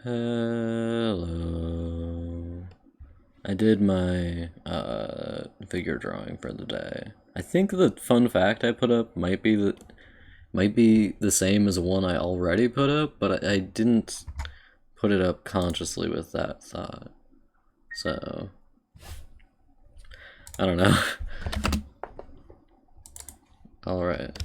Hello. I did my figure drawing for the day. I think the fun fact I put up might be the same as one I already put up, but I didn't put it up consciously with that thought. So I don't know. All right.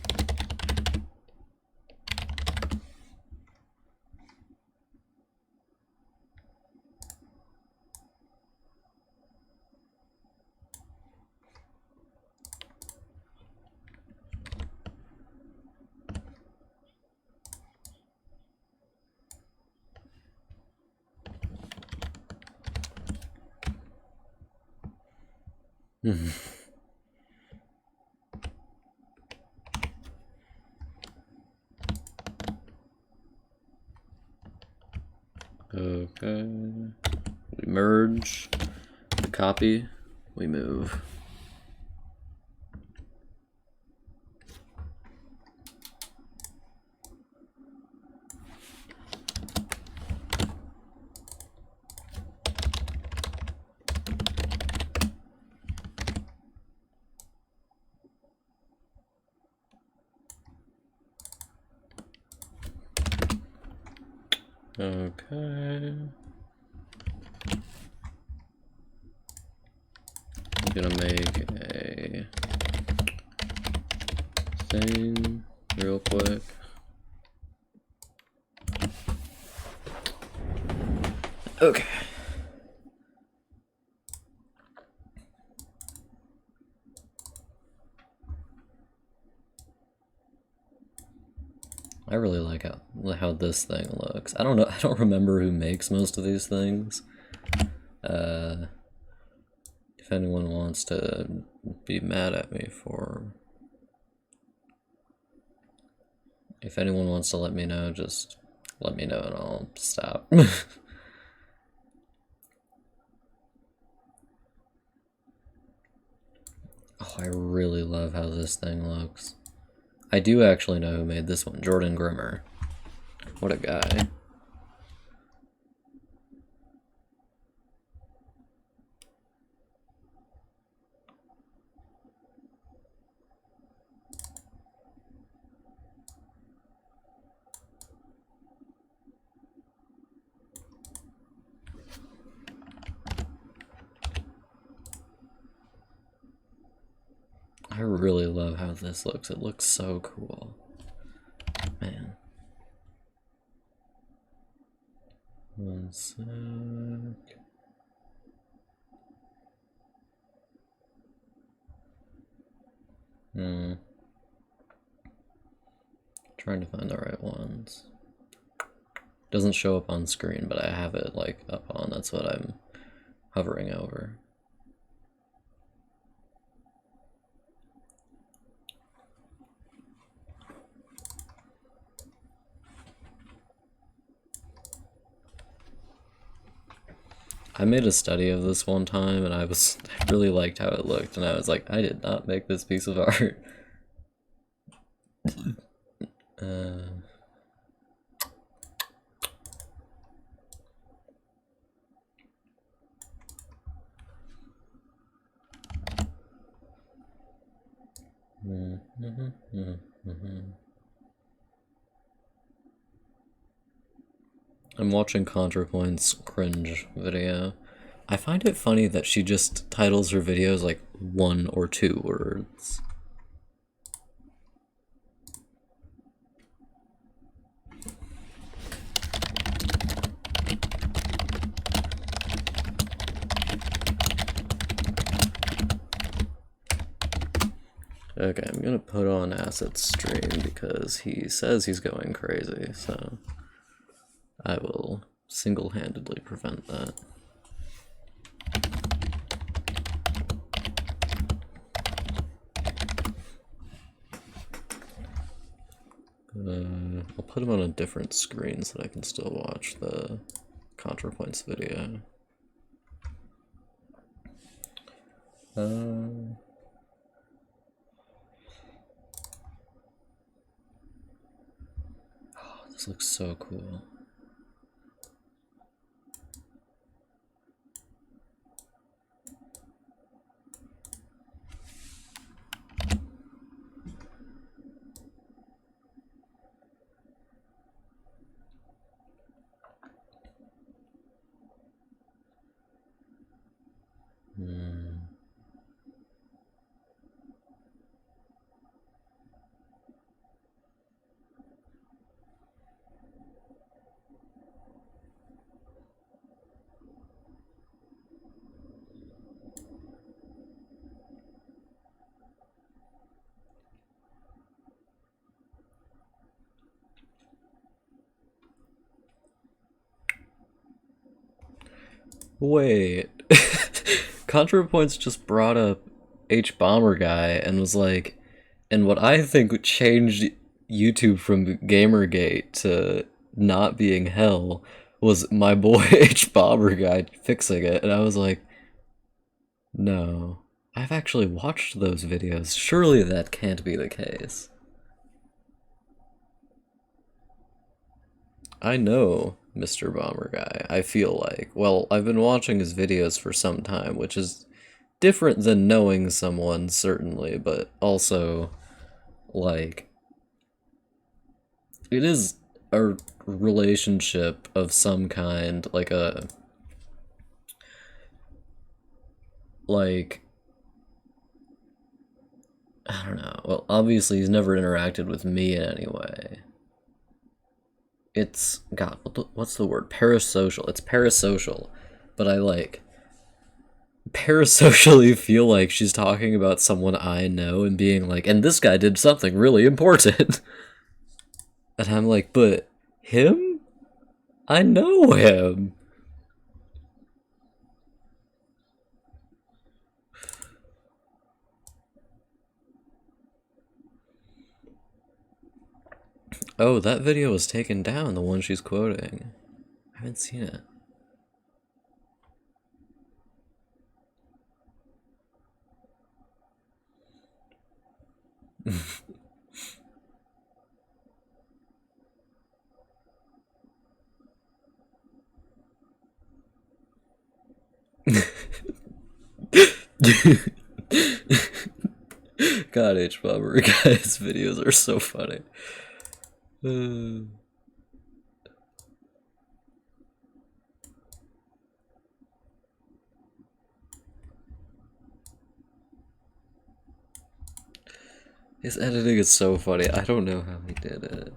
Okay. We merge the copy. We move. Okay. I'm gonna make a thing real quick. Okay. I really like how this thing looks. I don't know. I don't remember who makes most of these things. If anyone wants to be mad at me for, if anyone wants to let me know, just let me know and I'll stop. Oh, I really love how this thing looks. I do actually know who made this one, Jordan Grimmer. What a guy. I really love how this looks. It looks so cool. Man. One sec. Trying to find the right ones. Doesn't show up on screen, but I have it like up on. That's what I'm hovering over. I made a study of this one time and I really liked how it looked, and I was like, I did not make this piece of art. I'm watching ContraPoint's cringe video. I find it funny that she just titles her videos like 1 or 2 words. Okay, I'm gonna put on Acid stream because he says he's going crazy, so I will single-handedly prevent that. I'll put him on a different screen so that I can still watch the ContraPoints video. Oh, this looks so cool. Wait. ContraPoints just brought up H Bomber Guy and was like, and what I think changed YouTube from Gamergate to not being hell was my boy H Bomber Guy fixing it, and I was like, no, I've actually watched those videos. Surely that can't be the case. I know Mr. Bomber Guy, I feel like. Well, I've been watching his videos for some time, which is different than knowing someone, certainly, but also, like, it is a relationship of some kind, like, I don't know. Well, obviously he's never interacted with me in any way. It's, God, what's the word? Parasocial. It's parasocial, but I, like, parasocially feel like she's talking about someone I know and being like, and this guy did something really important. And I'm like, but him? I know him. Oh, that video was taken down, the one she's quoting. I haven't seen it. God, H. Bobber guys' videos are so funny. His editing is so funny. I don't know how he did it.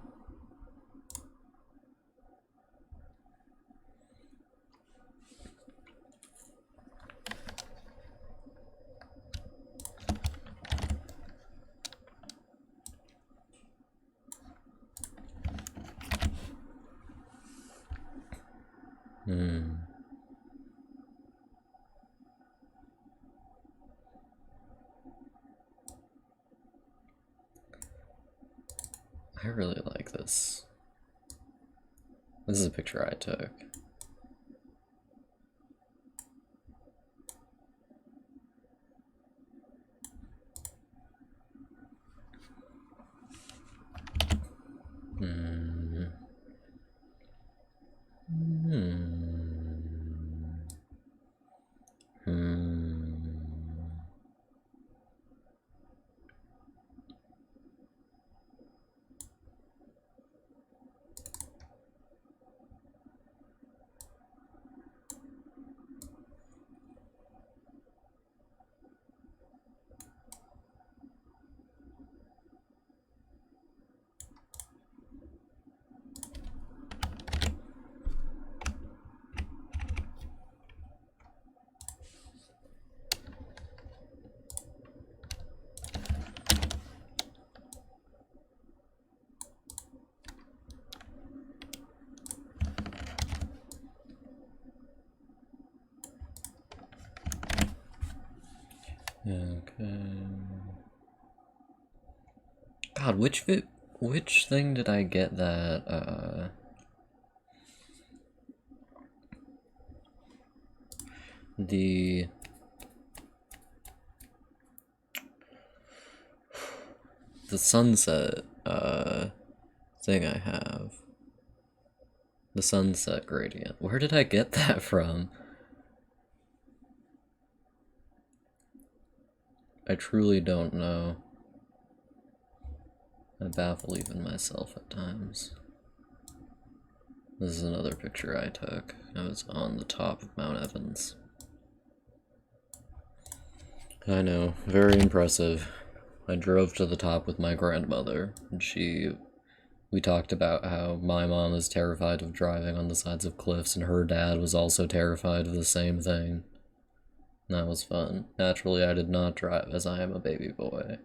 I really like this. This is a picture I took. Okay. God, which thing did I get that, the sunset, thing I have. The sunset gradient. Where did I get that from? I truly don't know. I baffle even myself at times. This is another picture I took. I was on the top of Mount Evans. I know, very impressive. I drove to the top with my grandmother, and we talked about how my mom is terrified of driving on the sides of cliffs, and her dad was also terrified of the same thing. That was fun. Naturally, I did not drive, as I am a baby boy.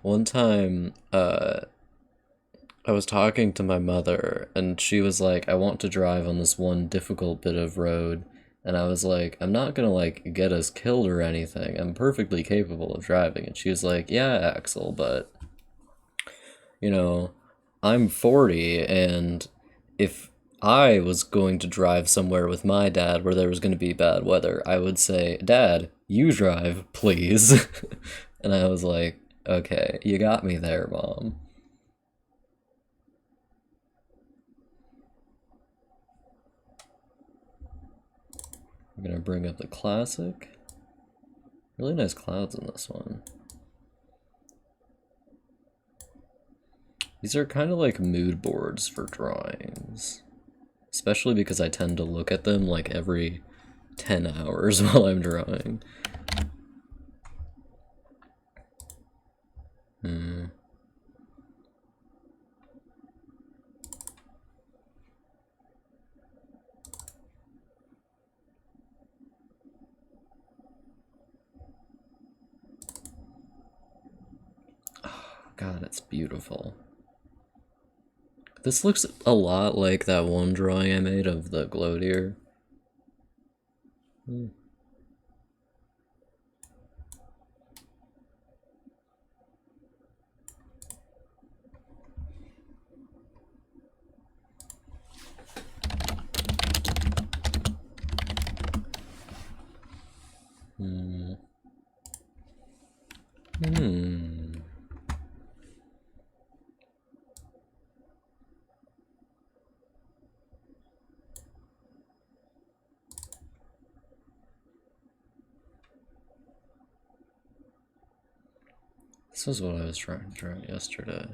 One time, I was talking to my mother, and she was like, I want to drive on this one difficult bit of road. And I was like, I'm not gonna like get us killed or anything. I'm perfectly capable of driving. And she was like, yeah, Axel, but you know, I'm 40, and if I was going to drive somewhere with my dad where there was going to be bad weather, I would say, Dad, you drive, please. And I was like, okay, you got me there, Mom. I'm gonna bring up the classic. Really nice clouds in this one. These are kind of like mood boards for drawings. Especially because I tend to look at them like every 10 hours while I'm drawing. God, it's beautiful. This looks a lot like that one drawing I made of the glow deer. This is what I was trying to draw yesterday.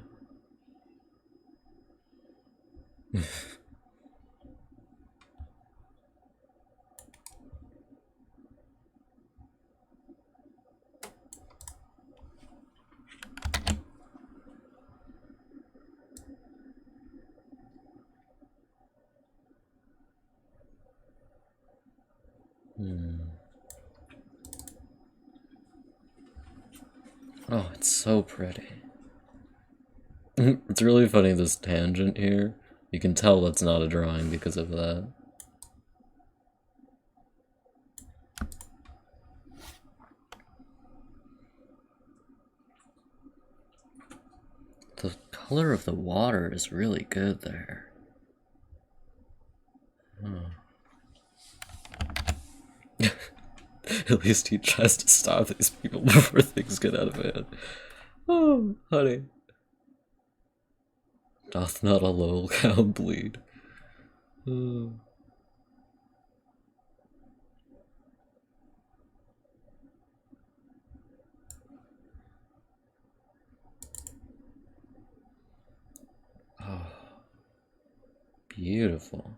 Oh, it's so pretty. It's really funny, this tangent here. You can tell that's not a drawing because of that. The color of the water is really good there. At least he tries to stop these people before things get out of hand. Oh, honey. Doth not a lowell cow bleed? Oh. Beautiful.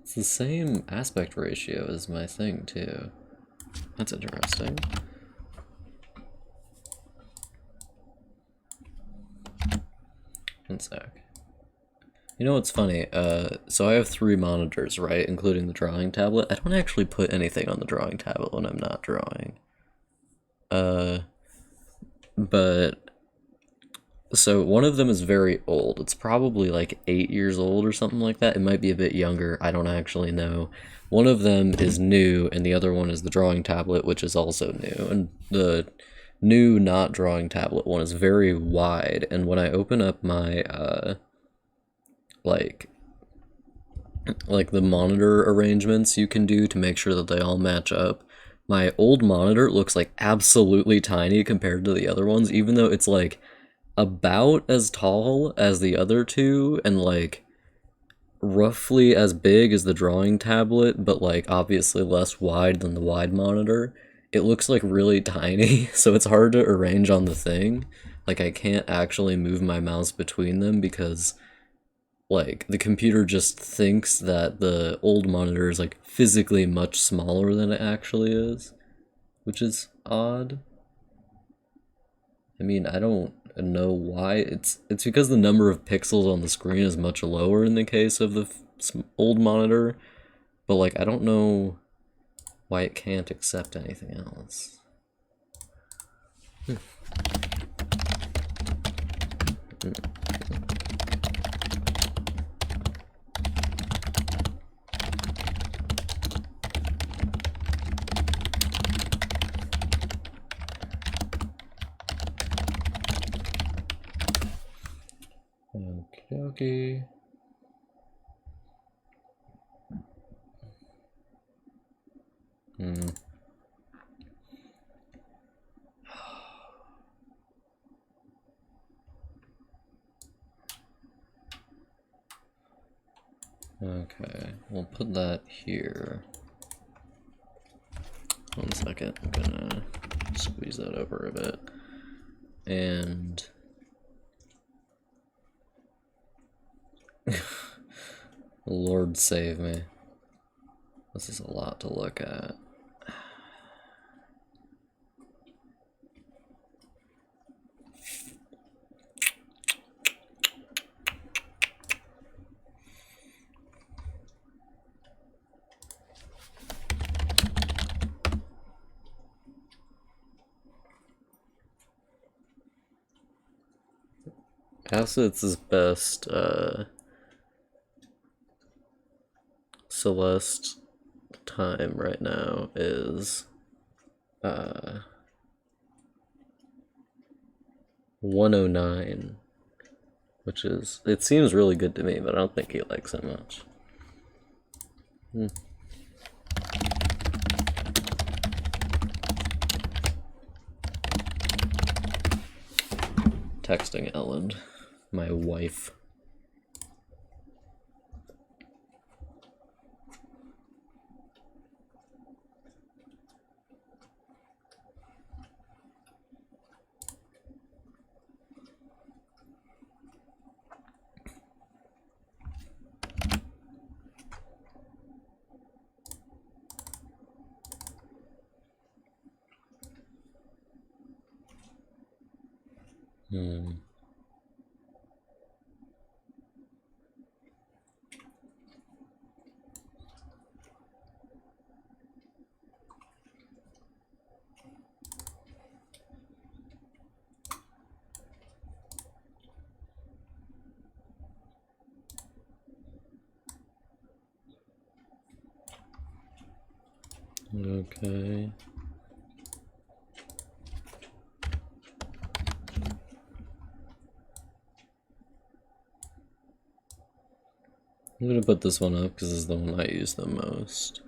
It's the same aspect ratio as my thing, too. That's interesting. One sec. You know what's funny? So I have 3 monitors, right? Including the drawing tablet. I don't actually put anything on the drawing tablet when I'm not drawing. But so one of them is very old. It's probably like 8 years old or something like that. It might be a bit younger. I don't actually know. One of them is new, and the other one is the drawing tablet, which is also new. And the new not drawing tablet one is very wide. And when I open up my like the monitor arrangements you can do to make sure that they all match up, my old monitor looks like absolutely tiny compared to the other ones, even though it's like about as tall as the other two and like roughly as big as the drawing tablet, but like obviously less wide than the wide monitor. It looks like really tiny, so it's hard to arrange on the thing. Like I can't actually move my mouse between them because like the computer just thinks that the old monitor is like physically much smaller than it actually is, which is odd. I mean, I don't know why. It's because the number of pixels on the screen is much lower in the case of the old monitor, but like I don't know why it can't accept anything else. Okay. Okay, we'll put that here. 1 second, I'm gonna squeeze that over a bit. And Lord save me. This is a lot to look at. Acid's best Celeste time right now is 109, which is, it seems really good to me, but I don't think he likes it much. Texting Ellen, my wife. Okay. I'm gonna put this one up because this is the one I use the most.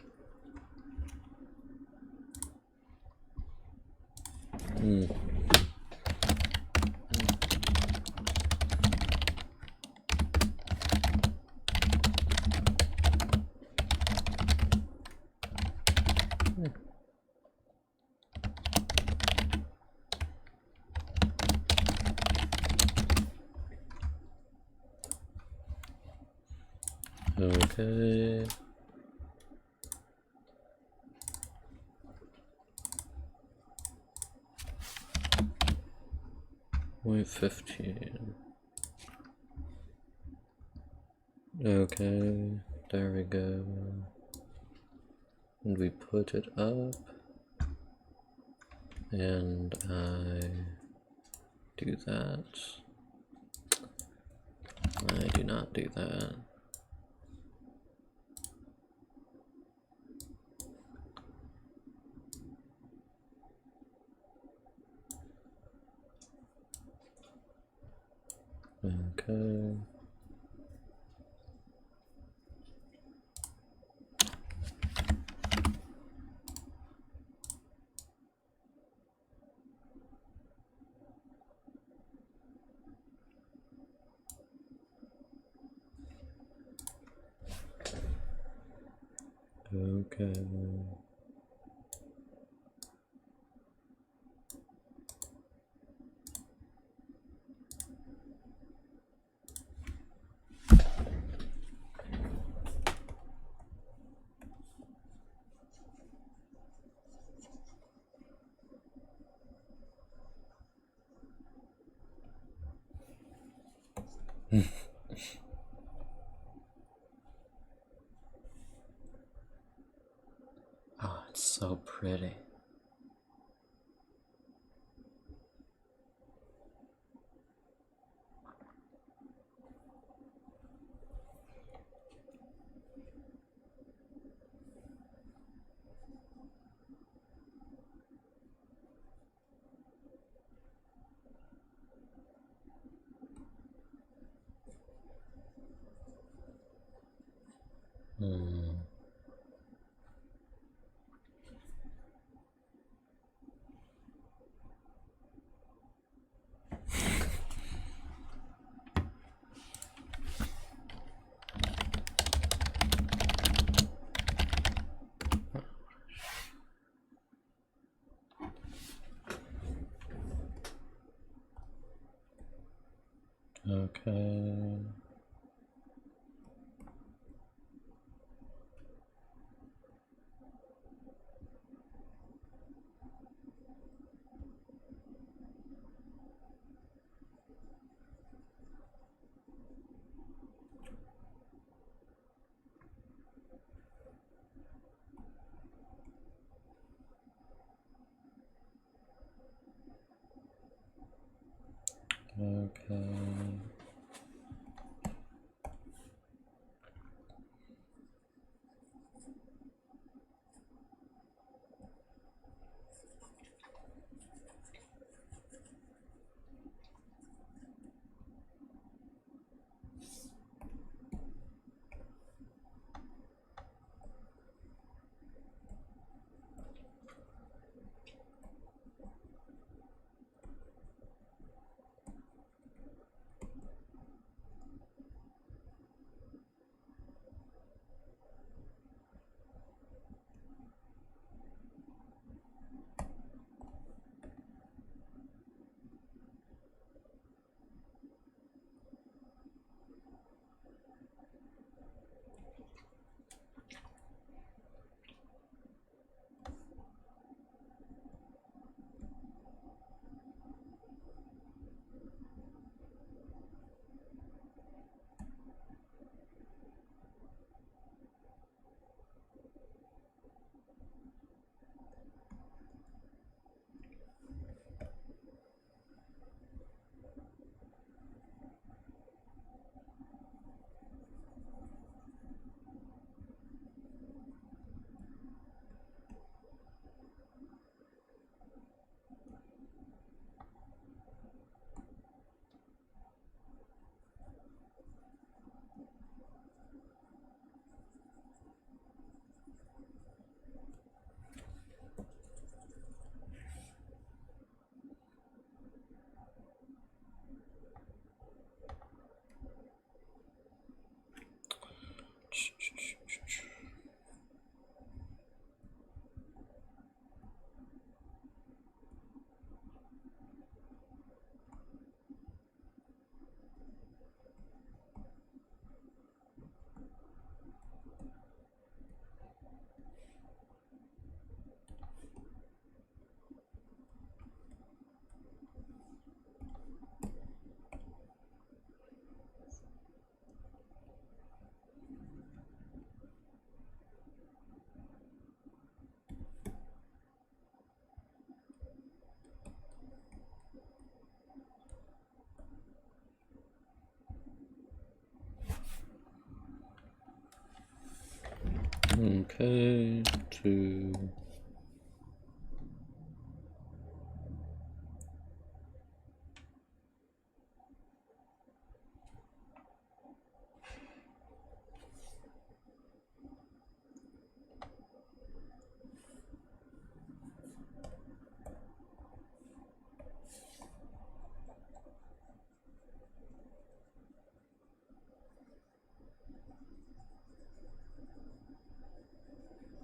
Okay. Point 15. Okay, there we go. And we put it up. And I do that. I do not do that. Okay. Okay. Oh, it's so pretty. Hmm. Okay. Okay. Okay, two.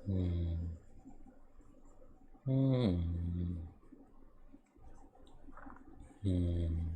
Hmm. Hmm. Hmm.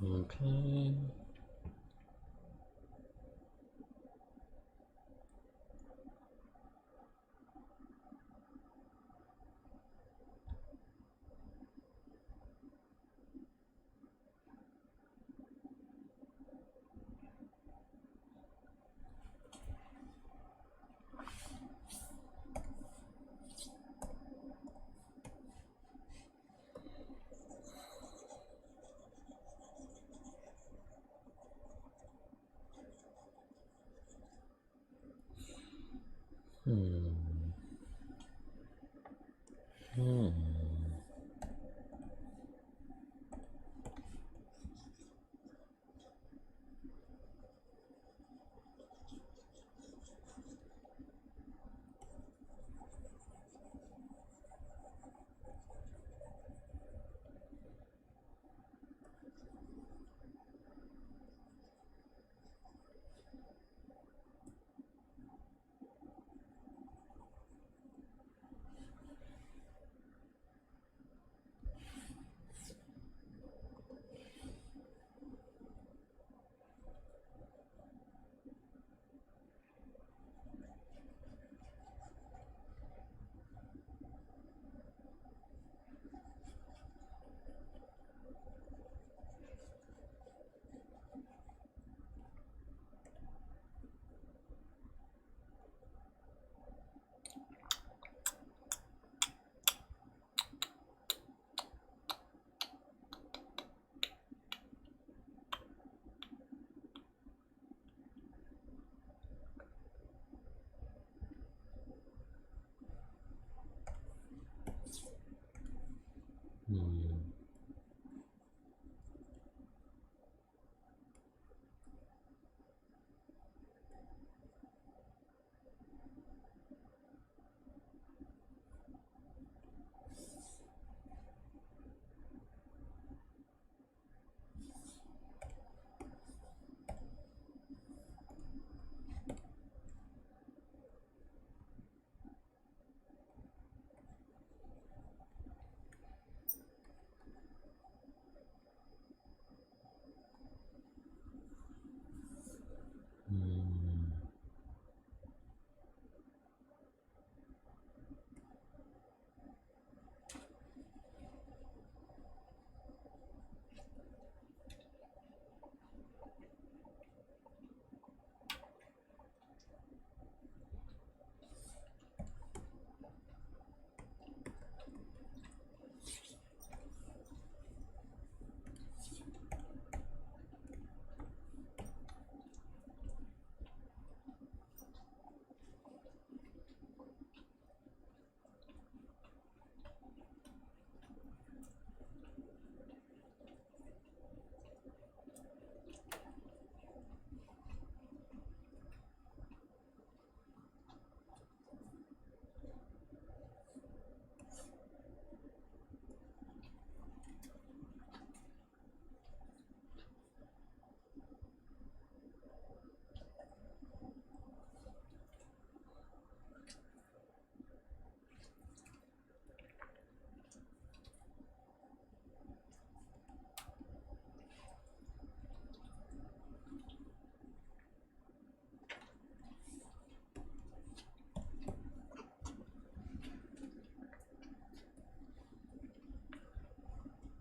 Okay.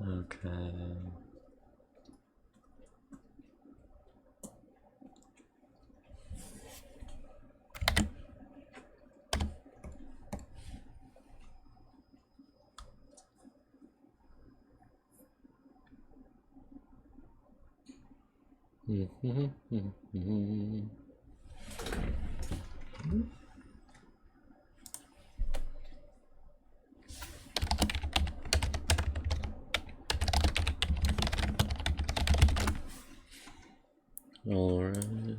Okay. All right.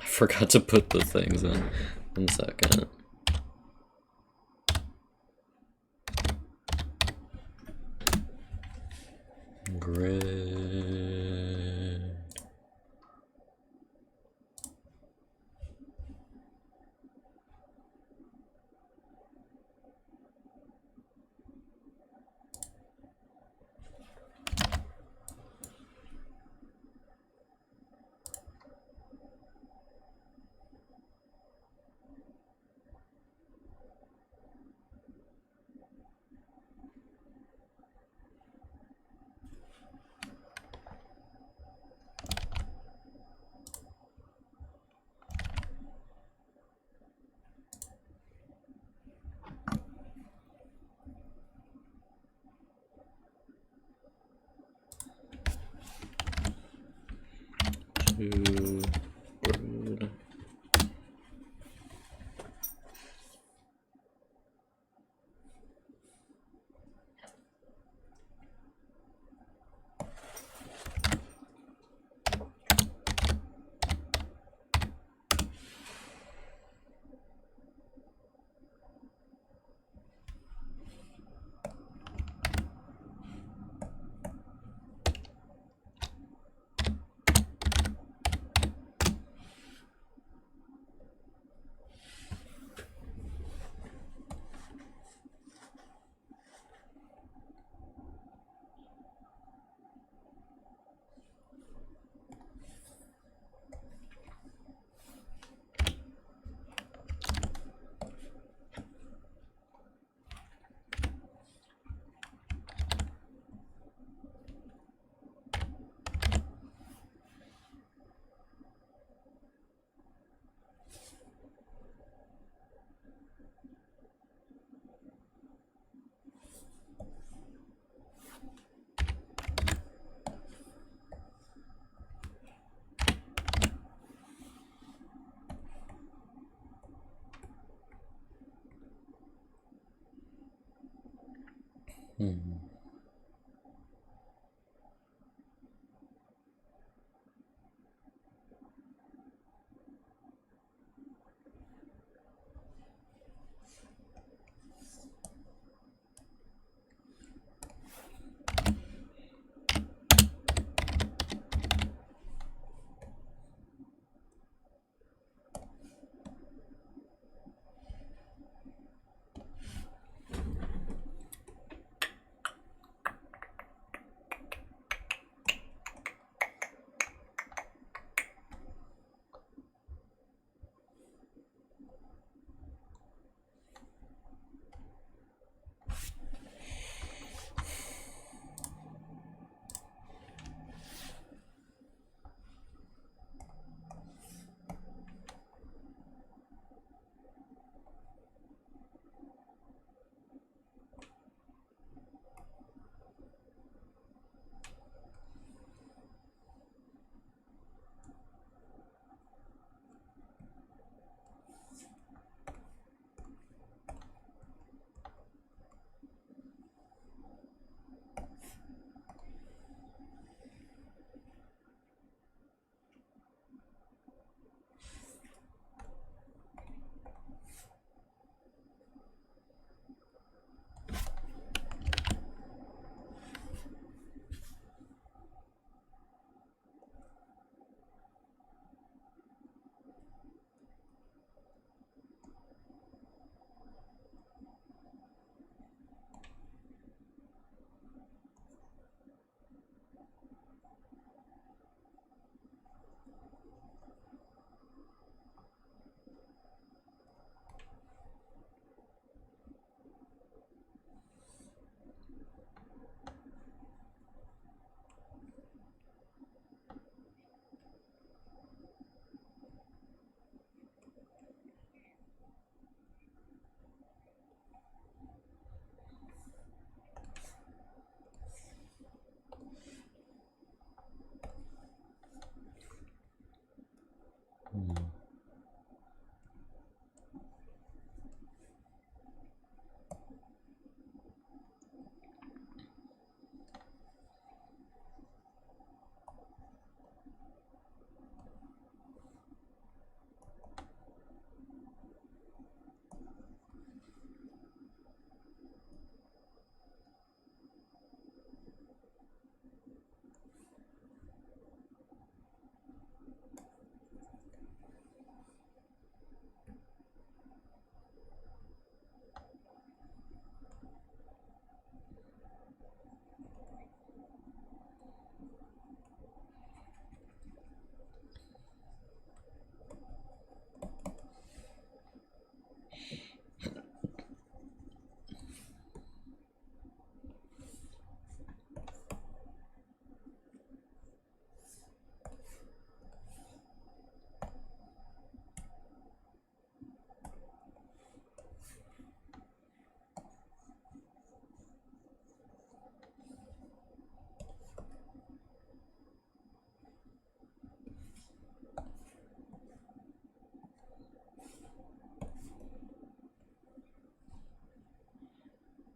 I forgot to put the things in. 1 second. Grid. To grid.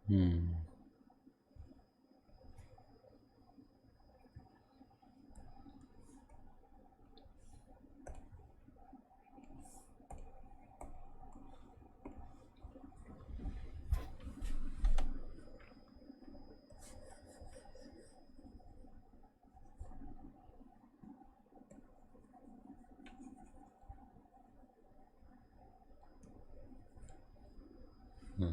Hmm. Hmm.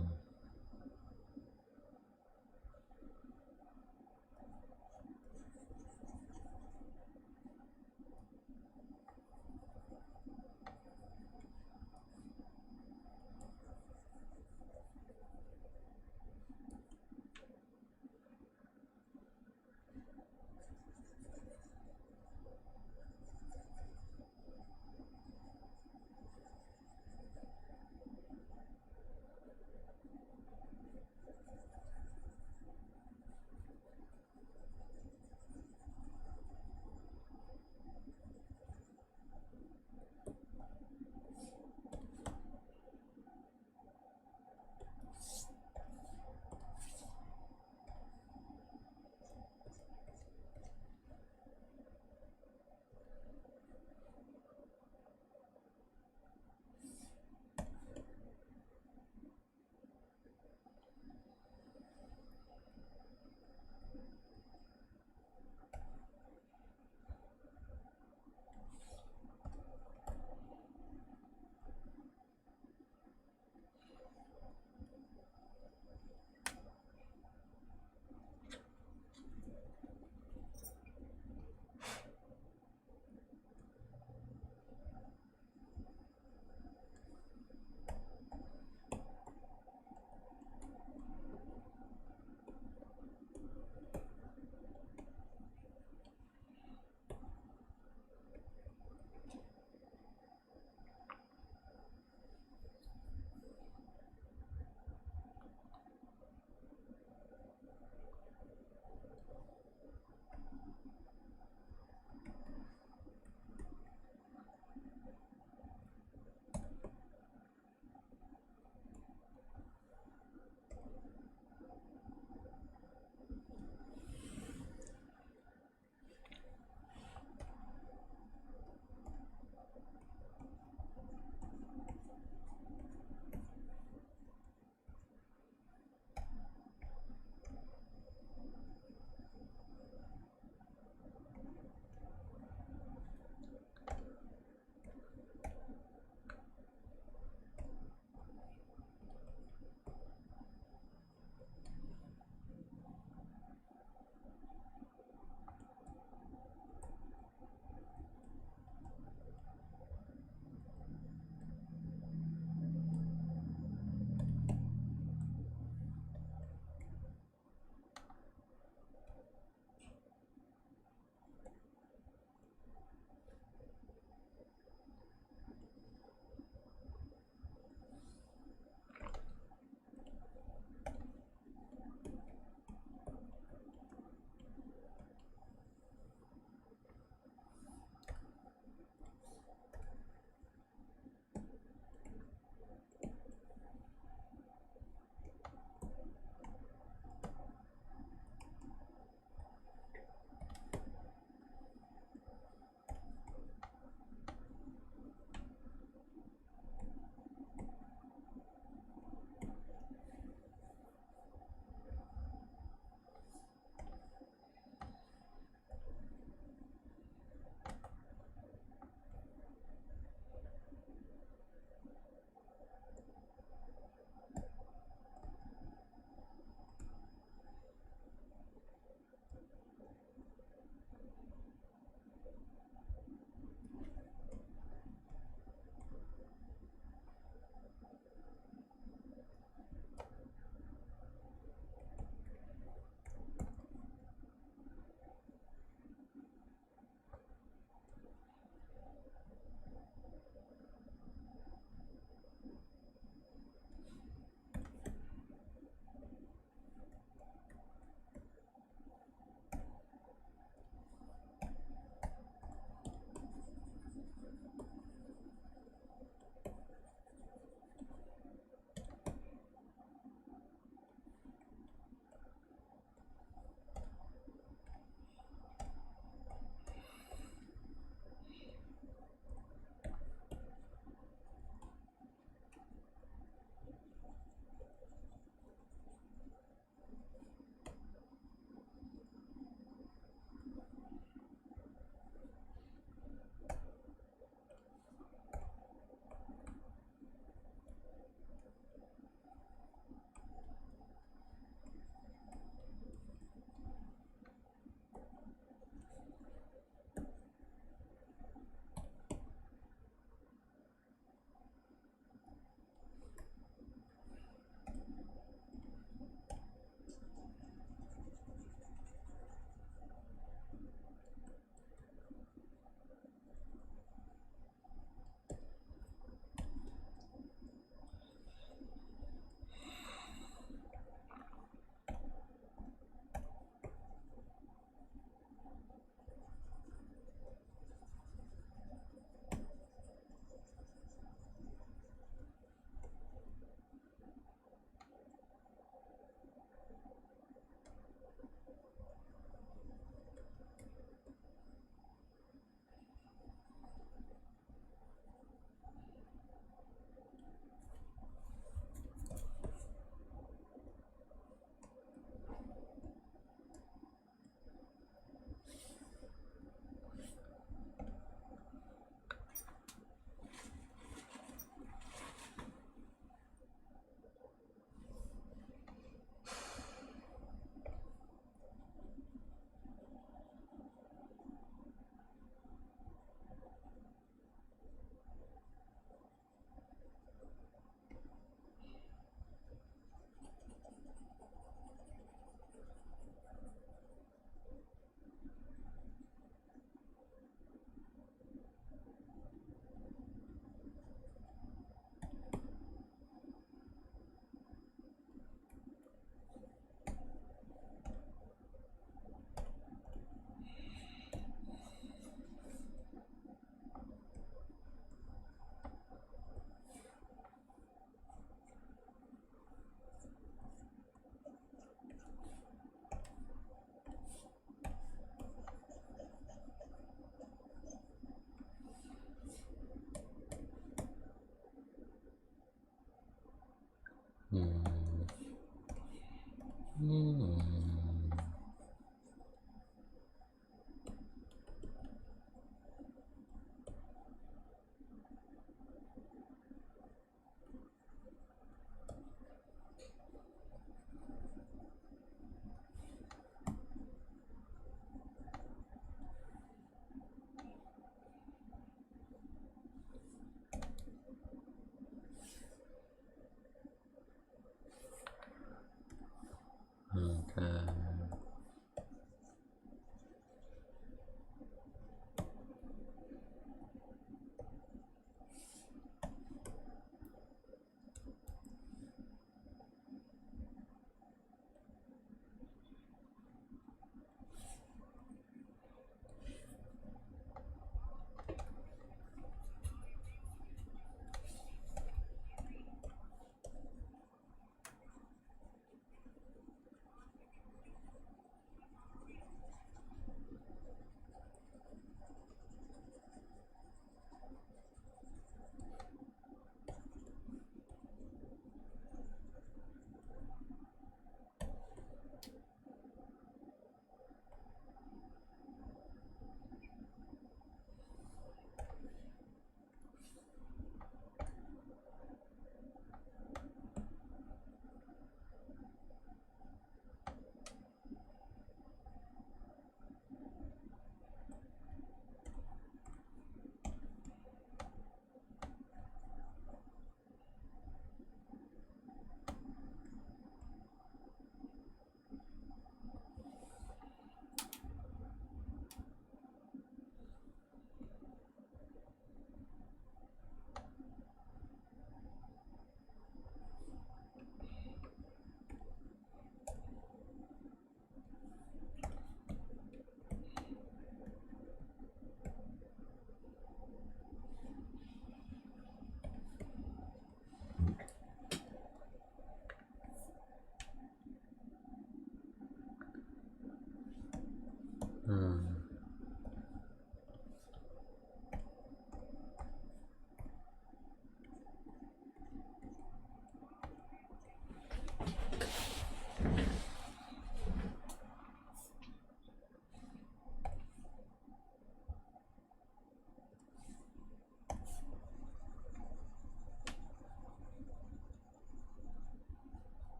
Hmm.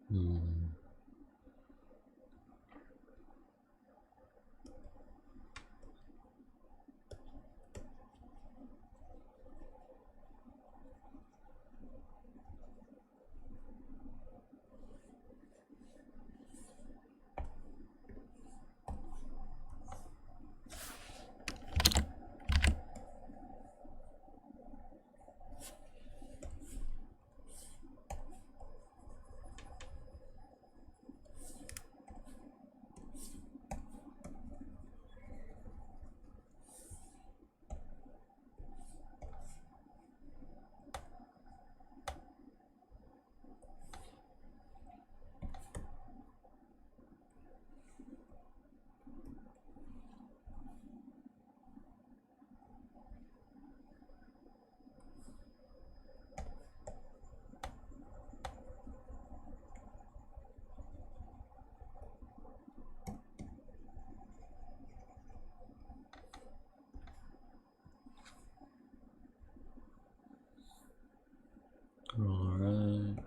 Hmm. All right.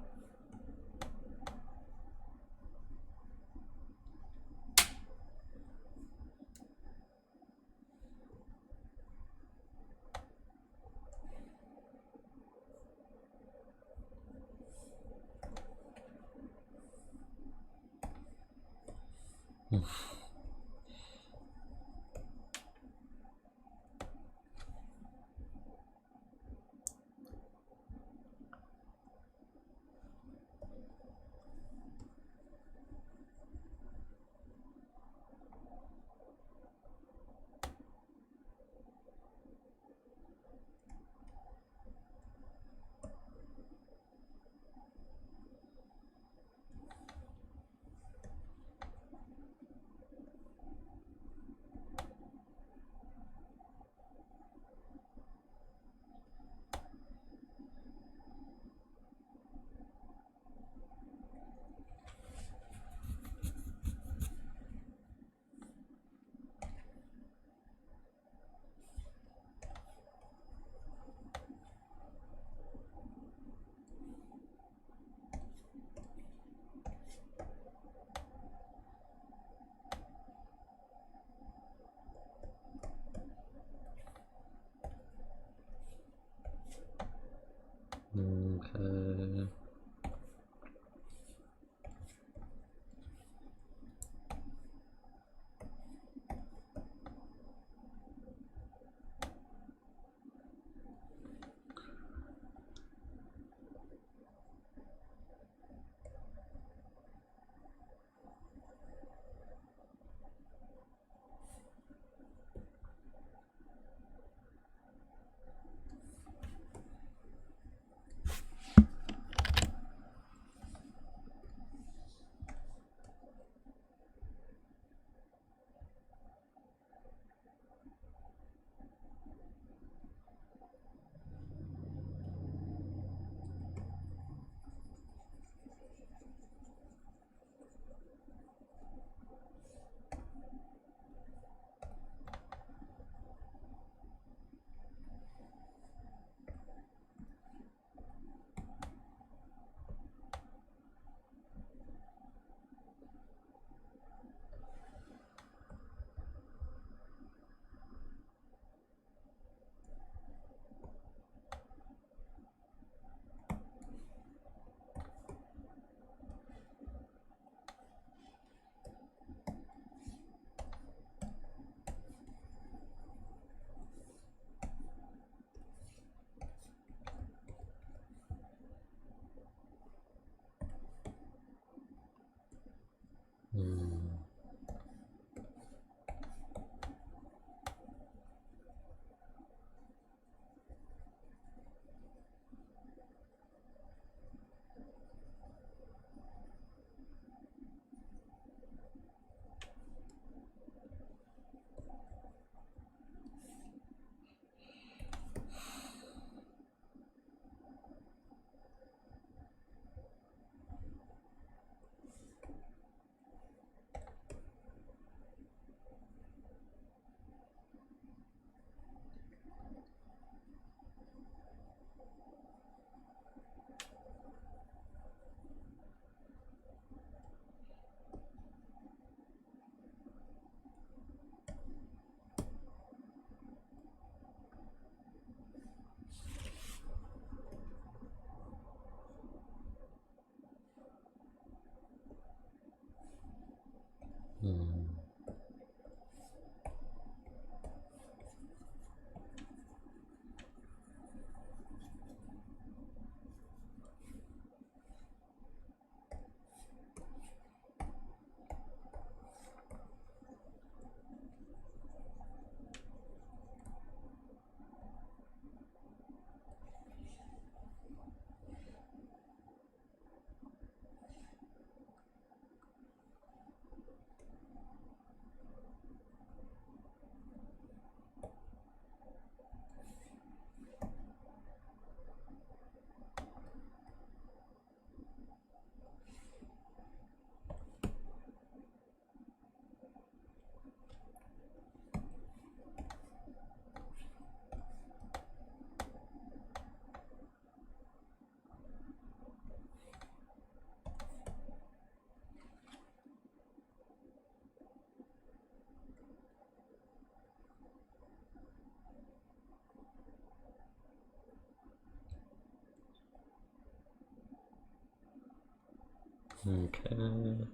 Okay.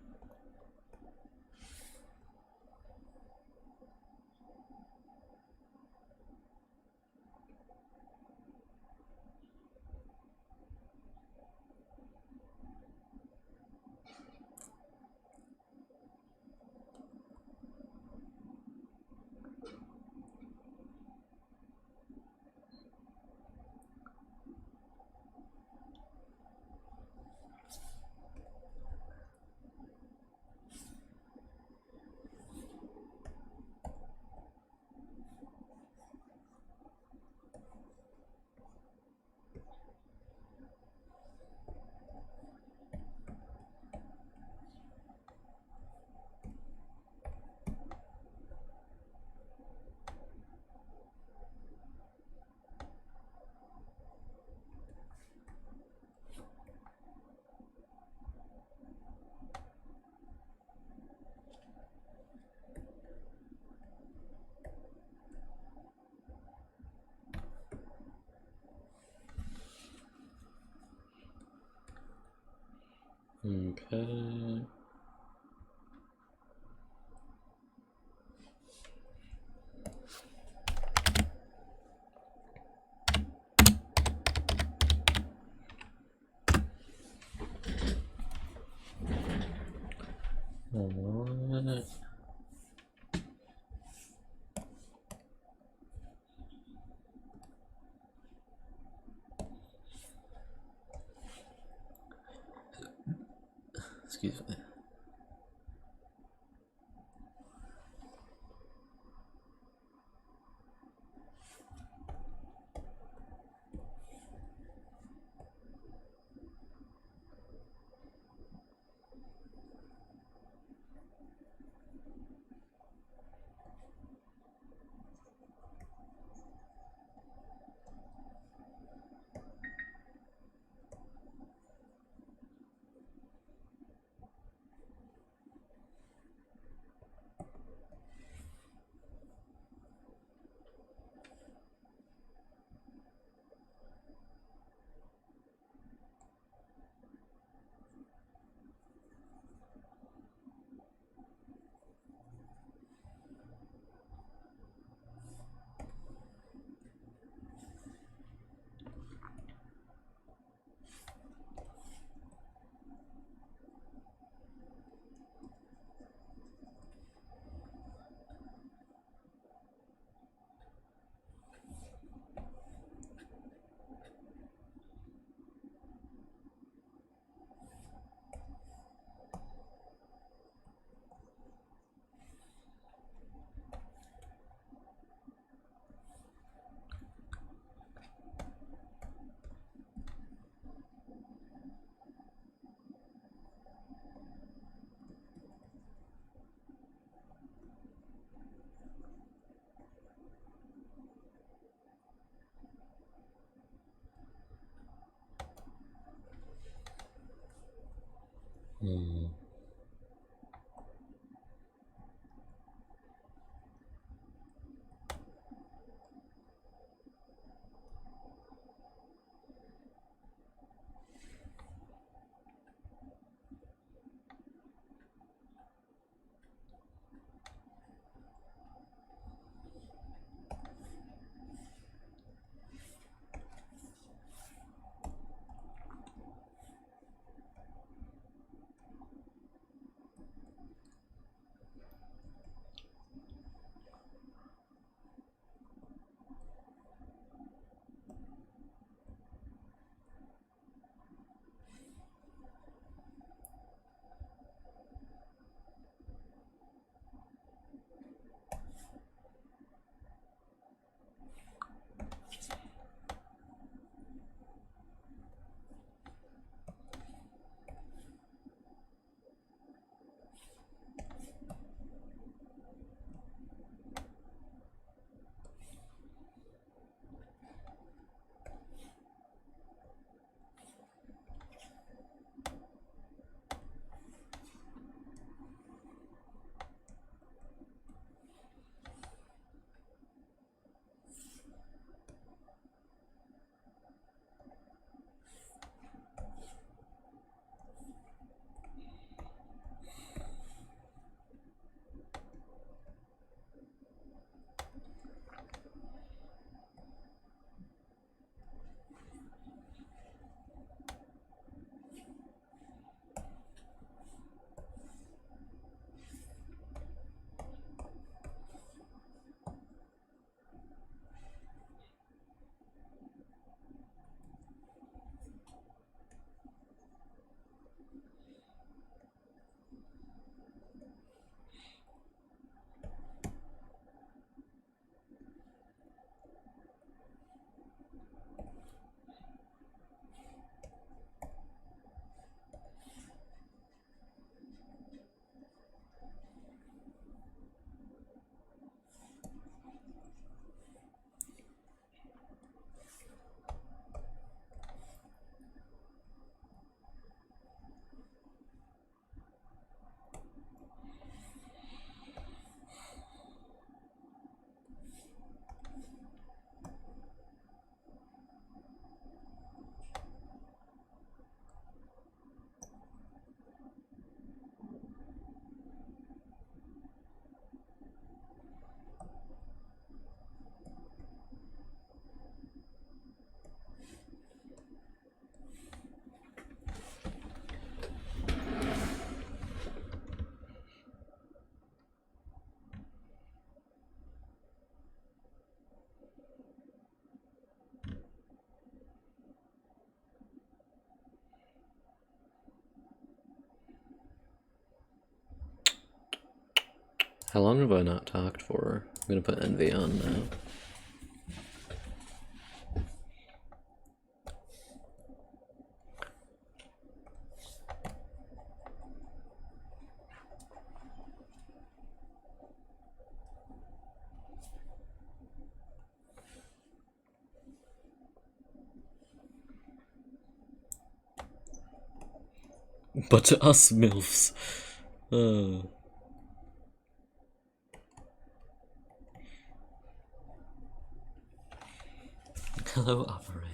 Okay. Alright. Excuse me. Hmm. How long have I not talked for? I'm gonna put envy on now. But to us MILFs. Hello, operator.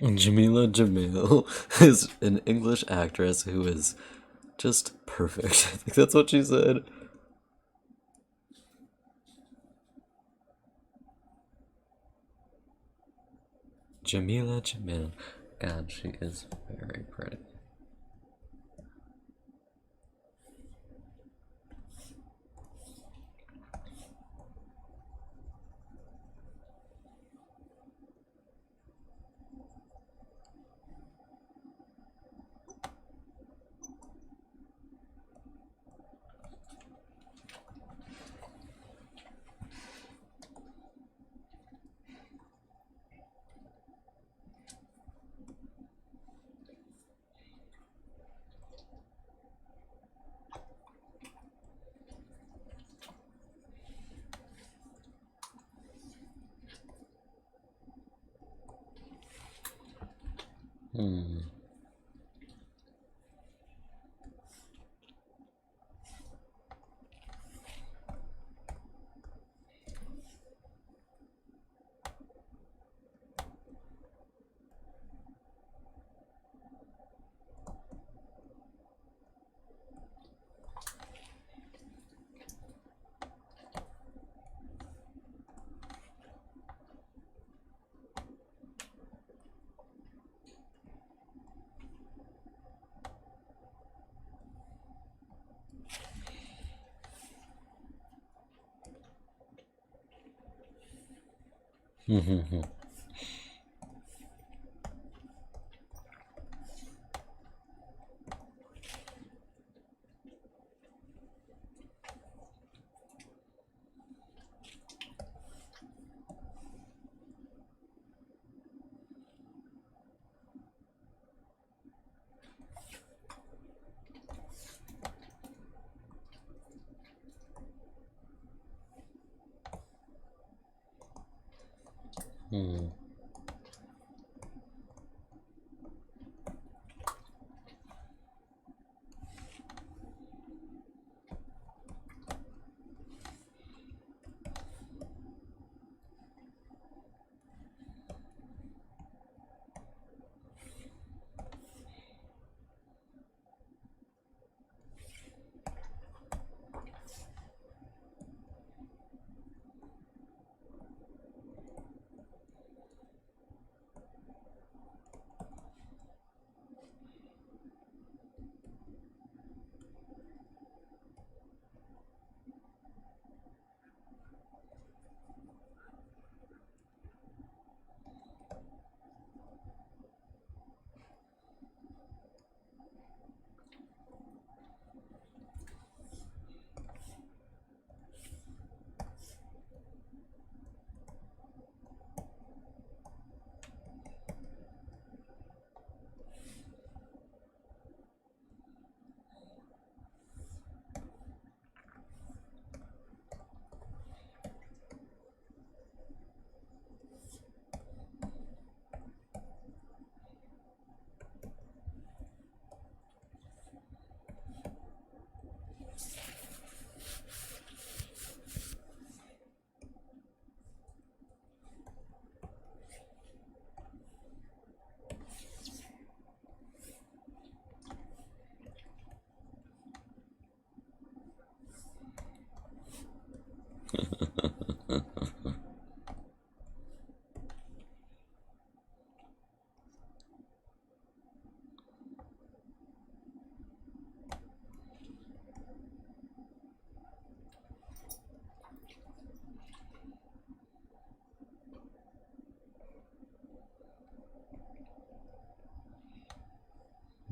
Jamila Jamil is an English actress who is just perfect. I think that's what she said. Jamila Jamil. God, she is very pretty.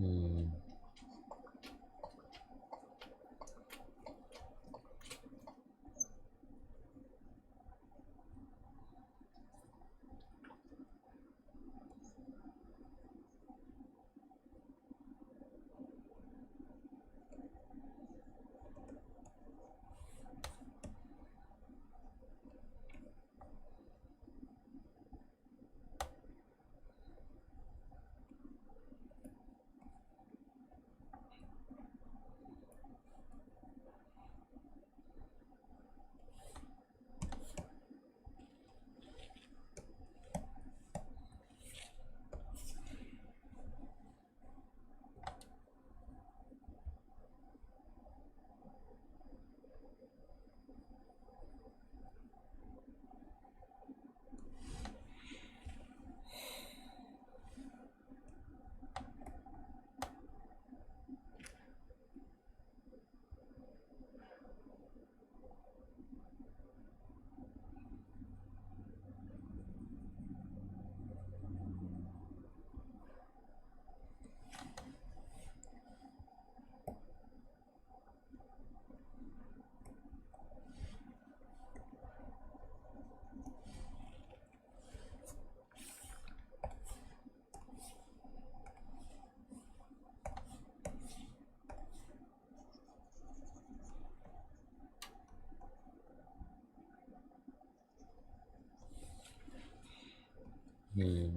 Hmm. Hmm.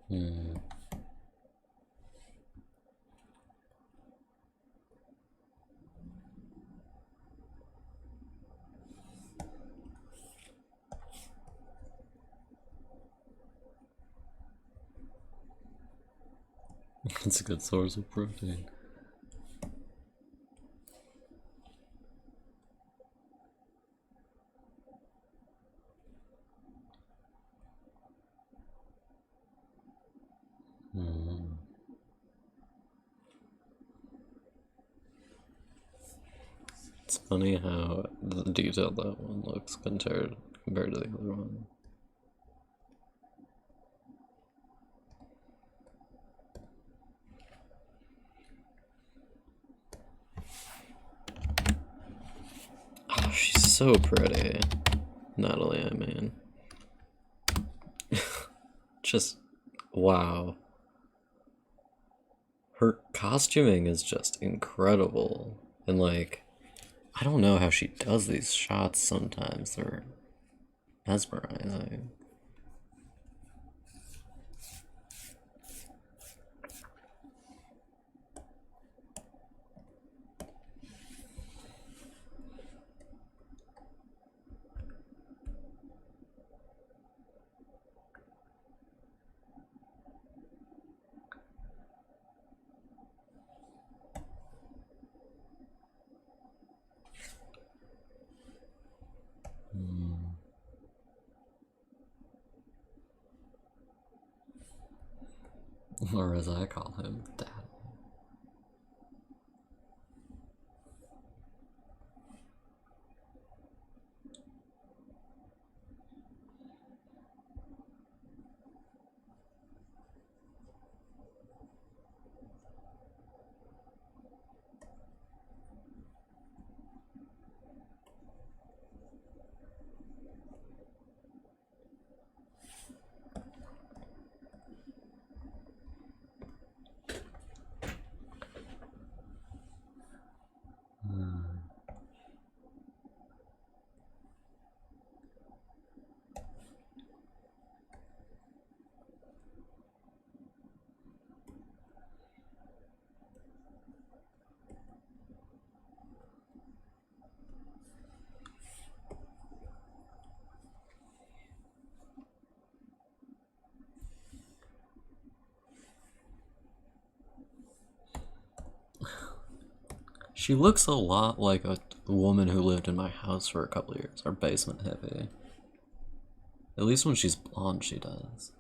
Hmm. It's a good source of protein. Hmm. It's funny how detailed that one looks compared to the other one. Oh, she's so pretty. Natalie, I mean. Just, wow. Her costuming is just incredible. And, like, I don't know how she does these shots sometimes. They're mesmerizing. Or as I call him, Dad. She looks a lot like a woman who lived in my house for a couple years, our basement hippie. At least when she's blonde, she does.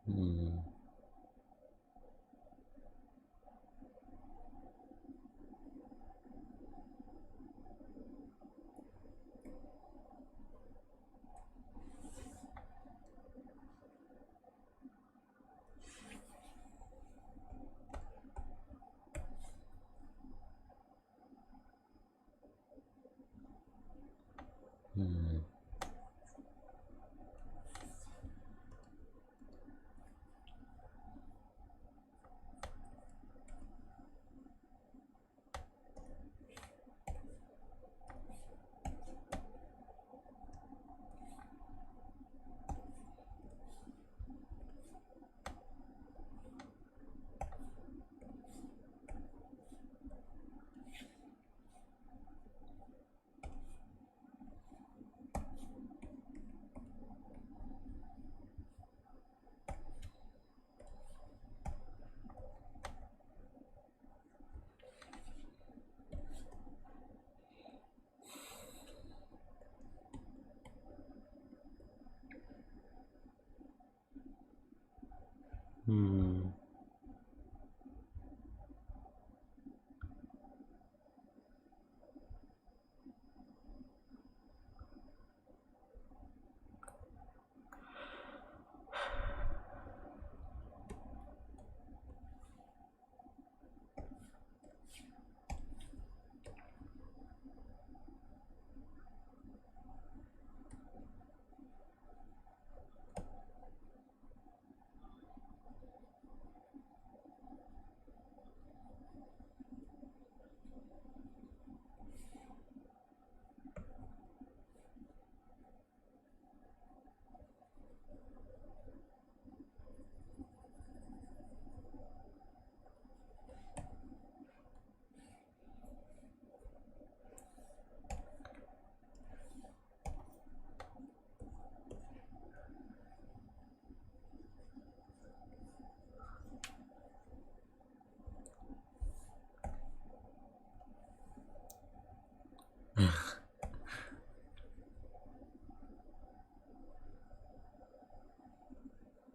Hmm. Hmm. Hmm.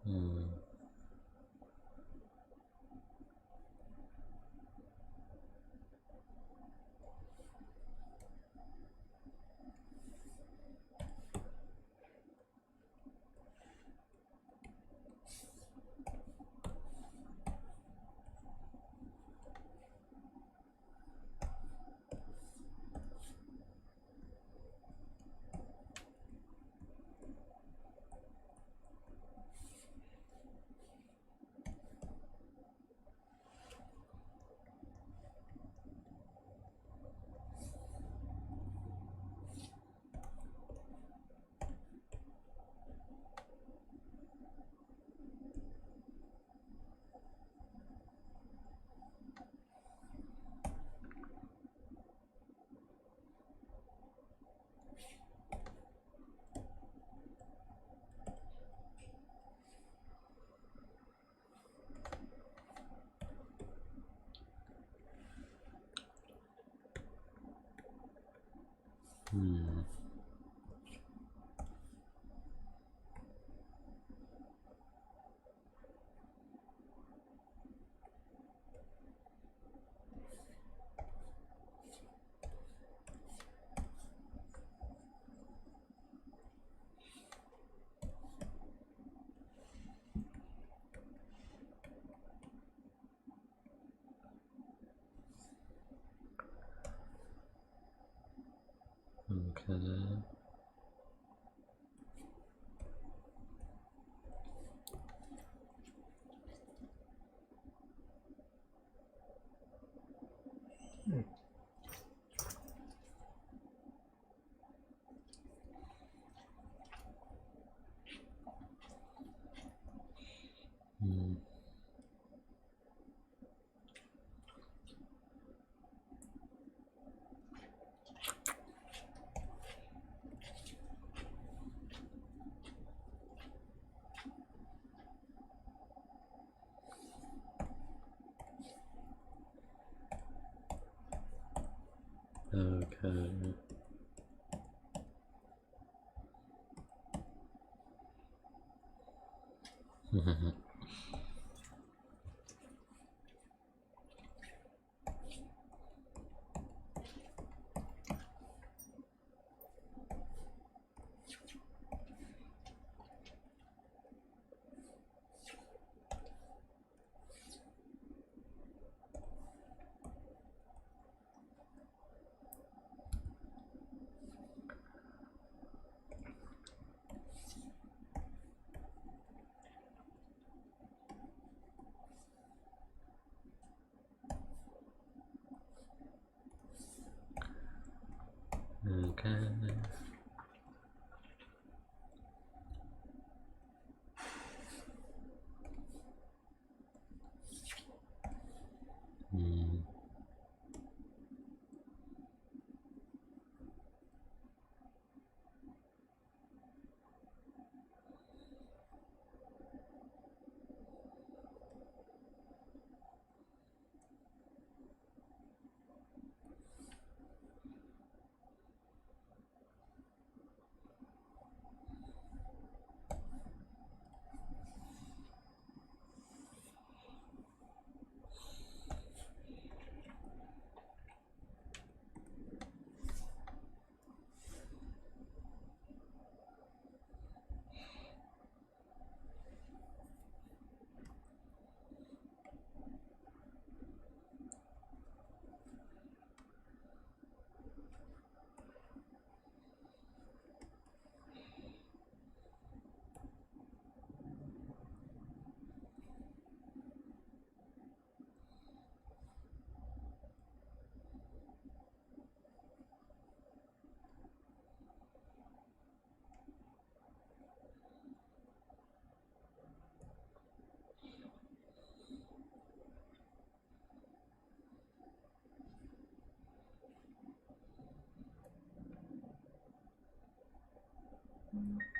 Hmm. Hmm. Okay. Hmm. Okay. Okay. Hmm. Hmm.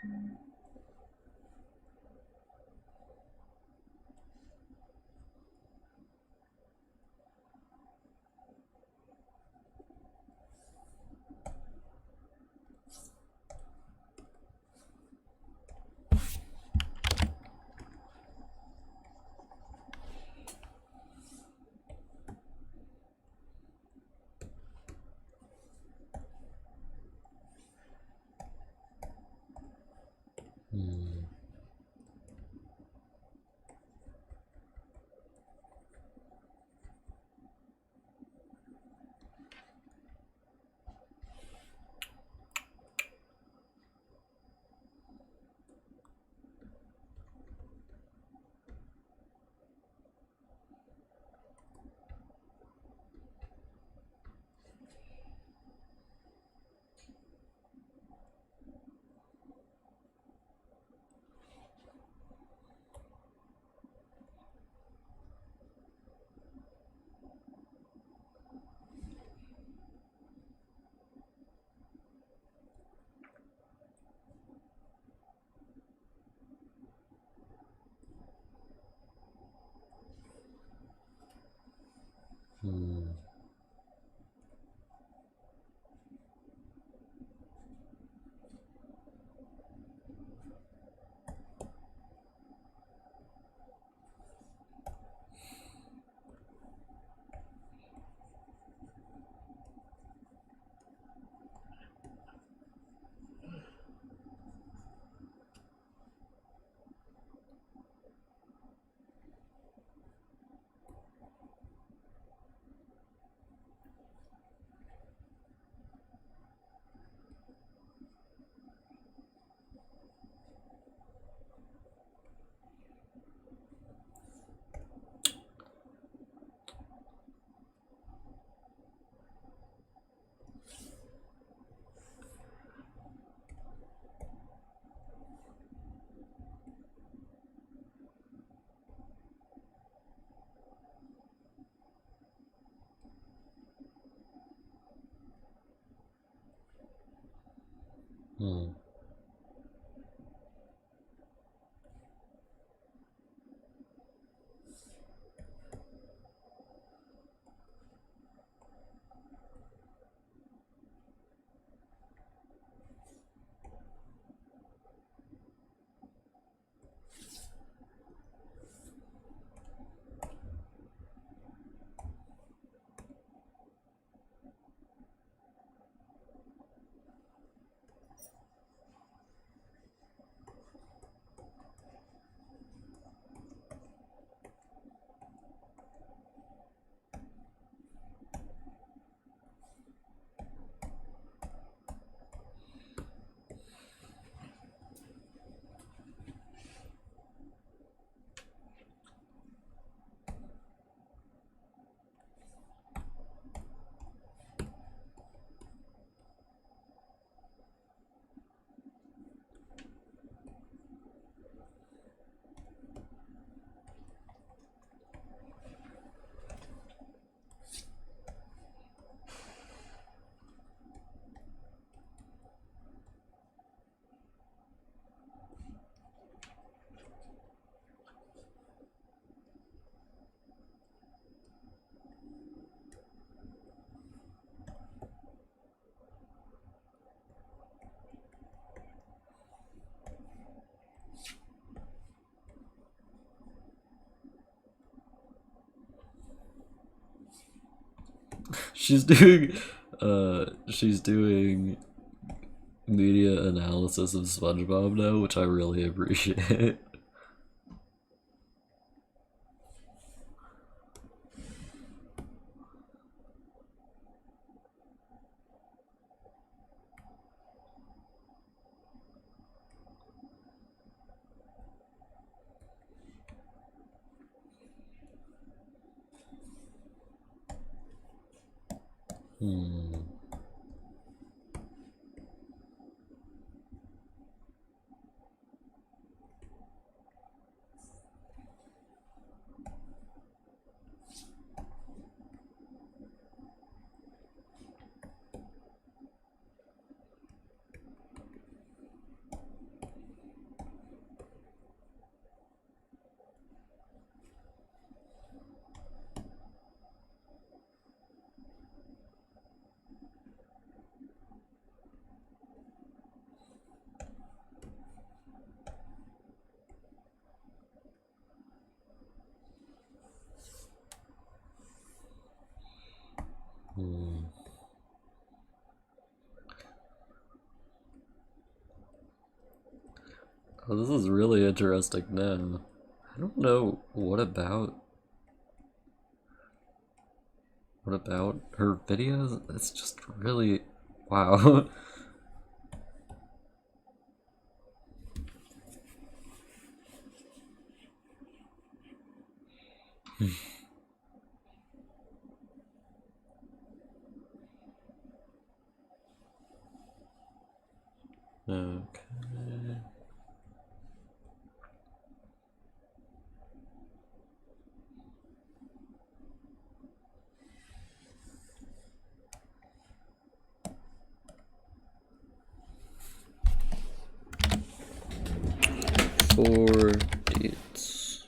She's doing media analysis of SpongeBob now, which I really appreciate. Hmm. Oh, this is really interesting now. I don't know what about her videos. It's just really wow. Okay. Four deets.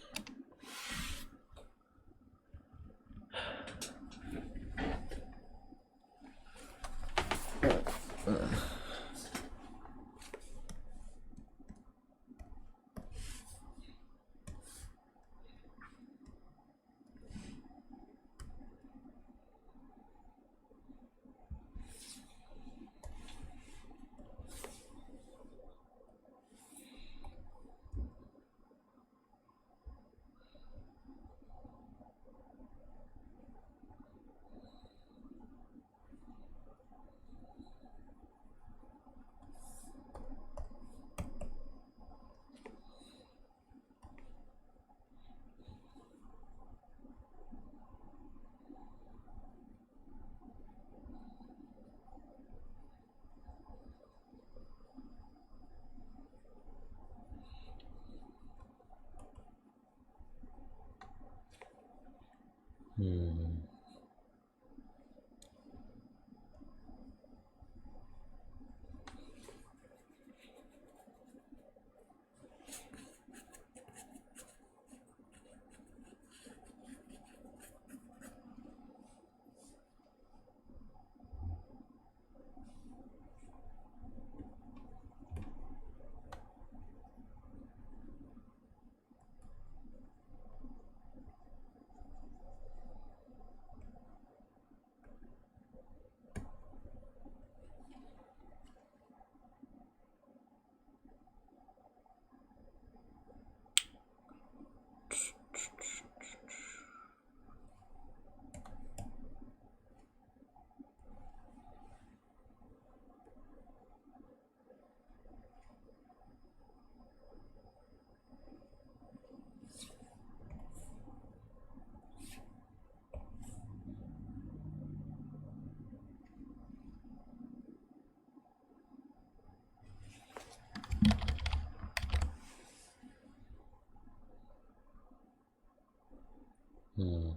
Hmm. Hmm.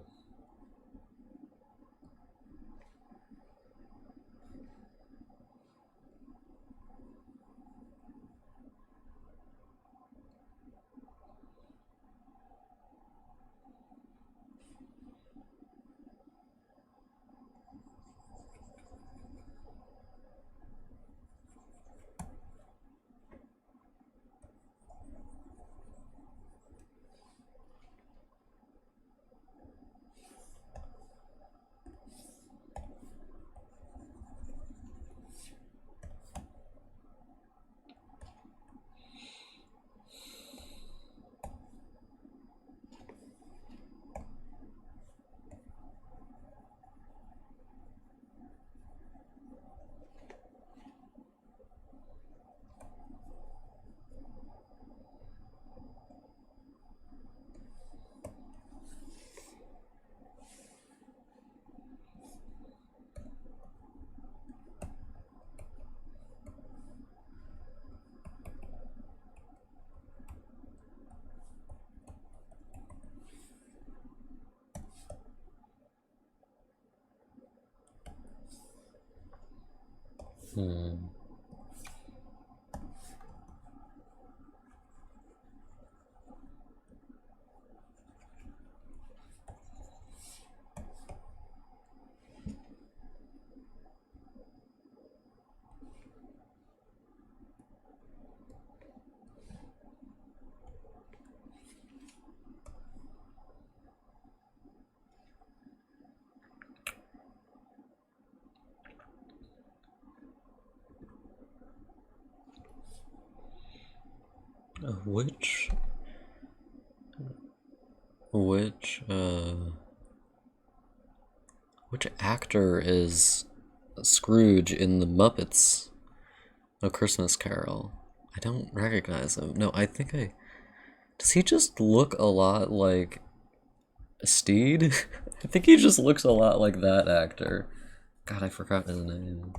Hmm. Which which which actor is Scrooge in the Muppets A Christmas Carol? I don't recognize him. No, I think I. Does he just look a lot like Steed? I think he just looks a lot like that actor. God, I forgot his name.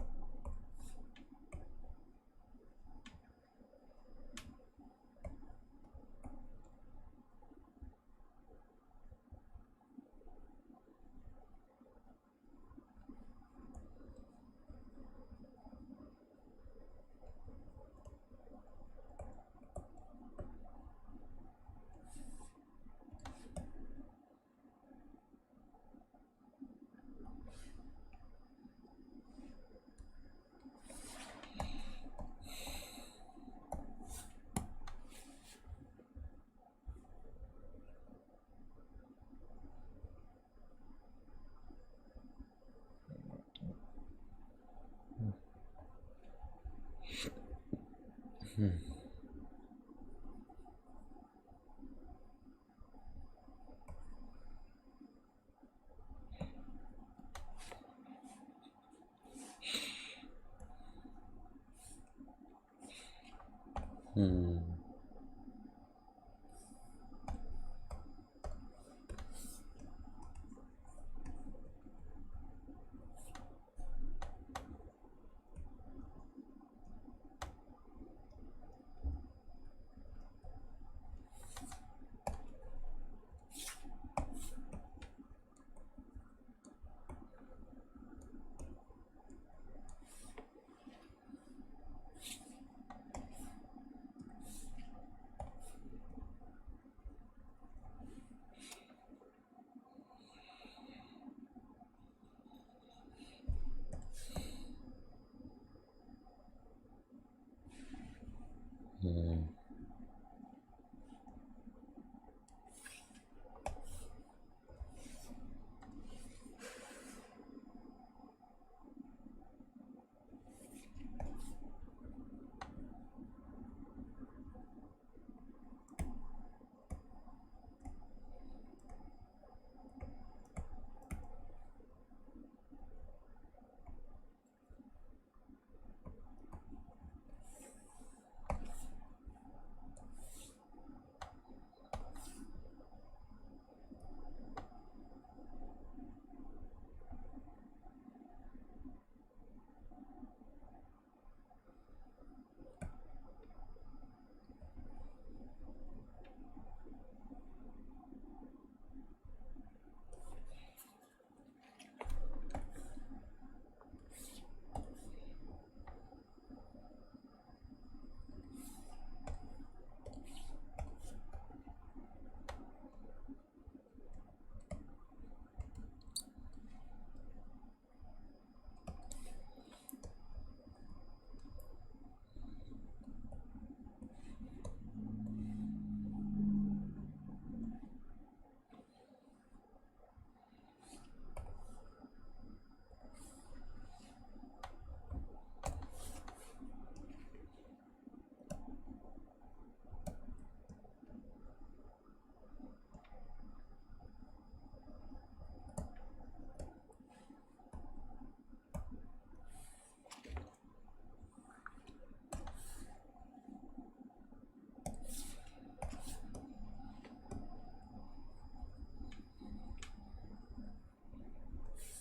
Hmm. Hmm.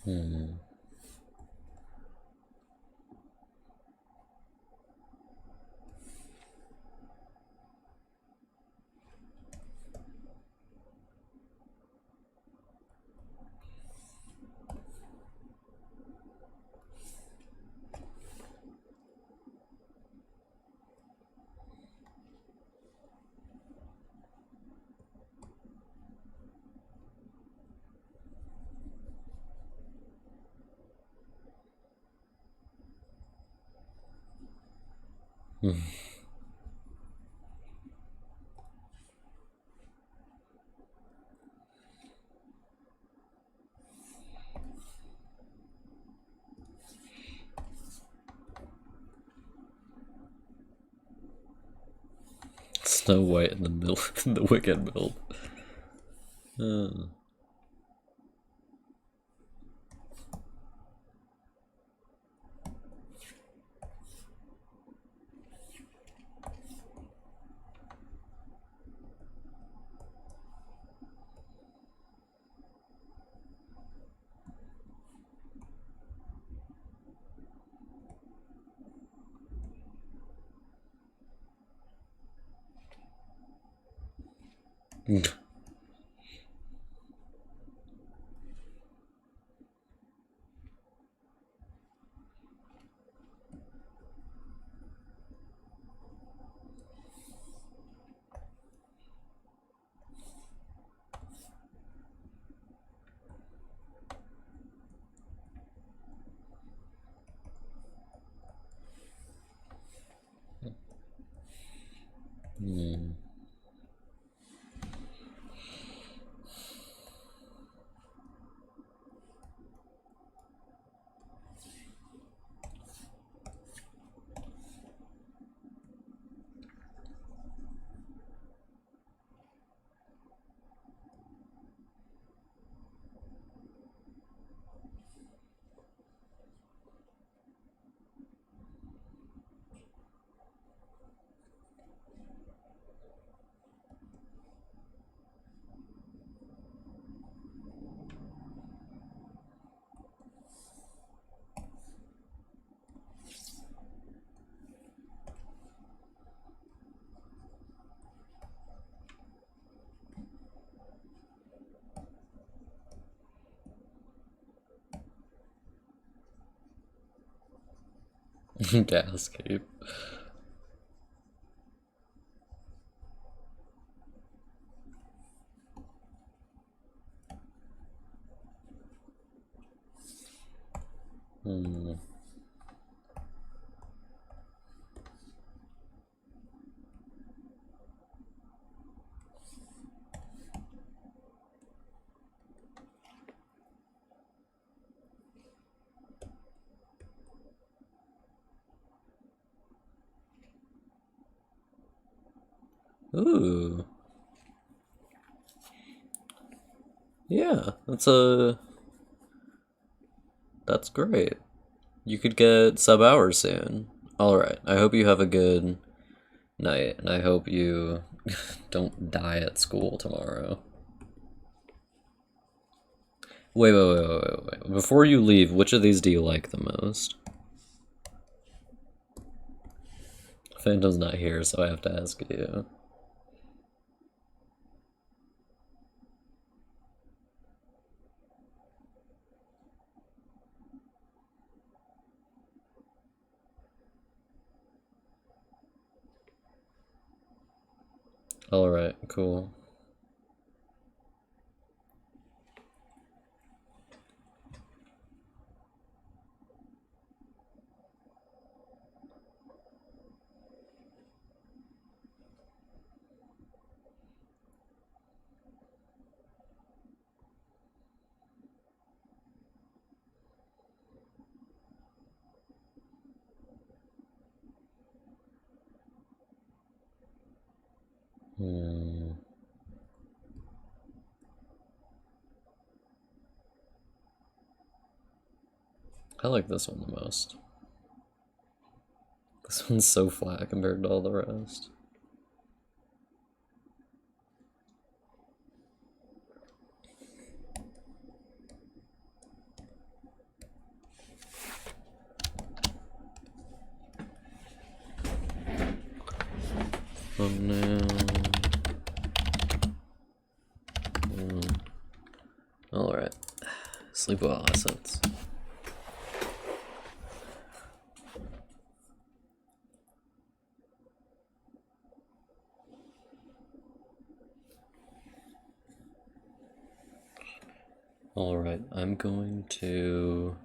Hmm. Hmm. Snow White in the middle, the Wicked build. Gas cape. Ooh. Yeah, that's great. You could get sub hours soon. Alright, I hope you have a good night, and I hope you don't die at school tomorrow. Wait. Before you leave, which of these do you like the most? Phantom's not here, so I have to ask you. Alright, cool. I like this one the most. This one's so flat compared to all the rest. Oh no. Alright. Sleep well, assets. Alright, I'm going to...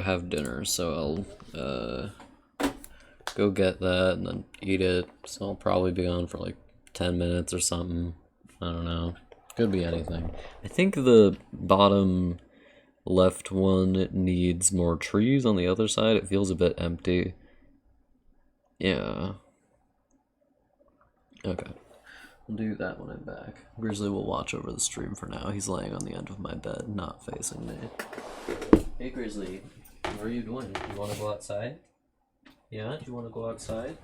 have dinner, so I'll go get that and then eat it. So I'll probably be on for like 10 minutes or something. I don't know. Could be anything. I think the bottom left one needs more trees on the other side. It feels a bit empty. Yeah. Okay. We'll do that when I'm back. Grizzly will watch over the stream for now. He's laying on the end of my bed, not facing me. Hey Grizzly, what are you doing? Do you want to go outside? Yeah? Do you want to go outside?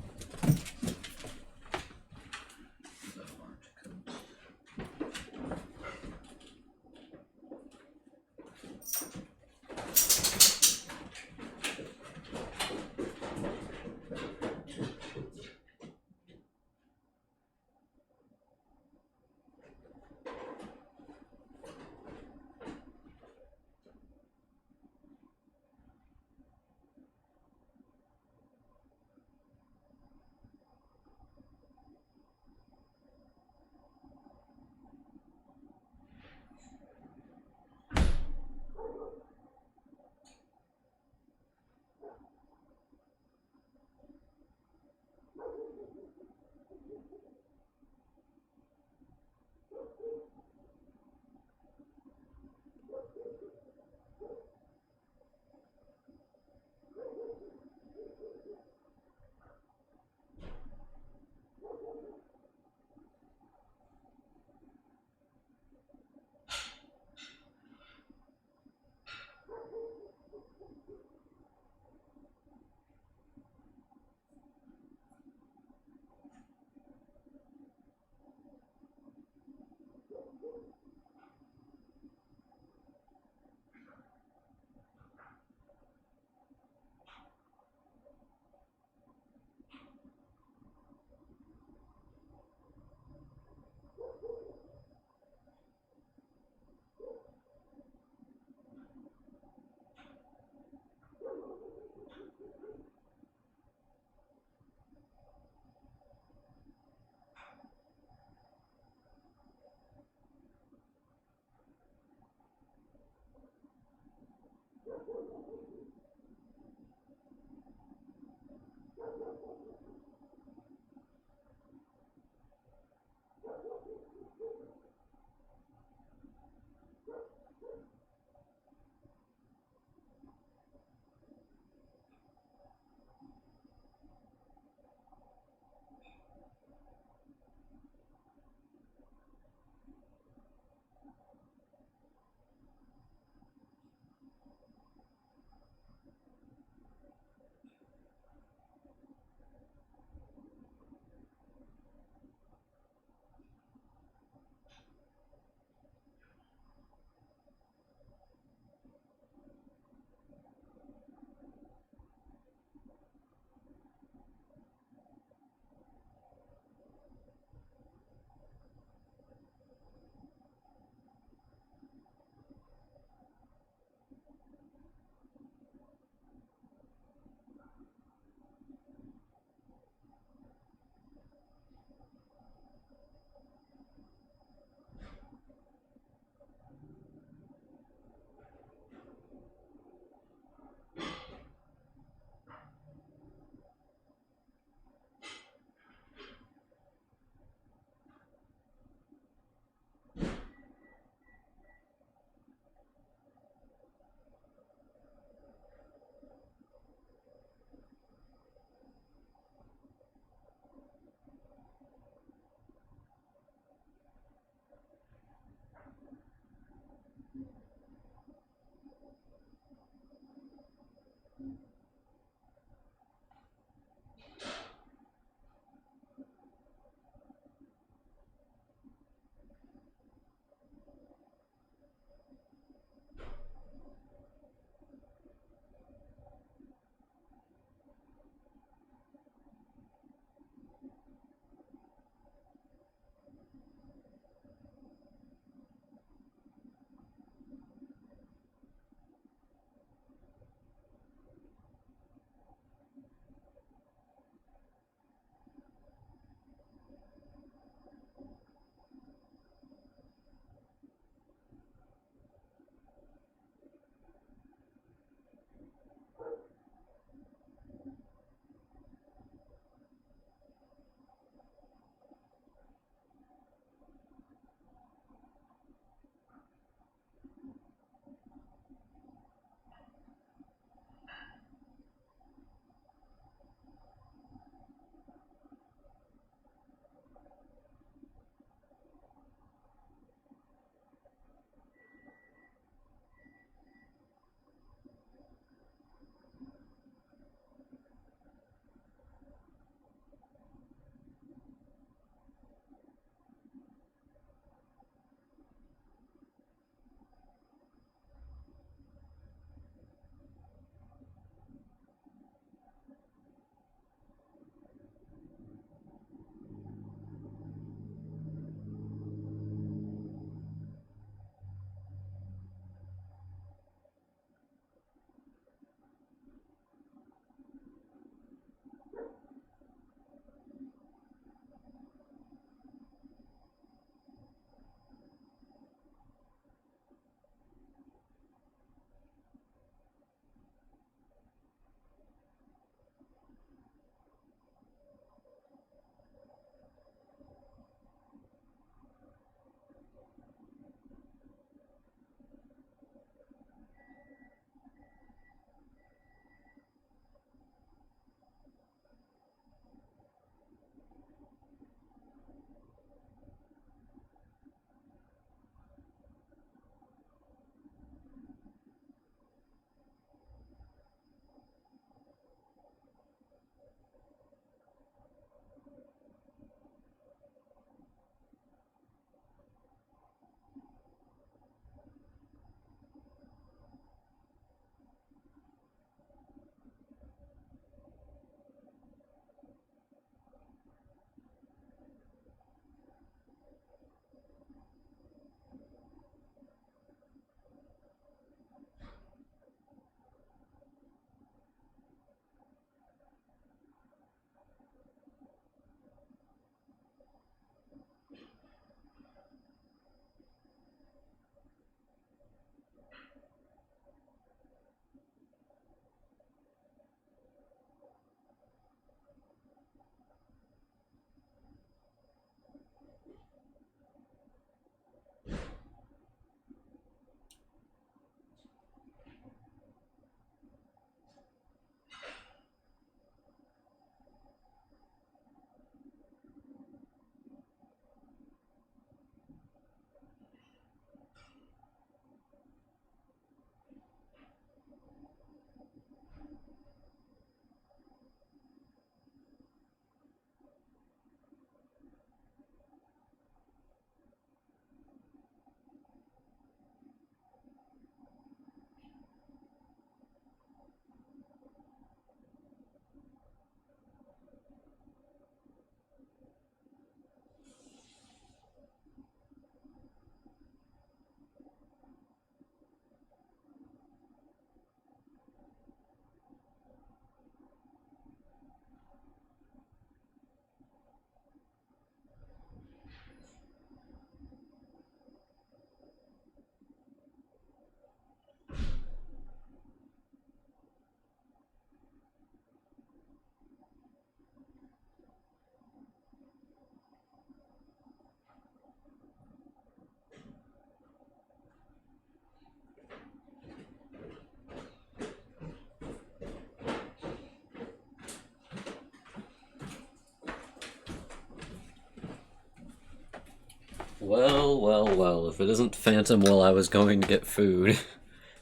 Well, well, well, if it isn't Phantom while I was going to get food.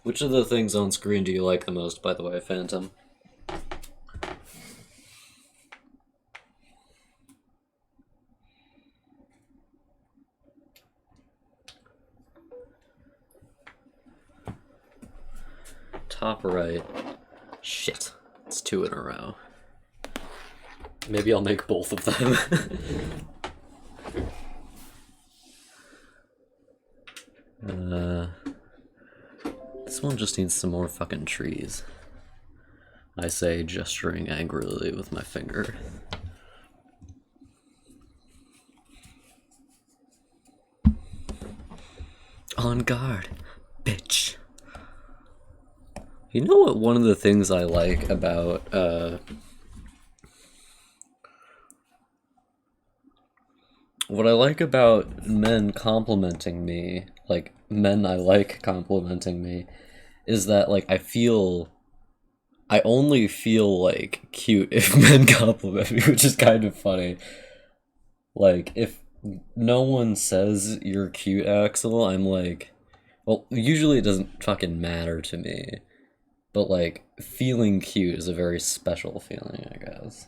Which of the things on screen do you like the most, by the way, Phantom? Top right. Shit. It's 2 in a row. Maybe I'll make both of them. This one just needs some more fucking trees. I say, gesturing angrily with my finger. On guard, bitch. You know what one of the things I like about, what I like about men complimenting me, like, men I like complimenting me, is that, like, I only feel, like, cute if men compliment me, which is kind of funny. Like, if no one says you're cute, Axel, I'm like, well, usually it doesn't fucking matter to me. But, like, feeling cute is a very special feeling, I guess.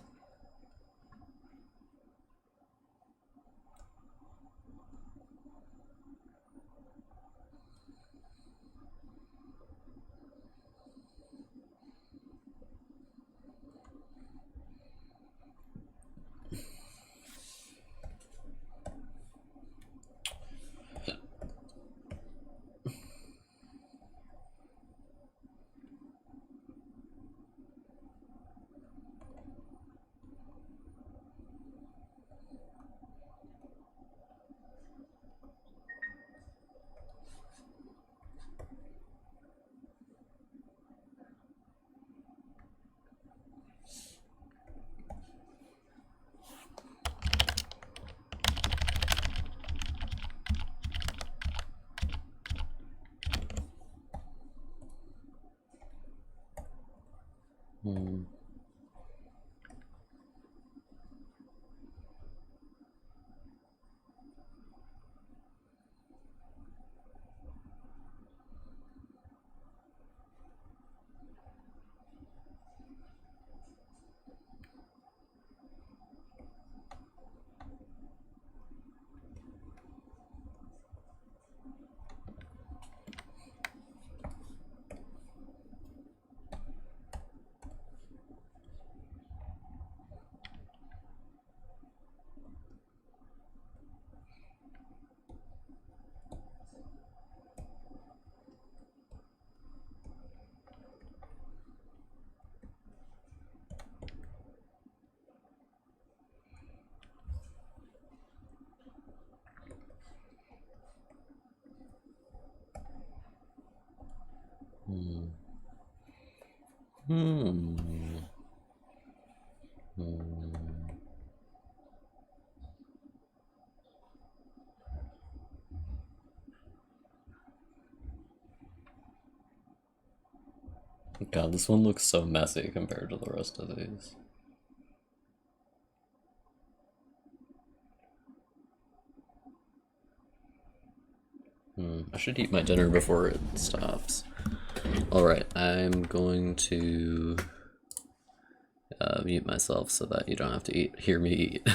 Hmm. Hmm. Hmm. Hmm. God, this one looks so messy compared to the rest of these. I should eat my dinner before it stops. Alright, I'm going to mute myself so that you don't have to hear me eat.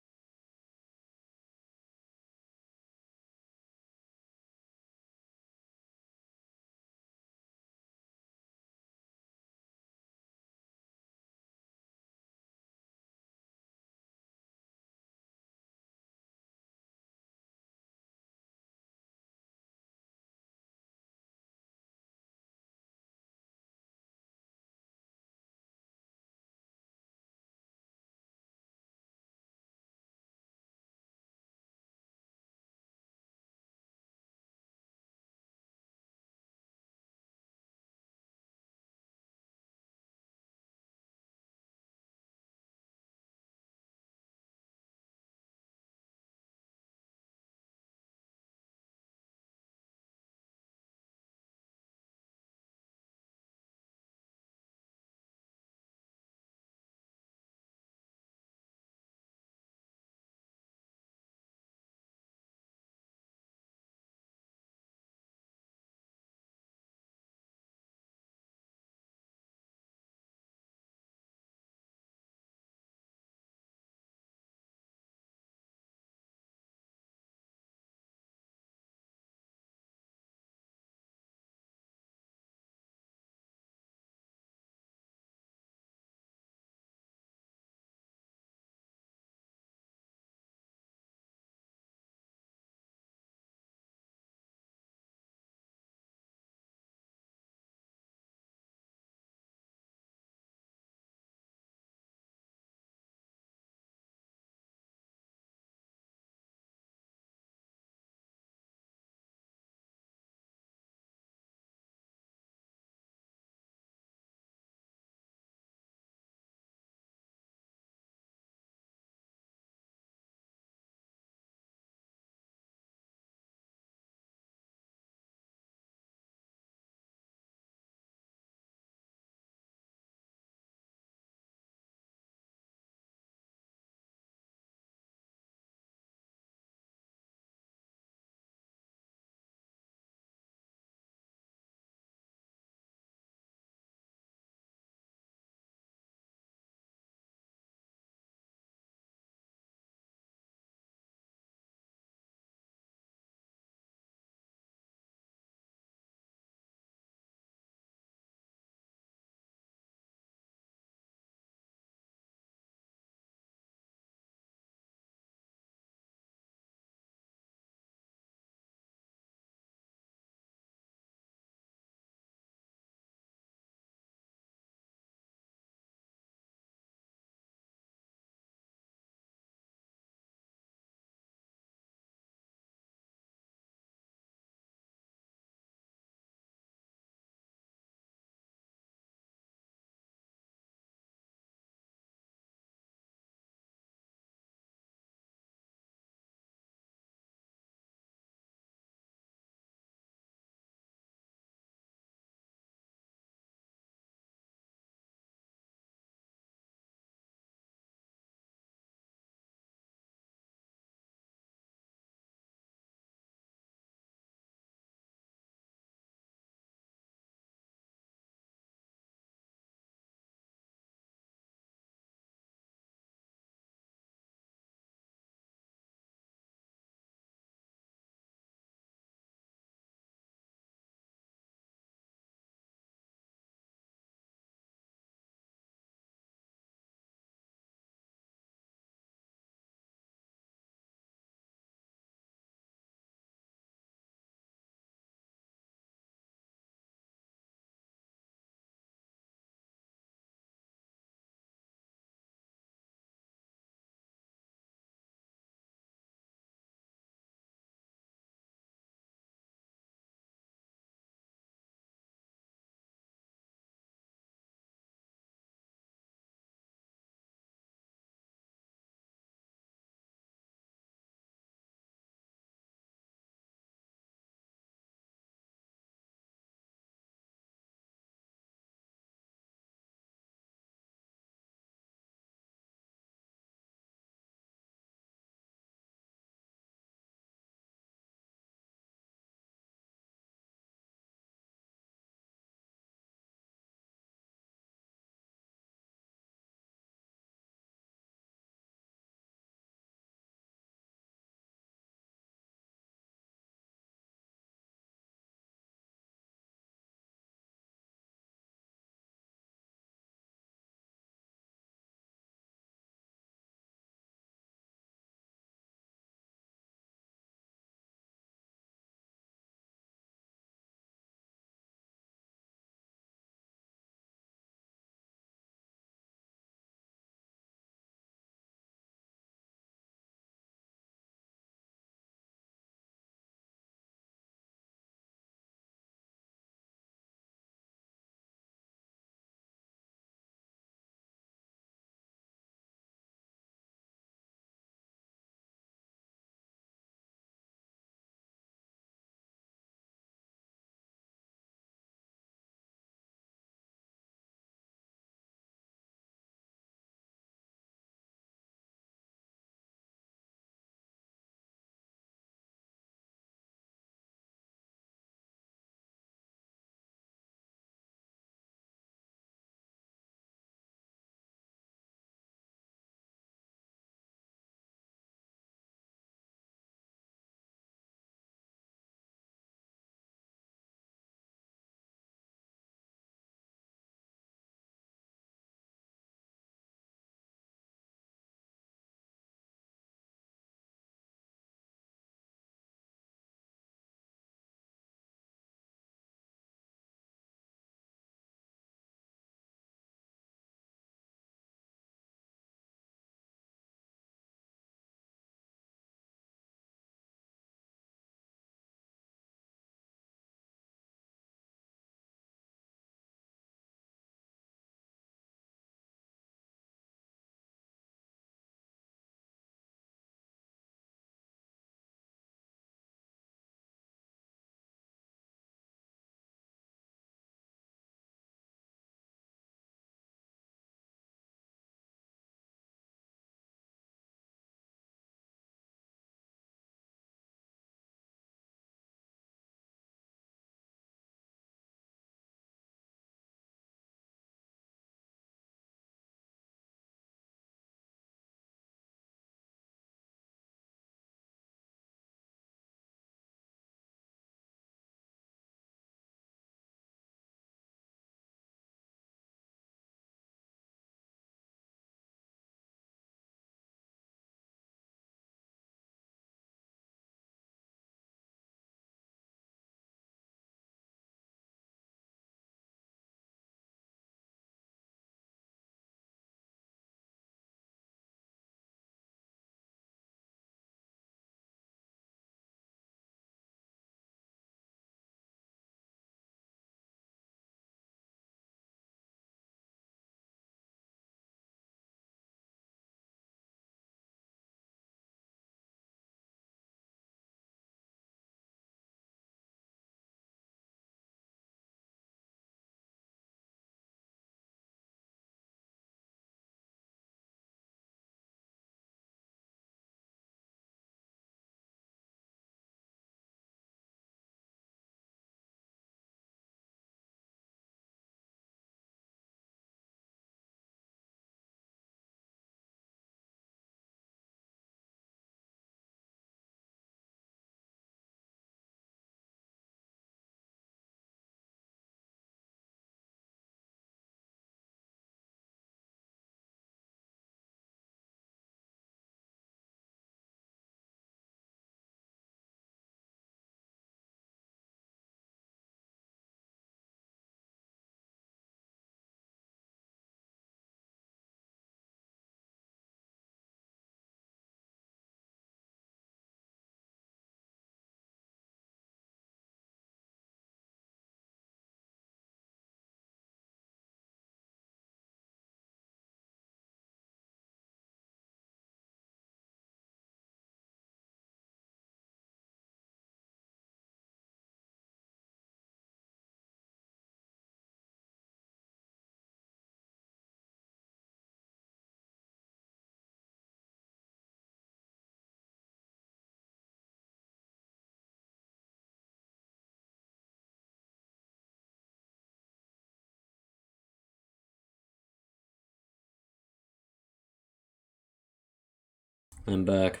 I'm back.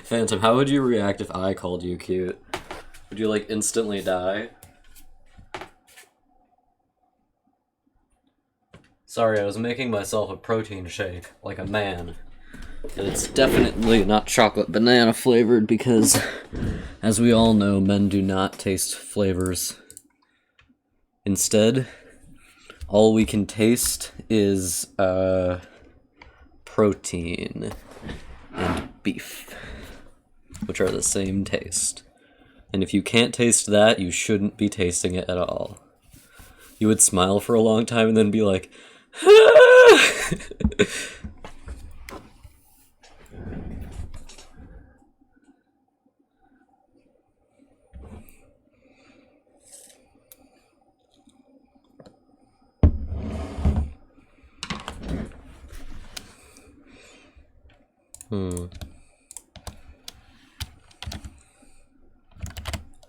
Phantom, how would you react if I called you cute? Would you, like, instantly die? Sorry, I was making myself a protein shake, like a man. It's definitely not chocolate banana flavored because, as we all know, men do not taste flavors. Instead, all we can taste is, protein and beef, which are the same taste. And if you can't taste that, you shouldn't be tasting it at all. You would smile for a long time and then be like, ah!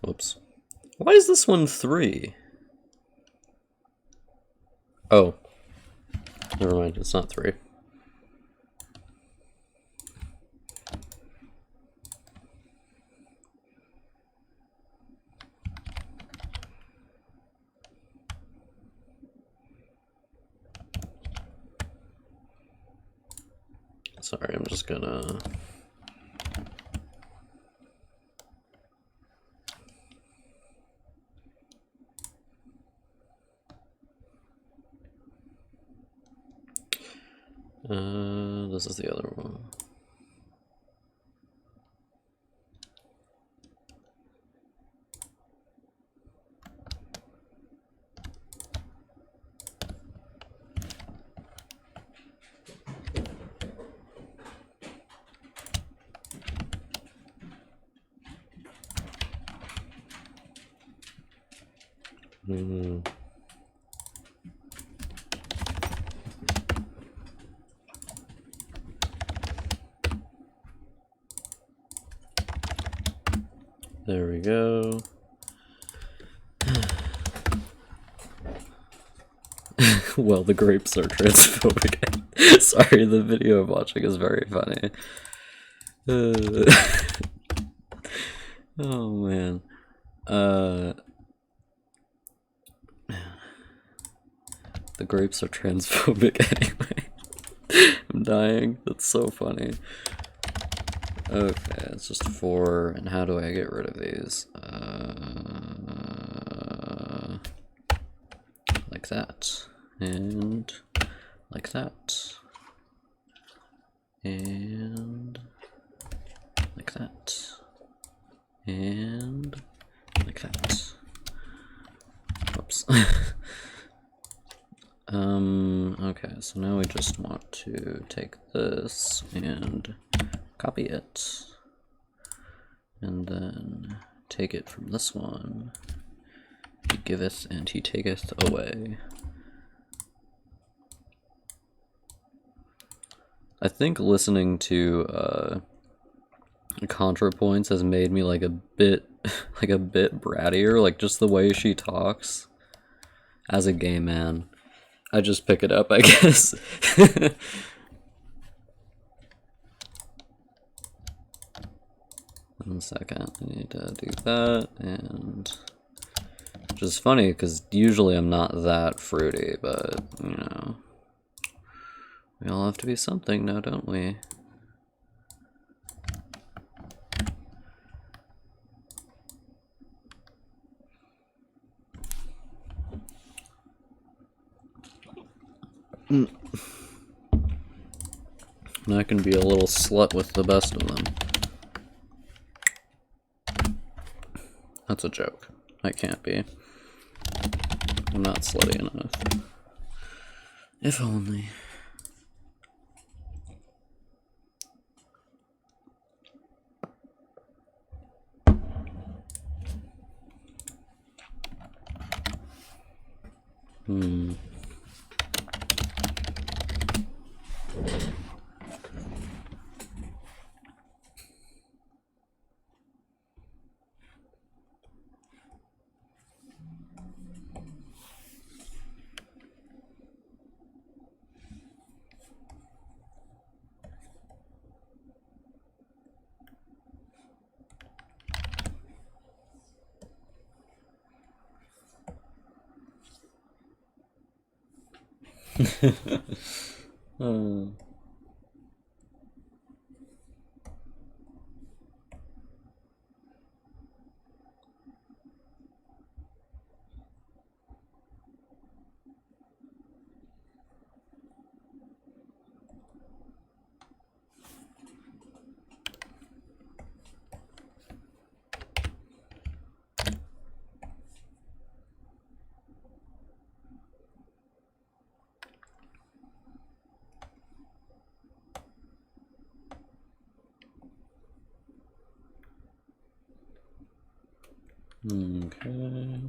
Whoops. Why is this one 3? Oh. Never mind, it's not 3. Sorry, I'm just gonna... this is the other one. There we go. Well, the grapes are transphobic. Sorry, the video I'm watching is very funny. Oh man. The grapes are transphobic anyway. I'm dying. That's so funny. Okay, it's just 4, and how do I get rid of these? Like that, and like that, and like that, and like that. Whoops. Okay, so now we just want to take this and copy it, and then take it from this one. He giveth and he taketh away. I think listening to ContraPoints has made me like a bit brattier, like just the way she talks as a gay man. I just pick it up, I guess. 1 second, I need to do that, and which is funny because usually I'm not that fruity, but you know, we all have to be something now, don't we? And I can be a little slut with the best of them. That's a joke. I can't be. I'm not slutty enough. If only. uh. Okay.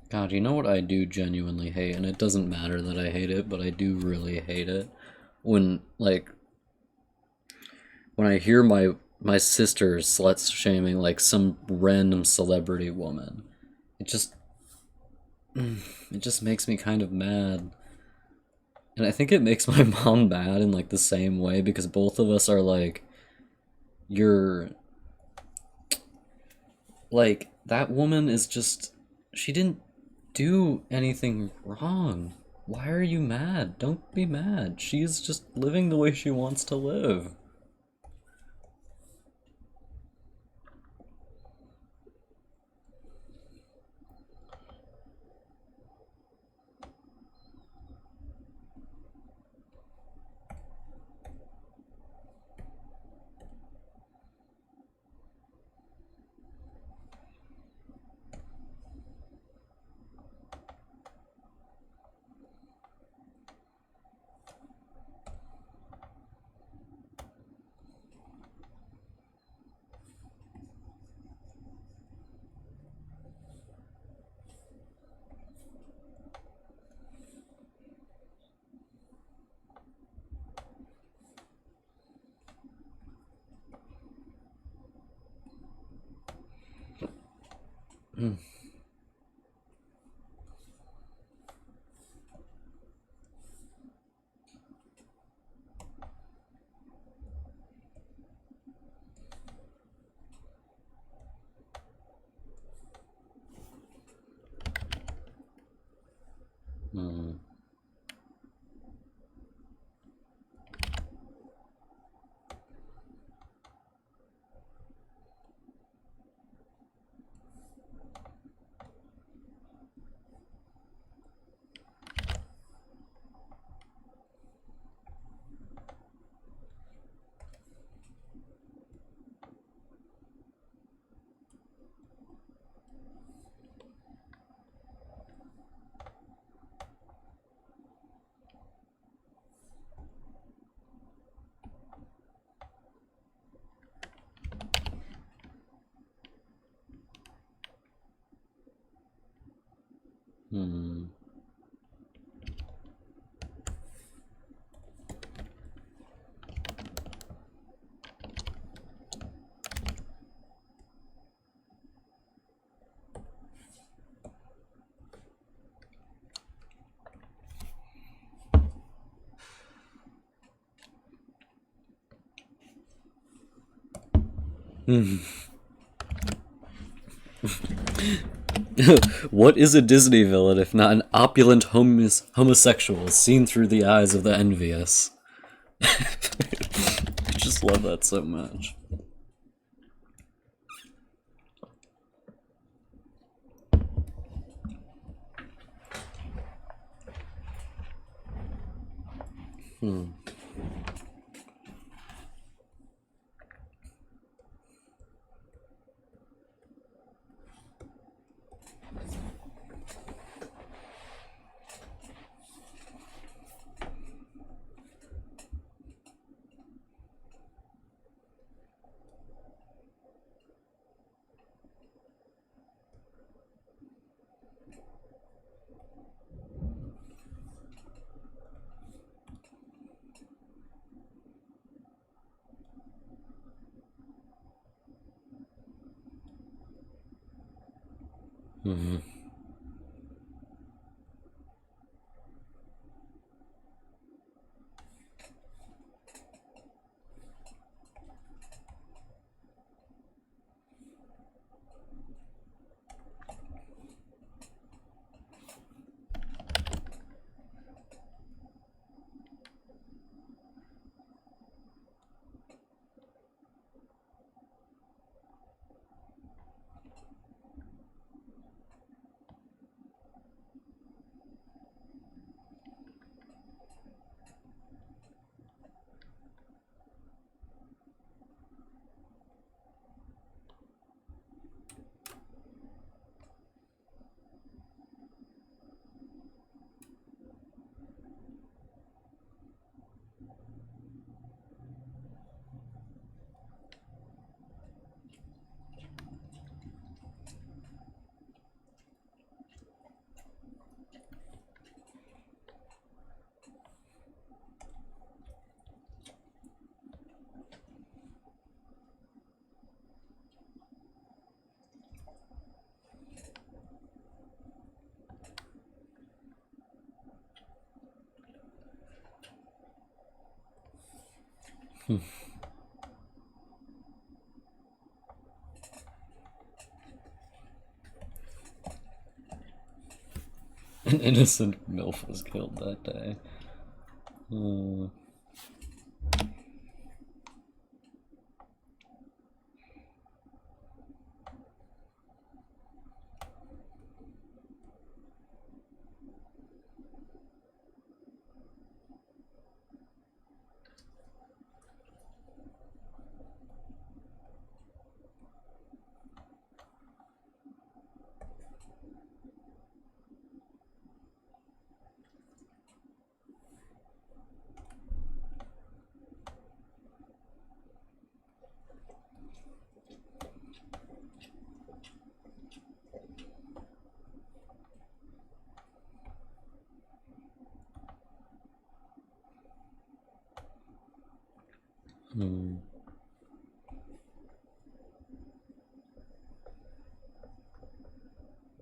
God, you know what I do genuinely hate, and it doesn't matter that I hate it, but I do really hate it when when I hear my sister slut shaming like some random celebrity woman. It just it just makes me kind of mad. And I think it makes my mom mad in like the same way because both of us are like you're like that woman is just she didn't do anything wrong. Why are you mad? Don't be mad. She's just living the way she wants to live. Hmm. Hmm. What is a Disney villain if not an opulent homosexual seen through the eyes of the envious? It just love that so much. An innocent MILF was killed that day.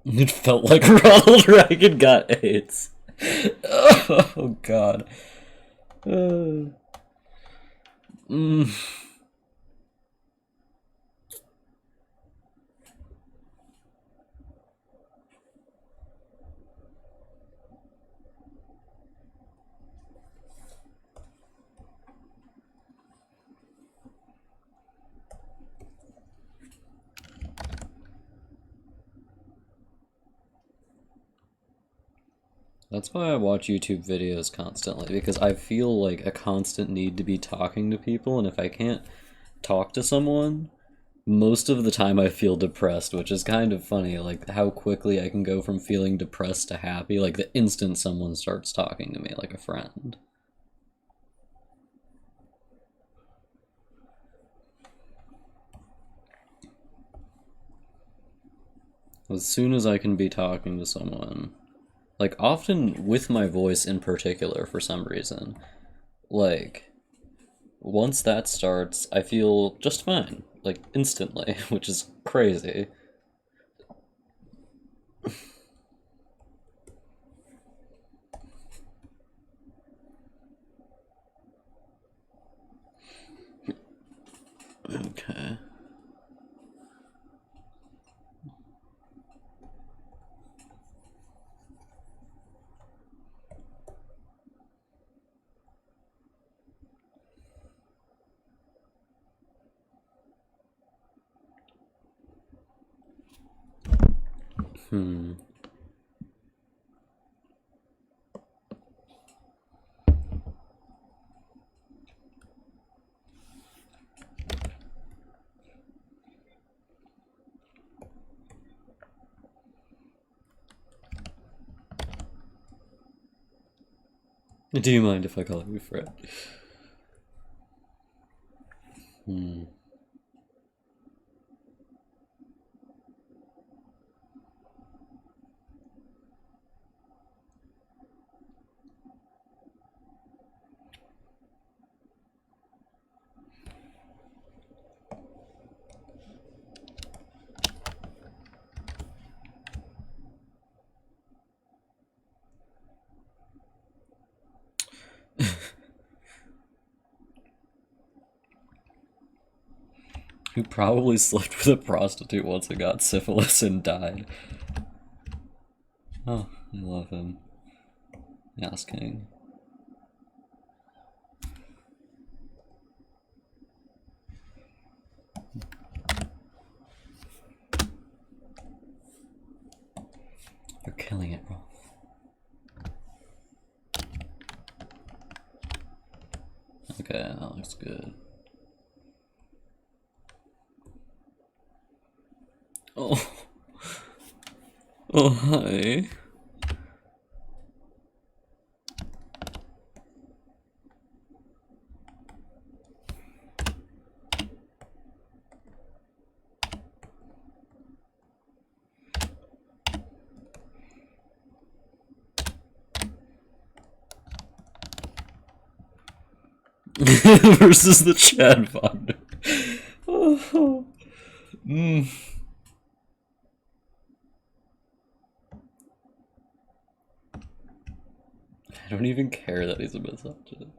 It felt like Ronald Reagan got AIDS. Oh god. That's why I watch YouTube videos constantly, because I feel like a constant need to be talking to people, and if I can't talk to someone, most of the time I feel depressed, which is kind of funny, like how quickly I can go from feeling depressed to happy, like the instant someone starts talking to me like a friend. As soon as I can be talking to someone, like often with my voice in particular for some reason, like once that starts, I feel just fine, like instantly, which is crazy. Okay. Hmm. Do you mind if I call you Fred? Hmm. He probably slept with a prostitute once and got syphilis and died. Oh, I love him. Asking. You're killing it, bro. Okay, that looks good. Oh. Oh, hi. Versus the Chad Fonder. Oh. Mm. I don't even care that he's a misogynist.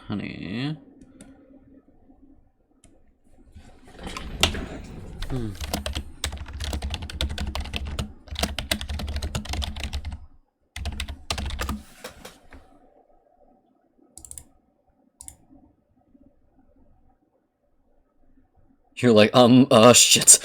Honey. You're like, shit.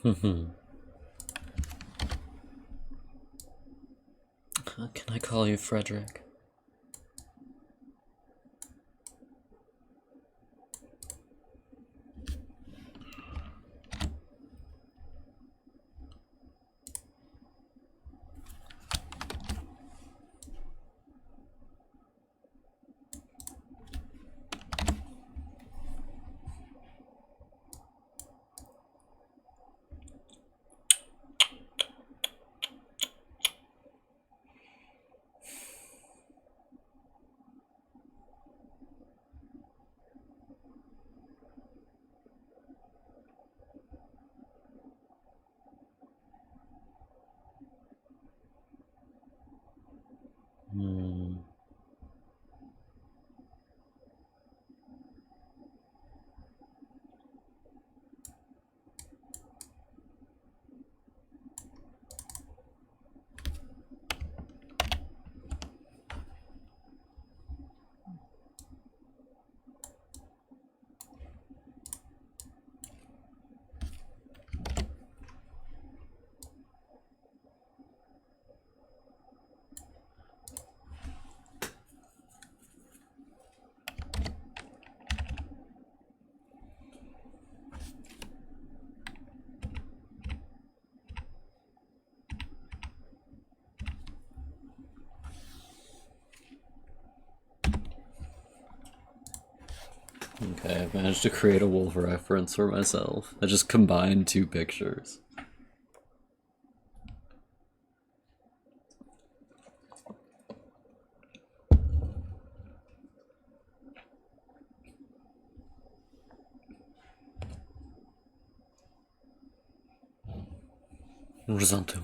Hmm. Can I call you Frederick? Okay, I've managed to create a wolf reference for myself. I just combined two pictures. Horizontal.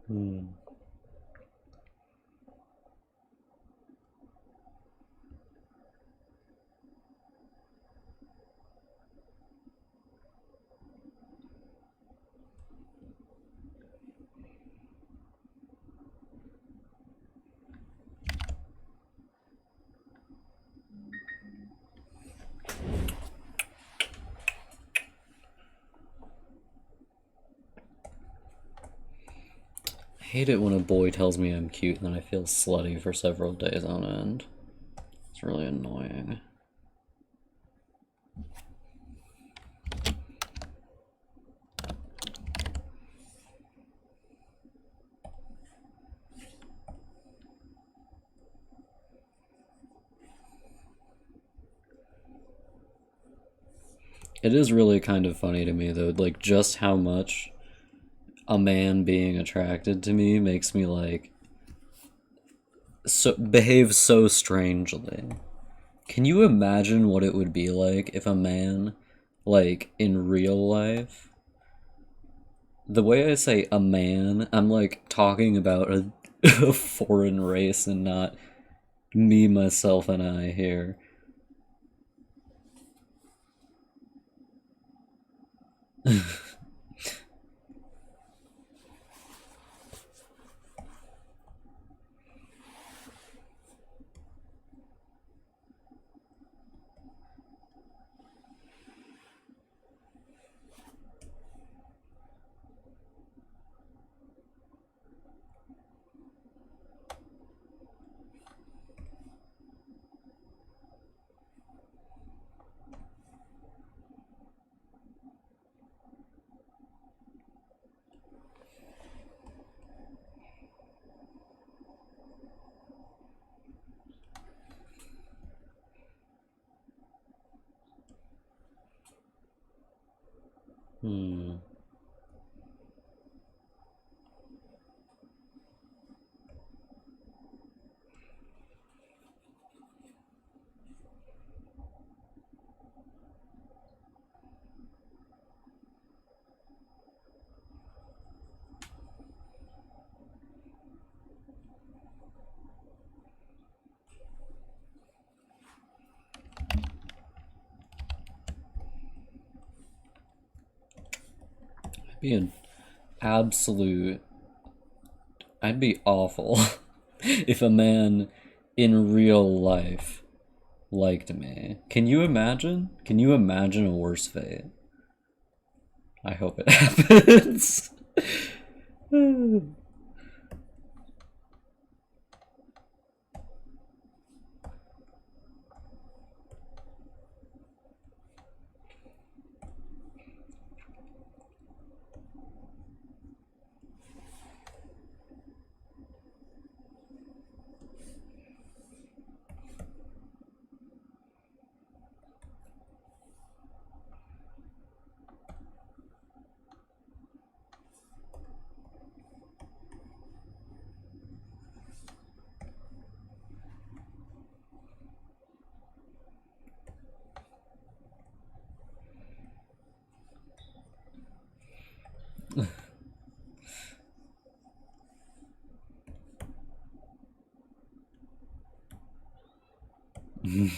Hmm. I hate it when a boy tells me I'm cute and then I feel slutty for several days on end. It's really annoying. It is really kind of funny to me though, like just how much a man being attracted to me makes me like so behave so strangely. Can you imagine what it would be like if a man, like in real life, the way I say a man, I'm like talking about a foreign race and not me, myself, and I here. Hmm. Be an absolute. I'd be awful if a man in real life liked me. Can you imagine? Can you imagine a worse fate? I hope it happens. Yeah.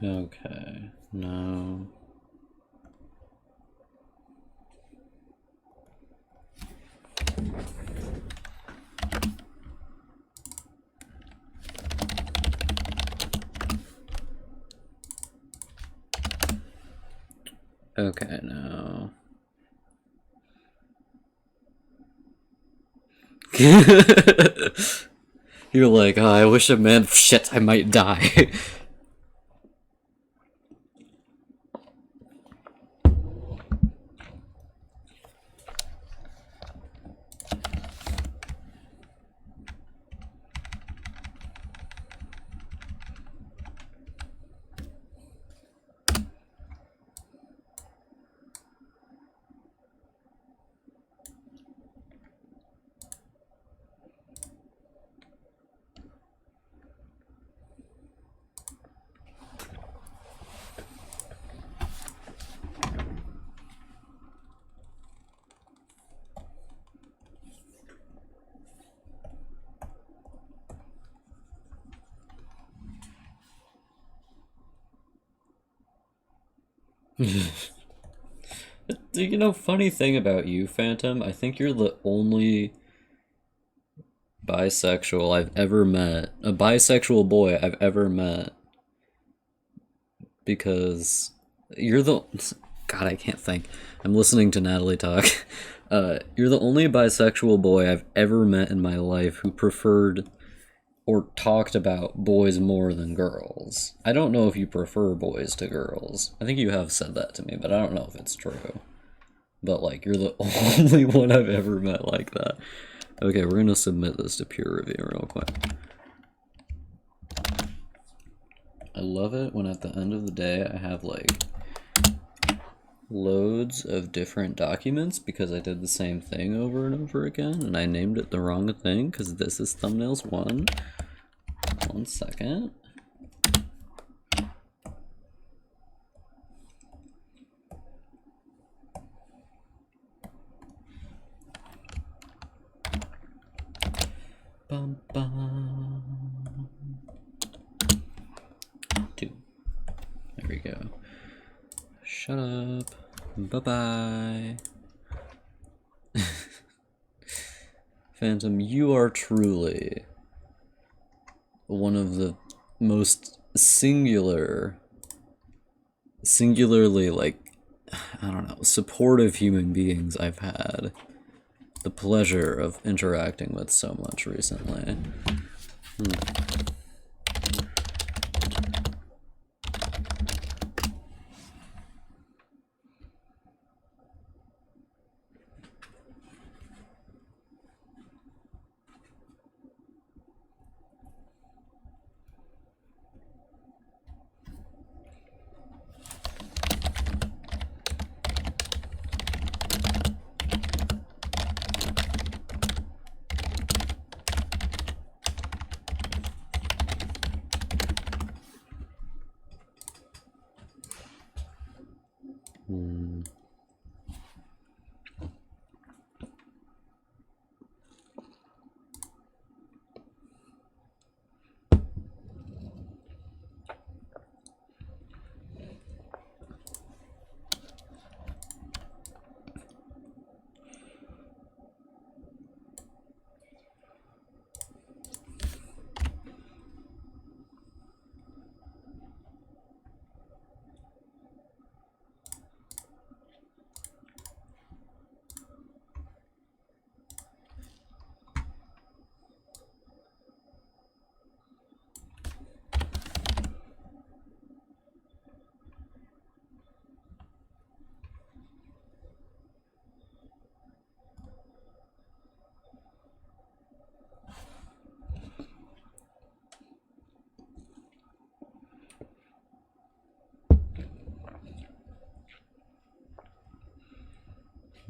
Okay, no. Okay, no. You're like, oh, I wish a man. Shit, I might die. You know, funny thing about you, Phantom, I think you're the only bisexual I've ever met, a bisexual boy I've ever met, because you're the. God, I can't think. I'm listening to Natalie talk. You're the only bisexual boy I've ever met in my life who preferred or talked about boys more than girls. I don't know if you prefer boys to girls. I think you have said that to me, but I don't know if it's true. But, like, you're the only one I've ever met like that. Okay, we're gonna submit this to peer review real quick. I love it when at the end of the day I have, like, loads of different documents because I did the same thing over and over again, and I named it the wrong thing because this is thumbnails 1. 1 second. Bum, bum. 2. There we go. Shut up. Bye-bye. Phantom, you are truly one of the most singularly, like, I don't know, supportive human beings I've had the pleasure of interacting with so much recently.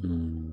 Hmm.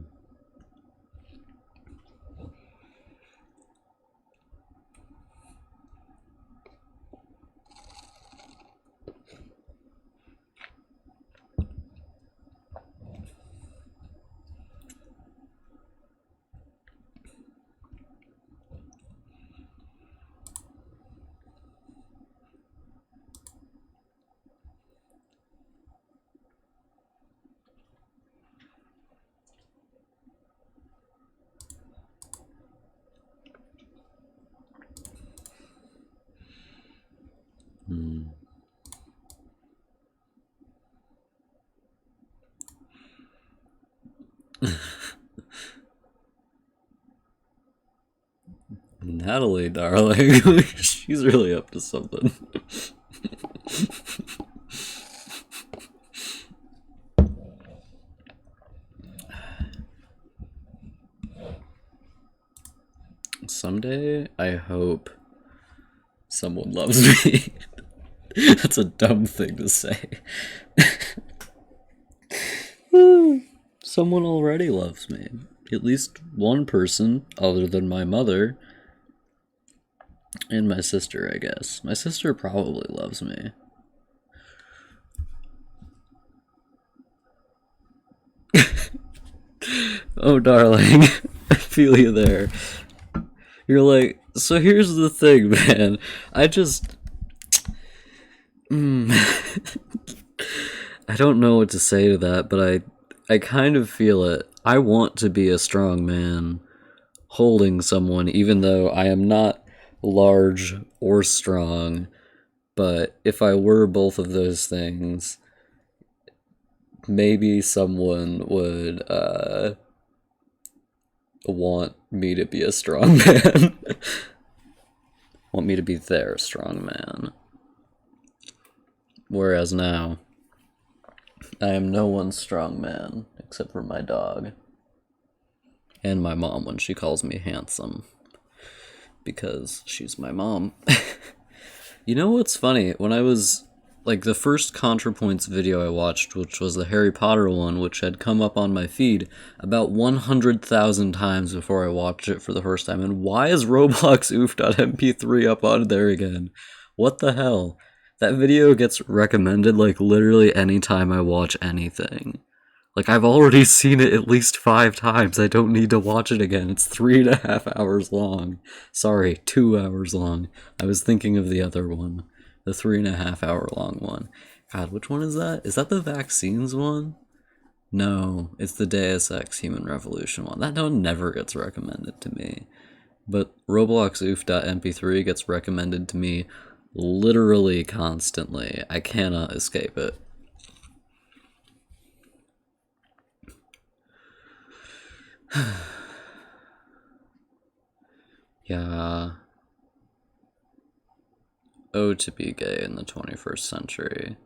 Hmm. Natalie, darling, she's really up to something. Someday, I hope someone loves me. That's a dumb thing to say. Someone already loves me. At least one person, other than my mother and my sister, I guess. My sister probably loves me. Oh, darling, I feel you there. You're like, so here's the thing, man. I just. I don't know what to say to that, but I kind of feel it. I want to be a strong man holding someone, even though I am not large or strong. But if I were both of those things, maybe someone would want me to be a strong man. Want me to be their strong man. Whereas now, I am no one's strong man except for my dog. And my mom when she calls me handsome. Because she's my mom. You know what's funny? When I was, like, the first ContraPoints video I watched, which was the Harry Potter one, which had come up on my feed about 100,000 times before I watched it for the first time. And why is Roblox oof.mp3 up on there again? What the hell? That video gets recommended, like, literally anytime I watch anything. Like, I've already seen it at least 5 times. I don't need to watch it again. It's 3.5 hours long. Sorry, 2 hours long. I was thinking of the other one. The 3.5 hour long one. God, which one is that? Is that the vaccines one? No, it's the Deus Ex Human Revolution one. That one never gets recommended to me. But Roblox oof.mp3 gets recommended to me literally constantly. I cannot escape it. Yeah. Oh, to be gay in the 21st century.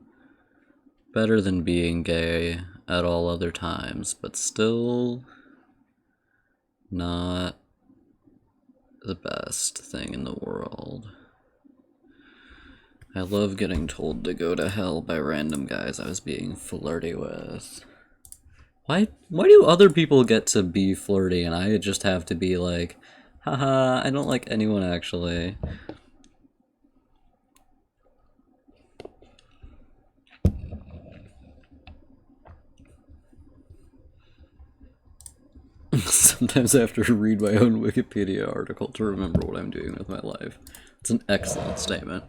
Better than being gay at all other times, but still not the best thing in the world. I love getting told to go to hell by random guys I was being flirty with. Why do other people get to be flirty and I just have to be like, haha, I don't like anyone actually. Sometimes I have to read my own Wikipedia article to remember what I'm doing with my life. It's an excellent statement.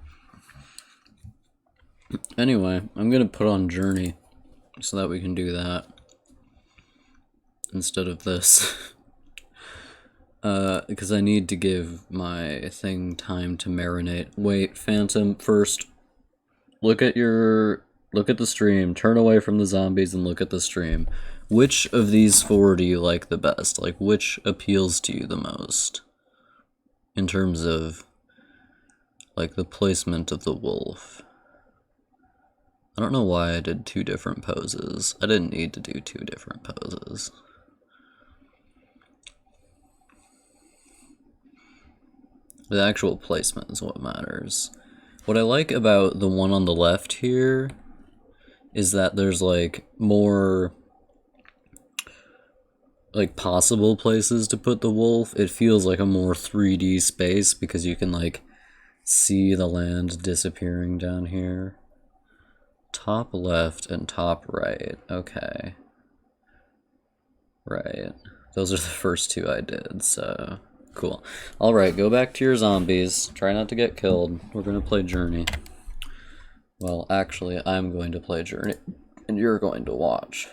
Anyway, I'm gonna put on Journey so that we can do that instead of this. Because I need to give my thing time to marinate. Wait, Phantom, first, look at the stream, turn away from the zombies and look at the stream. Which of these 4 do you like the best? Like, which appeals to you the most? In terms of, like, the placement of the wolf. I don't know why I did 2 different poses. I didn't need to do 2 different poses. The actual placement is what matters. What I like about the one on the left here is that there's, like, more like possible places to put the wolf, it feels like a more 3D space because you can like see the land disappearing down here. Top left and top right. Okay. Right. Those are the first two I did, so cool. Alright, go back to your zombies. Try not to get killed. We're gonna play Journey. Well, actually, I'm going to play Journey, and you're going to watch.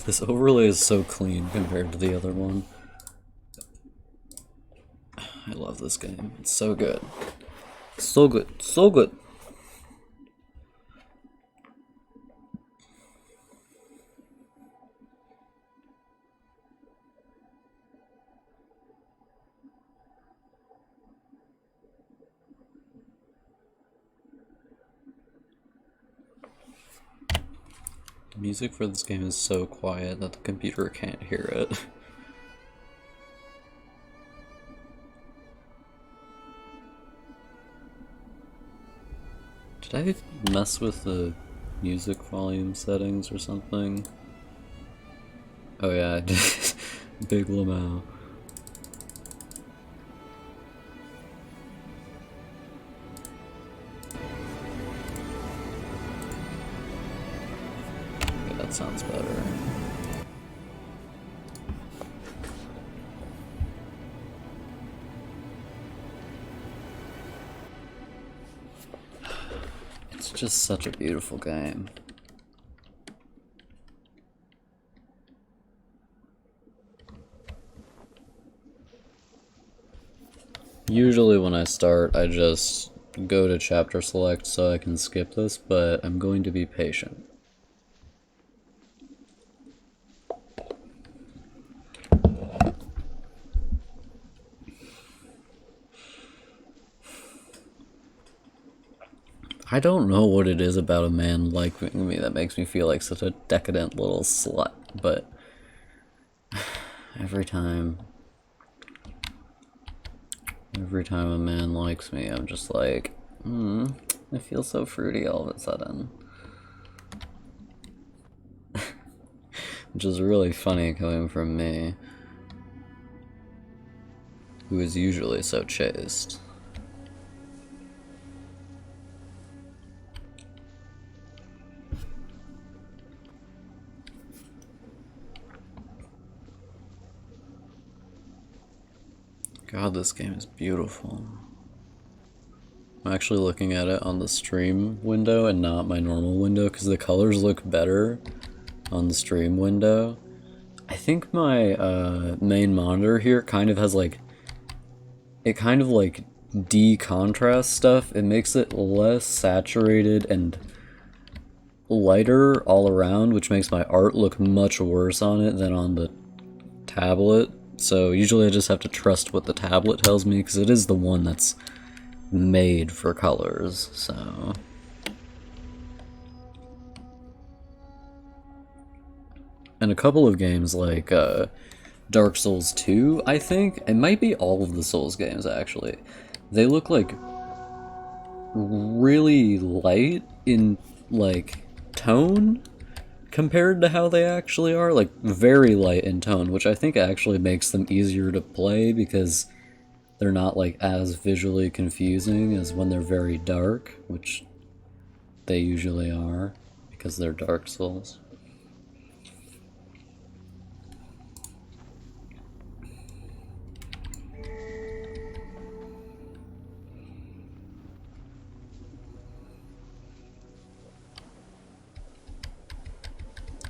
This overlay is so clean compared to the other one. I love this game. It's so good. So good. So good. The music for this game is so quiet that the computer can't hear it. Did I mess with the music volume settings or something? Oh yeah, I did. Big Lamau. Okay, that sounds better. It's just such a beautiful game. Usually when I start, I just go to chapter select so I can skip this, but I'm going to be patient. I don't know what it is about a man liking me that makes me feel like such a decadent little slut, but every time a man likes me, I'm just like, I feel so fruity all of a sudden. Which is really funny coming from me, who is usually so chaste. God, this game is beautiful. I'm actually looking at it on the stream window and not my normal window because the colors look better on the stream window. I think my main monitor here kind of has like, it kind of like de-contrast stuff. It makes it less saturated and lighter all around, which makes my art look much worse on it than on the tablet. So usually I just have to trust what the tablet tells me because it is the one that's made for colors, so. And a couple of games like Dark Souls 2, I think, it might be all of the Souls games actually, they look like really light in like tone compared to how they actually are, like very light in tone, which I think actually makes them easier to play because they're not like as visually confusing as when they're very dark, which they usually are because they're Dark Souls.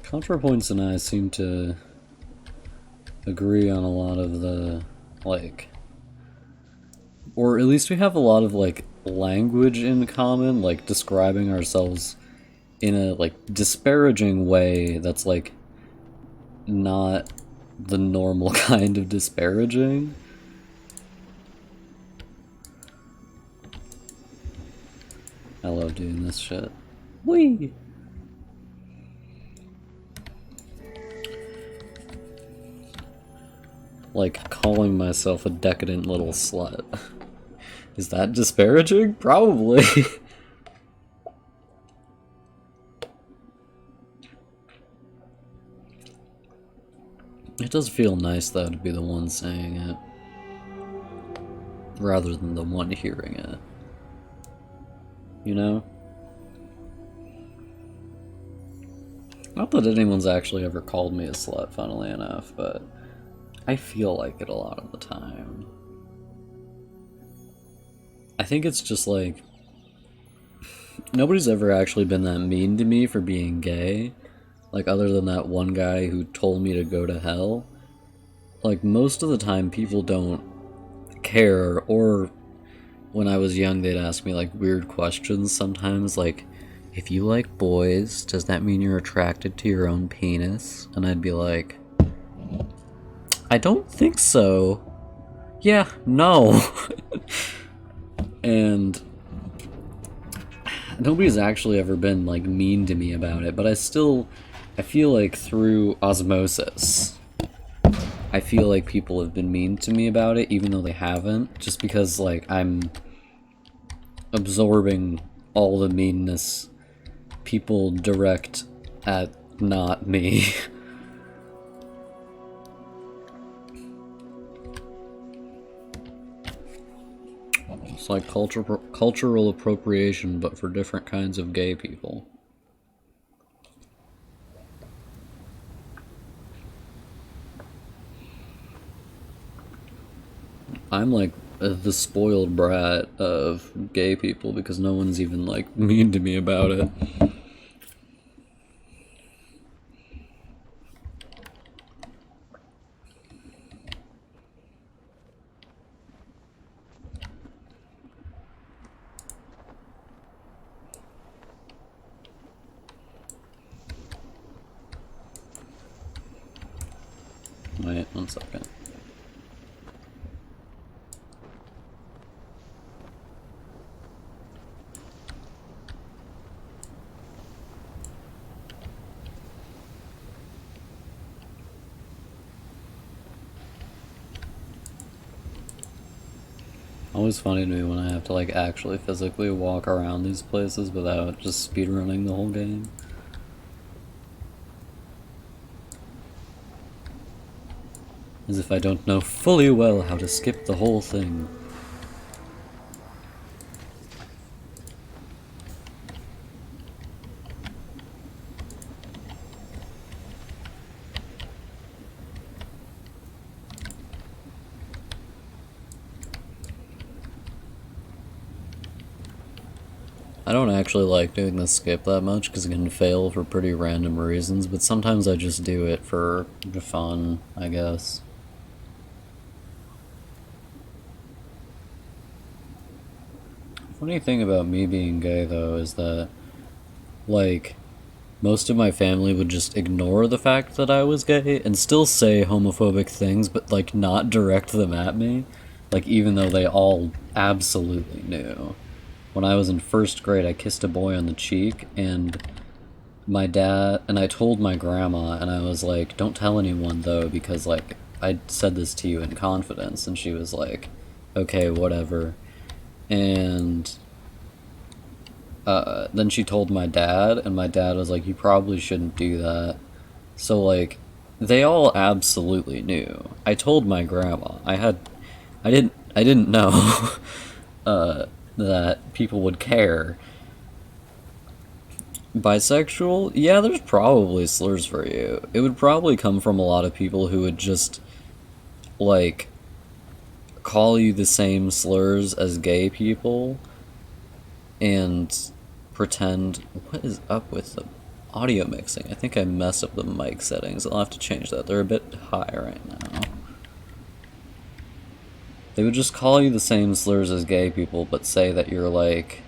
ContraPoints and I seem to agree on a lot of the, like, or at least we have a lot of, like, language in common, like, describing ourselves in a, like, disparaging way that's, like, not the normal kind of disparaging. I love doing this shit. Whee! Like, calling myself a decadent little slut. Is that disparaging? Probably. It does feel nice, though, to be the one saying it, rather than the one hearing it. You know? Not that anyone's actually ever called me a slut, funnily enough, but I feel like it a lot of the time. I think it's just like, nobody's ever actually been that mean to me for being gay. Like, other than that one guy who told me to go to hell. Like, most of the time people don't care, or when I was young they'd ask me like weird questions sometimes, like, if you like boys, does that mean you're attracted to your own penis? And I'd be like, I don't think so. Yeah, no. And nobody's actually ever been like mean to me about it, but I feel like through osmosis, I feel like people have been mean to me about it, even though they haven't, just because like I'm absorbing all the meanness people direct at not me. It's like cultural appropriation, but for different kinds of gay people. I'm like the spoiled brat of gay people because no one's even like mean to me about it. Wait, 1 second. Always funny to me when I have to like actually physically walk around these places without just speedrunning the whole game. As if I don't know fully well how to skip the whole thing. I don't actually like doing the skip that much because it can fail for pretty random reasons, but sometimes I just do it for fun, I guess. Funny thing about me being gay, though, is that, like, most of my family would just ignore the fact that I was gay and still say homophobic things, but, like, not direct them at me. Like, even though they all absolutely knew. When I was in first grade, I kissed a boy on the cheek, and I told my grandma, and I was like, don't tell anyone, though, because, like, I said this to you in confidence, and she was like, okay, whatever. And then she told my dad, and my dad was like, you probably shouldn't do that. So, like, they all absolutely knew. I told my grandma. I didn't know that people would care. Bisexual? Yeah, there's probably slurs for you. It would probably come from a lot of people who would just, like, call you the same slurs as gay people and pretend. What is up with the audio mixing? I think I messed up the mic settings. I'll have to change that. They're a bit high right now. They would just call you the same slurs as gay people, but say that you're like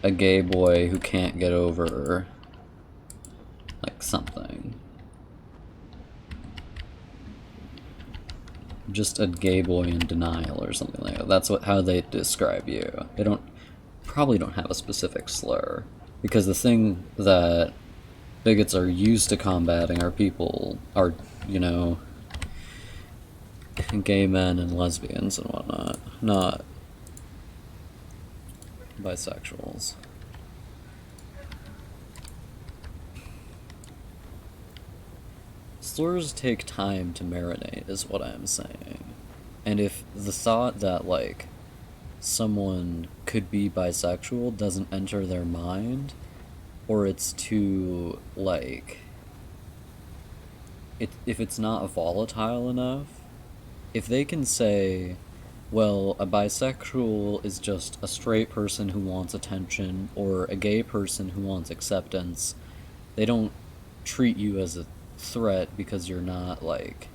a gay boy who can't get over like something. Just a gay boy in denial or something like that. That's how they describe you. They probably don't have a specific slur, because the thing that bigots are used to combating are, you know, gay men and lesbians and whatnot, not bisexuals. Slurs take time to marinate, is what I'm saying. And if the thought that, like, someone could be bisexual doesn't enter their mind, or it's too, like, if it's not volatile enough, if they can say, well, a bisexual is just a straight person who wants attention, or a gay person who wants acceptance, they don't treat you as a threat because you're not, like,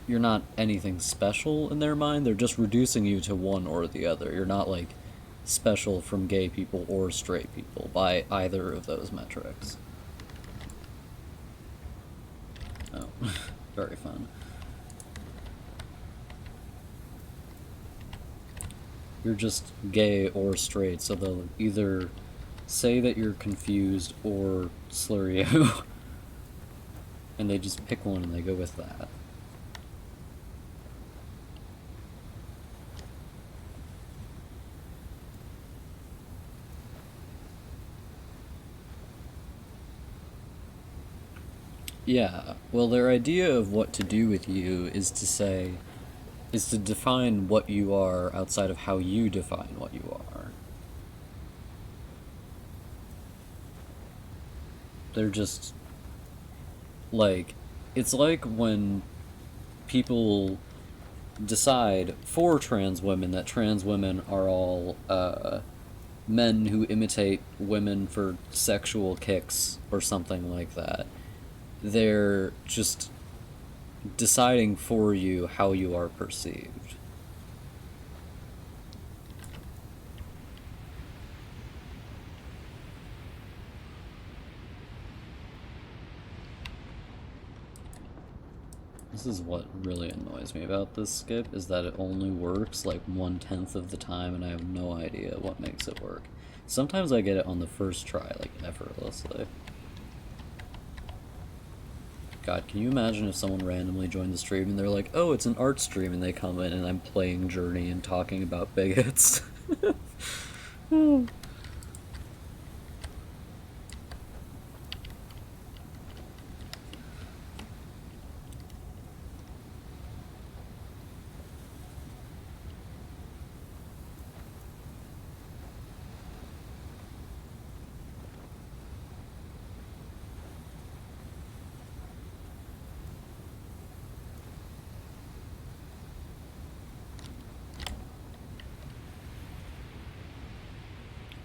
you're not anything special in their mind. They're just reducing you to one or the other. You're not, like, special from gay people or straight people by either of those metrics. Oh, very fun. You're just gay or straight, so they'll either say that you're confused or slur you. And they just pick one and they go with that. Yeah, well, their idea of what to do with you is to say, is to define what you are outside of how you define what you are. They're just, like, it's like when people decide for trans women that trans women are all men who imitate women for sexual kicks or something like that. They're just deciding for you how you are perceived. This is what really annoys me about this skip, is that it only works like 1/10 of the time and I have no idea what makes it work. Sometimes I get it on the first try, like effortlessly. God, can you imagine if someone randomly joined the stream and they're like, oh, it's an art stream, and they come in and I'm playing Journey and talking about bigots?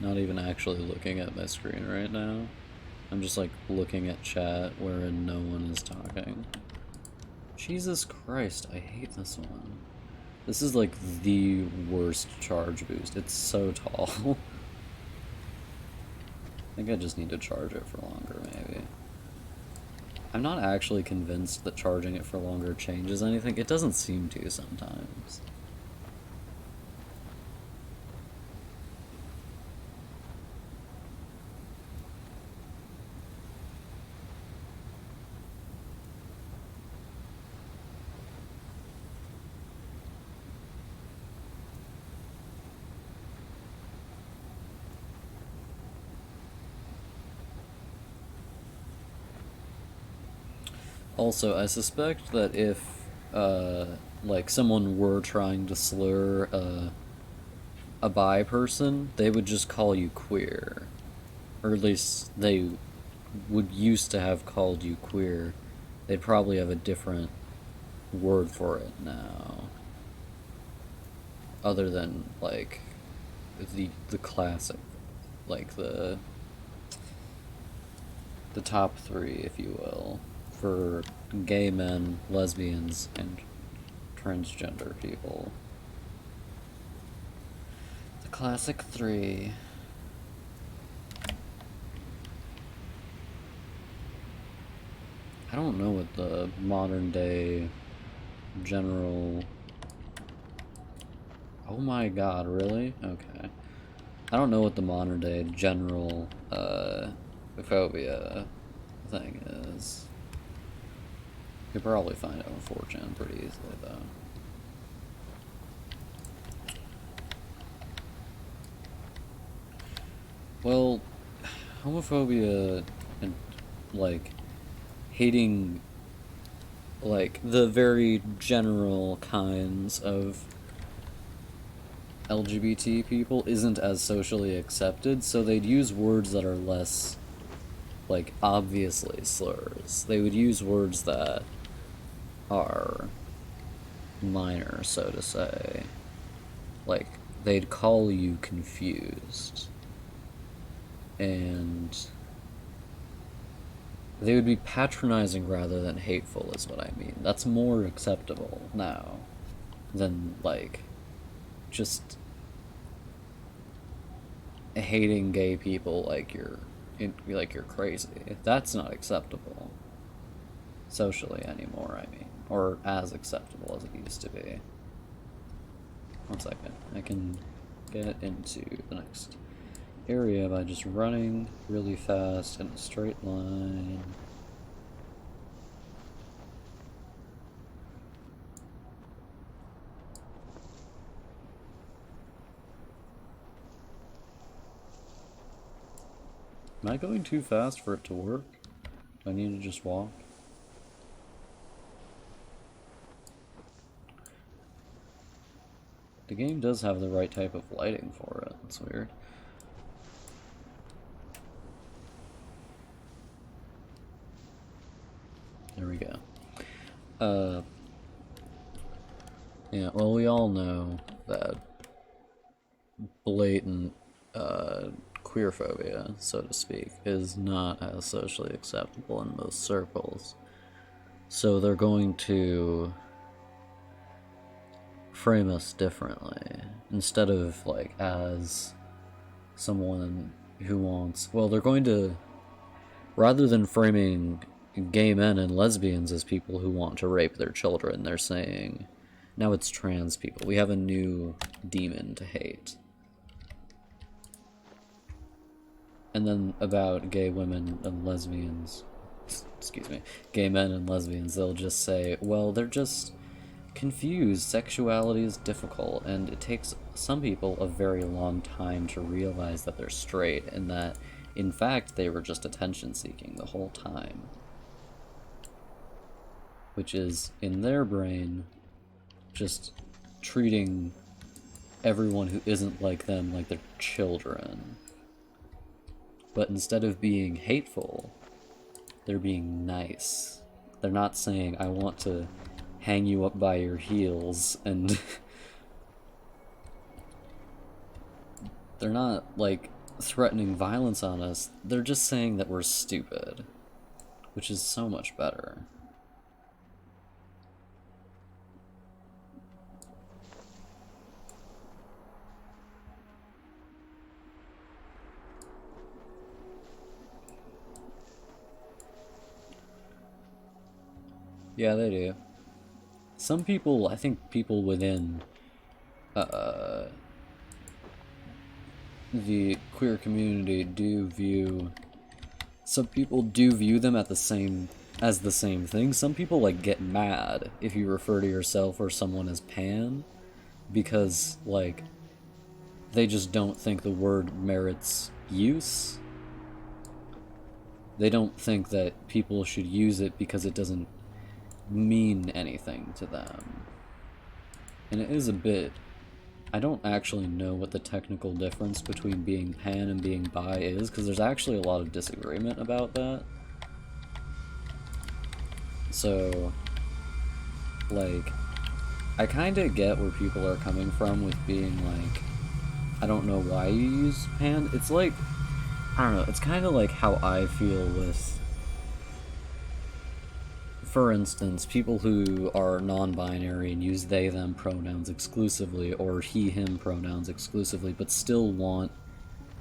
Not even actually looking at my screen right now. I'm just like looking at chat wherein no one is talking. Jesus Christ, I hate this one. This is like the worst charge boost. It's so tall. I think I just need to charge it for longer, maybe. I'm not actually convinced that charging it for longer changes anything. It doesn't seem to sometimes. Also, I suspect that if, like, someone were trying to slur a bi person, they would just call you queer. Or at least they would used to have called you queer. They'd probably have a different word for it now. Other than, like, the classic, like, the top three, if you will, for gay men, lesbians, and transgender people. The classic three. I don't know what the modern day general... Oh my god, really? Okay. I don't know what the modern day general phobia thing is. You could probably find it on 4chan pretty easily, though. Well, homophobia and like, hating, like, the very general kinds of LGBT people isn't as socially accepted, so they'd use words that are less, like, obviously slurs. They would use words that are minor, so to say. Like, they'd call you confused. And they would be patronizing rather than hateful, is what I mean. That's more acceptable now than, like, just hating gay people like you're crazy. That's not acceptable socially anymore, I mean, or as acceptable as it used to be. One second. I can get into the next area by just running really fast in a straight line. Am I going too fast for it to work? Do I need to just walk? The game does have the right type of lighting for it. That's weird. There we go. Yeah, well, we all know that blatant queerphobia, so to speak, is not as socially acceptable in most circles. So they're going to frame us differently. Instead of, like, as someone who wants... Well, they're going to... Rather than framing gay men and lesbians as people who want to rape their children, they're saying, now it's trans people. We have a new demon to hate. And then about gay women and lesbians, excuse me, gay men and lesbians, they'll just say, well, they're just confused. Sexuality is difficult, and it takes some people a very long time to realize that they're straight, and that, in fact, they were just attention-seeking the whole time. Which is, in their brain, just treating everyone who isn't like them like they're children. But instead of being hateful, they're being nice. They're not saying, I want to hang you up by your heels, and they're not, like, threatening violence on us. They're just saying that we're stupid, which is so much better. Yeah, they do. Some people, I think people within the queer community do view... Some people do view them as the same thing. Some people, like, get mad if you refer to yourself or someone as pan, because, like, they just don't think the word merits use. They don't think that people should use it because it doesn't mean anything to them. And it is a bit... I don't actually know what the technical difference between being pan and being bi is, because there's actually a lot of disagreement about that. So, like, I kinda get where people are coming from with being like, I don't know why you use pan. It's like, I don't know, it's kinda like how I feel with, for instance, people who are non-binary and use they them pronouns exclusively, or he him pronouns exclusively, but still want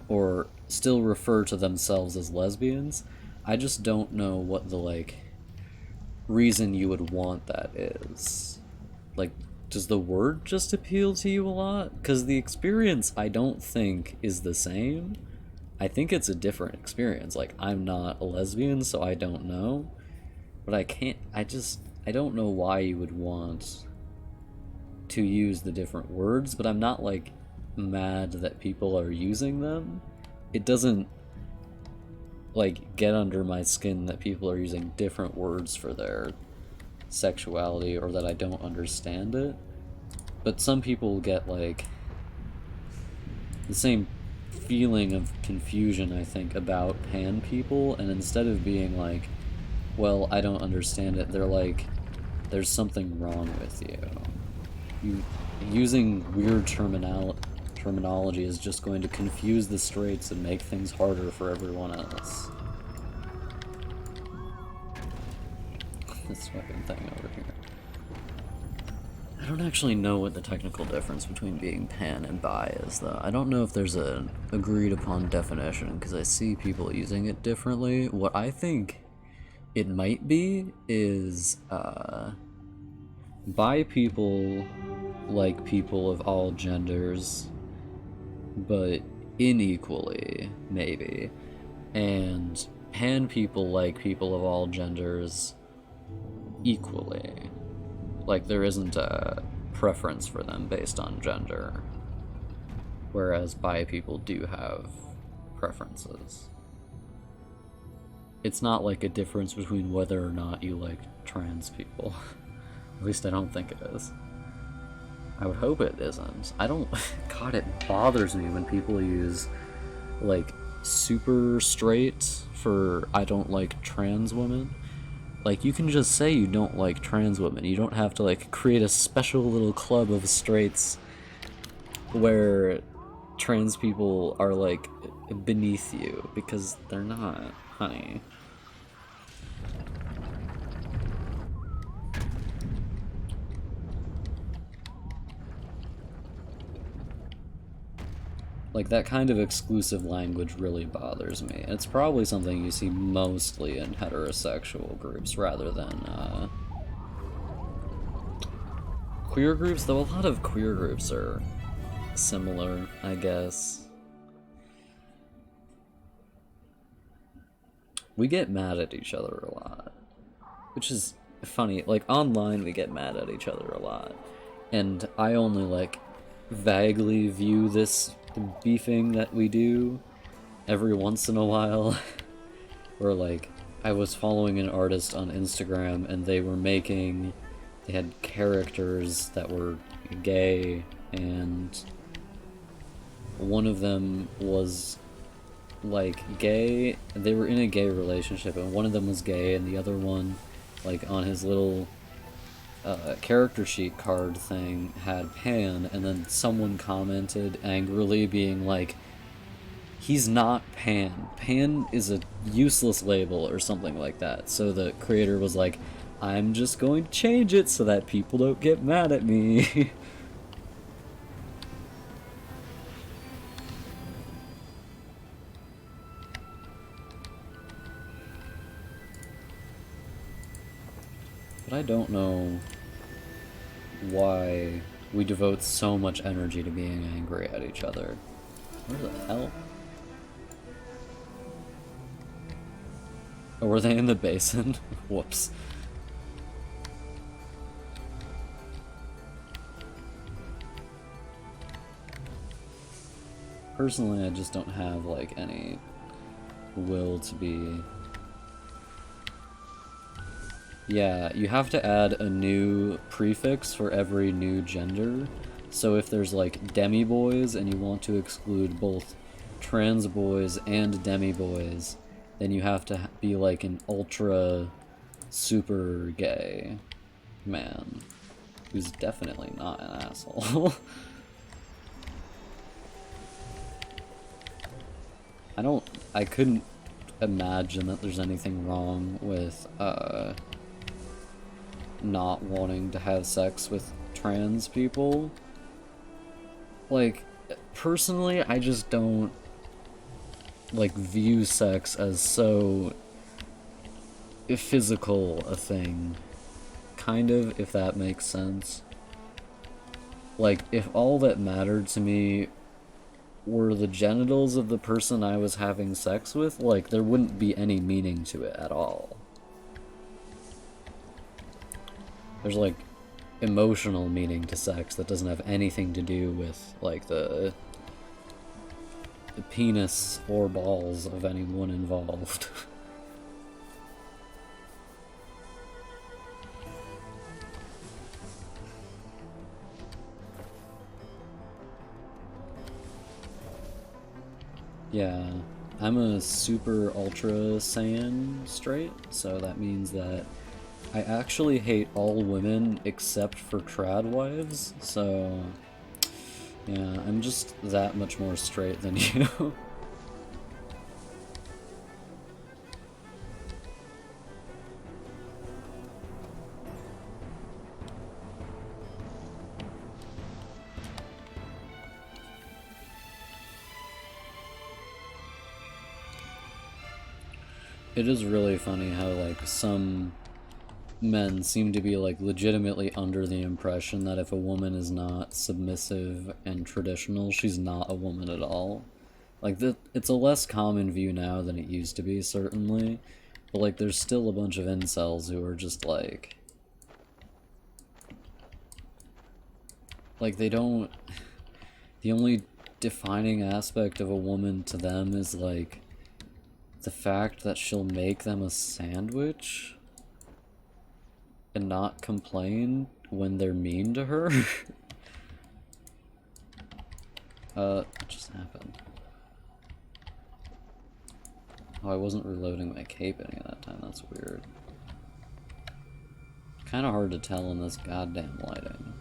or still refer to themselves as lesbians. I just don't know what the, like, reason you would want that is. Like, does the word just appeal to you a lot? Because the experience, I don't think, is the same. I think it's a different experience. Like, I'm not a lesbian, so I don't know. But I don't know why you would want to use the different words, but I'm not, like, mad that people are using them. It doesn't, like get under my skin that people are using different words for their sexuality or that I don't understand it. But some people get like the same feeling of confusion, I think, about pan people, and instead of being like, well, I don't understand it, they're like, there's something wrong with you. You using weird terminology is just going to confuse the straights and make things harder for everyone else. This fucking thing over here. I don't actually know what the technical difference between being pan and bi is, though. I don't know if there's an agreed upon definition, because I see people using it differently. What I think it might be is, bi people like people of all genders, but unequally, maybe. And pan people like people of all genders equally. Like, there isn't a preference for them based on gender. Whereas bi people do have preferences. It's not like a difference between whether or not you like trans people. At least I don't think it is. I would hope it isn't. I don't... God, it bothers me when people use, like, super straight for I don't like trans women. Like, you can just say you don't like trans women. You don't have to, like, create a special little club of straights where trans people are, like, beneath you, because they're not, honey. Like, that kind of exclusive language really bothers me. And it's probably something you see mostly in heterosexual groups rather than, queer groups, though a lot of queer groups are similar, I guess. We get mad at each other a lot, which is funny. Like, online we get mad at each other a lot, and I only, like, vaguely view this beefing that we do every once in a while. Where, like, I was following an artist on Instagram and they had characters that were gay, and one of them was, like, gay. They were in a gay relationship, and one of them was gay, and the other one, like, on his little character sheet card thing had pan, and then someone commented angrily being like, he's not pan. Pan is a useless label or something like that. So the creator was like, I'm just going to change it so that people don't get mad at me. But I don't know why we devote so much energy to being angry at each other. Where the hell? Oh, were they in the basin? Whoops. Personally, I just don't have, like, any will to be... Yeah, you have to add a new prefix for every new gender. So if there's, like, demi-boys and you want to exclude both trans boys and demi-boys, then you have to be, like, an ultra super gay man who's definitely not an asshole. I couldn't imagine that there's anything wrong with, not wanting to have sex with trans people. Like, personally, I just don't, like, view sex as so physical a thing. Kind of, if that makes sense. Like, if all that mattered to me were the genitals of the person I was having sex with, like, there wouldn't be any meaning to it at all. There's, like, emotional meaning to sex that doesn't have anything to do with, like, the penis or balls of anyone involved. Yeah, I'm a super ultra Saiyan straight, so that means that I actually hate all women except for trad wives, so yeah, I'm just that much more straight than you. It is really funny how, like, some men seem to be, like, legitimately under the impression that if a woman is not submissive and traditional, she's not a woman at all. Like, it's a less common view now than it used to be, certainly, but, like, there's still a bunch of incels who are just, like, they don't... The only defining aspect of a woman to them is, like, the fact that she'll make them a sandwich and not complain when they're mean to her. What just happened? Oh, I wasn't reloading my cape any of that time, that's weird. Kinda hard to tell in this goddamn lighting.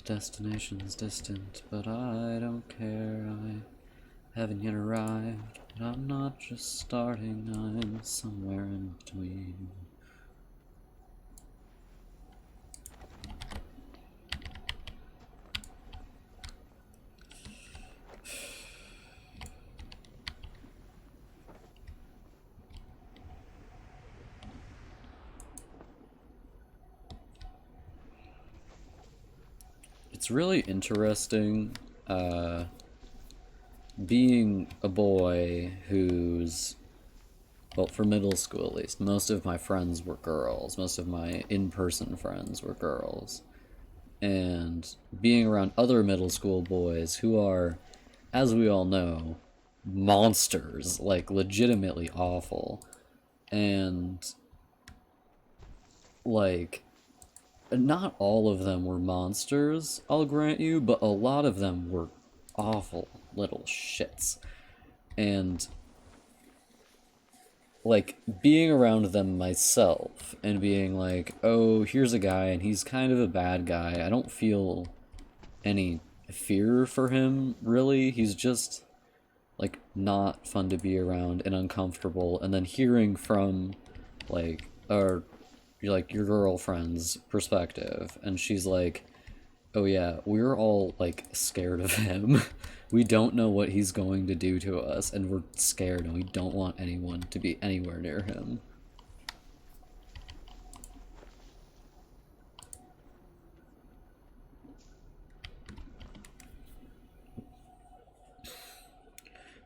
Destination's distant, but I don't care. I haven't yet arrived, but I'm not just starting, I'm somewhere in between. It's really interesting, being a boy who's, well, for middle school at least, most of my friends were girls. Most of my in-person friends were girls. And being around other middle school boys who are, as we all know, monsters, like legitimately awful. And, like, not all of them were monsters, I'll grant you, but a lot of them were awful little shits. And, like, being around them myself and being like, oh, here's a guy and he's kind of a bad guy. I don't feel any fear for him, really. He's just, like, not fun to be around and uncomfortable. And then hearing from, like, your girlfriend's perspective, and she's like, oh yeah, we're all, like, scared of him. We don't know what he's going to do to us, and we're scared, and we don't want anyone to be anywhere near him.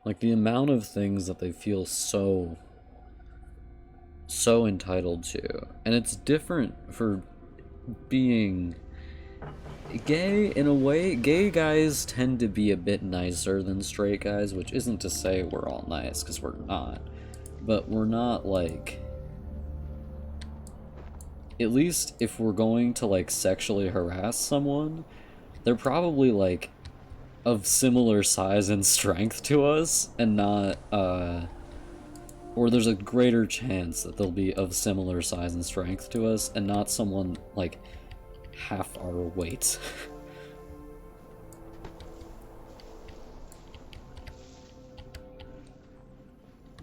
Like, the amount of things that they feel so entitled to. And it's different for being gay in a way. Gay guys tend to be a bit nicer than straight guys, which isn't to say we're all nice, because we're not. But we're not, like... At least if we're going to, like, sexually harass someone, they're probably, like, of similar size and strength to us, and not, or there's a greater chance that they'll be of similar size and strength to us, and not someone, like, half our weight.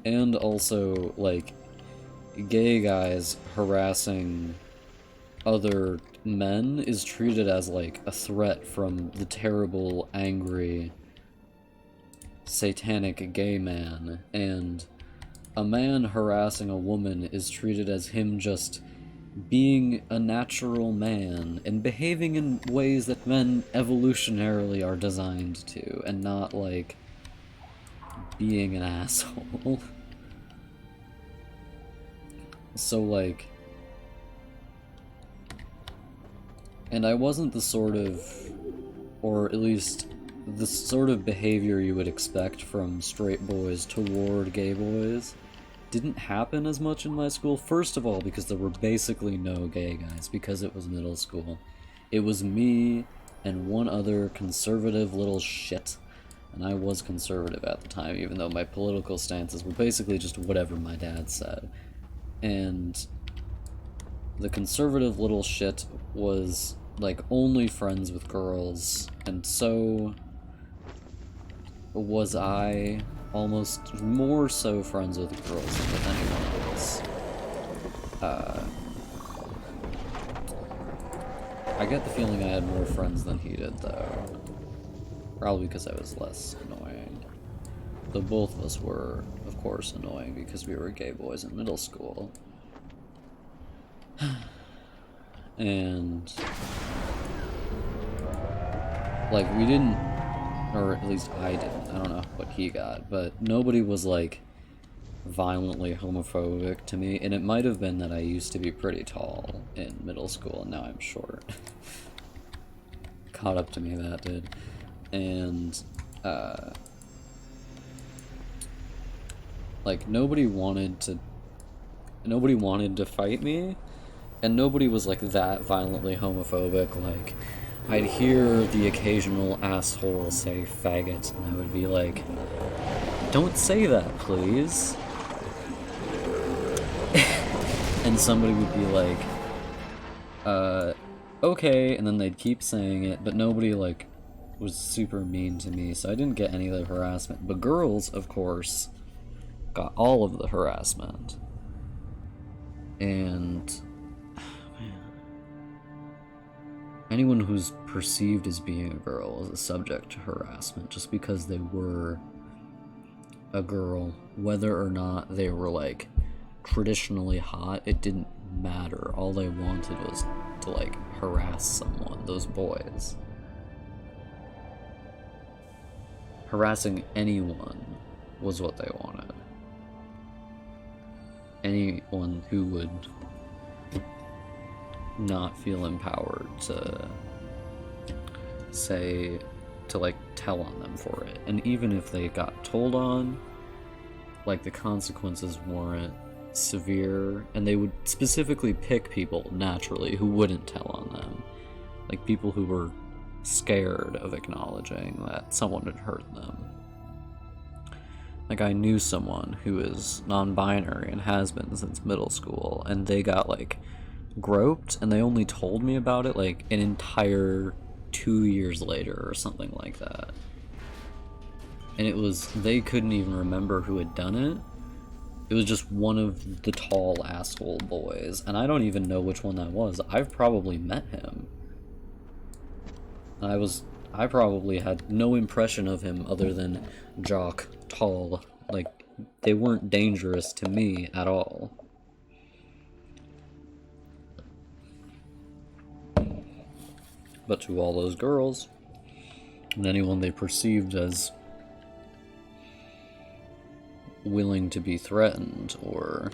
And also, like, gay guys harassing other men is treated as, like, a threat from the terrible, angry, satanic gay man, and a man harassing a woman is treated as him just being a natural man and behaving in ways that men evolutionarily are designed to, and not, like, being an asshole. So, like... And I wasn't the sort of... Or at least the sort of behavior you would expect from straight boys toward gay boys didn't happen as much in my school. First of all, because there were basically no gay guys, because it was middle school. It was me and one other conservative little shit. And I was conservative at the time, even though my political stances were basically just whatever my dad said. And the conservative little shit was, like, only friends with girls, and so was I, almost more so friends with girls than with anyone else. I get the feeling I had more friends than he did, though. Probably because I was less annoying. Though both of us were, of course, annoying because we were gay boys in middle school. And... like, we didn't... or at least I didn't. I don't know what he got, but nobody was, like, violently homophobic to me, and it might have been that I used to be pretty tall in middle school, and now I'm short. Caught up to me, that did. And, like, nobody wanted to fight me, and nobody was, like, that violently homophobic. Like, I'd hear the occasional asshole say faggot, and I would be like, don't say that, please. And somebody would be like, okay, and then they'd keep saying it, but nobody, like, was super mean to me, so I didn't get any of the harassment. But girls, of course, got all of the harassment. And... anyone who's perceived as being a girl is a subject to harassment just because they were a girl. Whether or not they were, like, traditionally hot, it didn't matter. All they wanted was to, like, harass someone, those boys. Harassing anyone was what they wanted. Anyone who would not feel empowered to say, to, like, tell on them for it. And even if they got told on, like, the consequences weren't severe, and they would specifically pick people, naturally, who wouldn't tell on them. Like, people who were scared of acknowledging that someone had hurt them. Like, I knew someone who is non-binary and has been since middle school, and they got, like, groped, and they only told me about it, like, an entire 2 years later or something like that. And it was, they couldn't even remember who had done it. It was just one of the tall asshole boys, and I don't even know which one that was. I've probably met him. I probably had no impression of him other than jock, tall. Like, they weren't dangerous to me at all. But to all those girls, and anyone they perceived as willing to be threatened, or,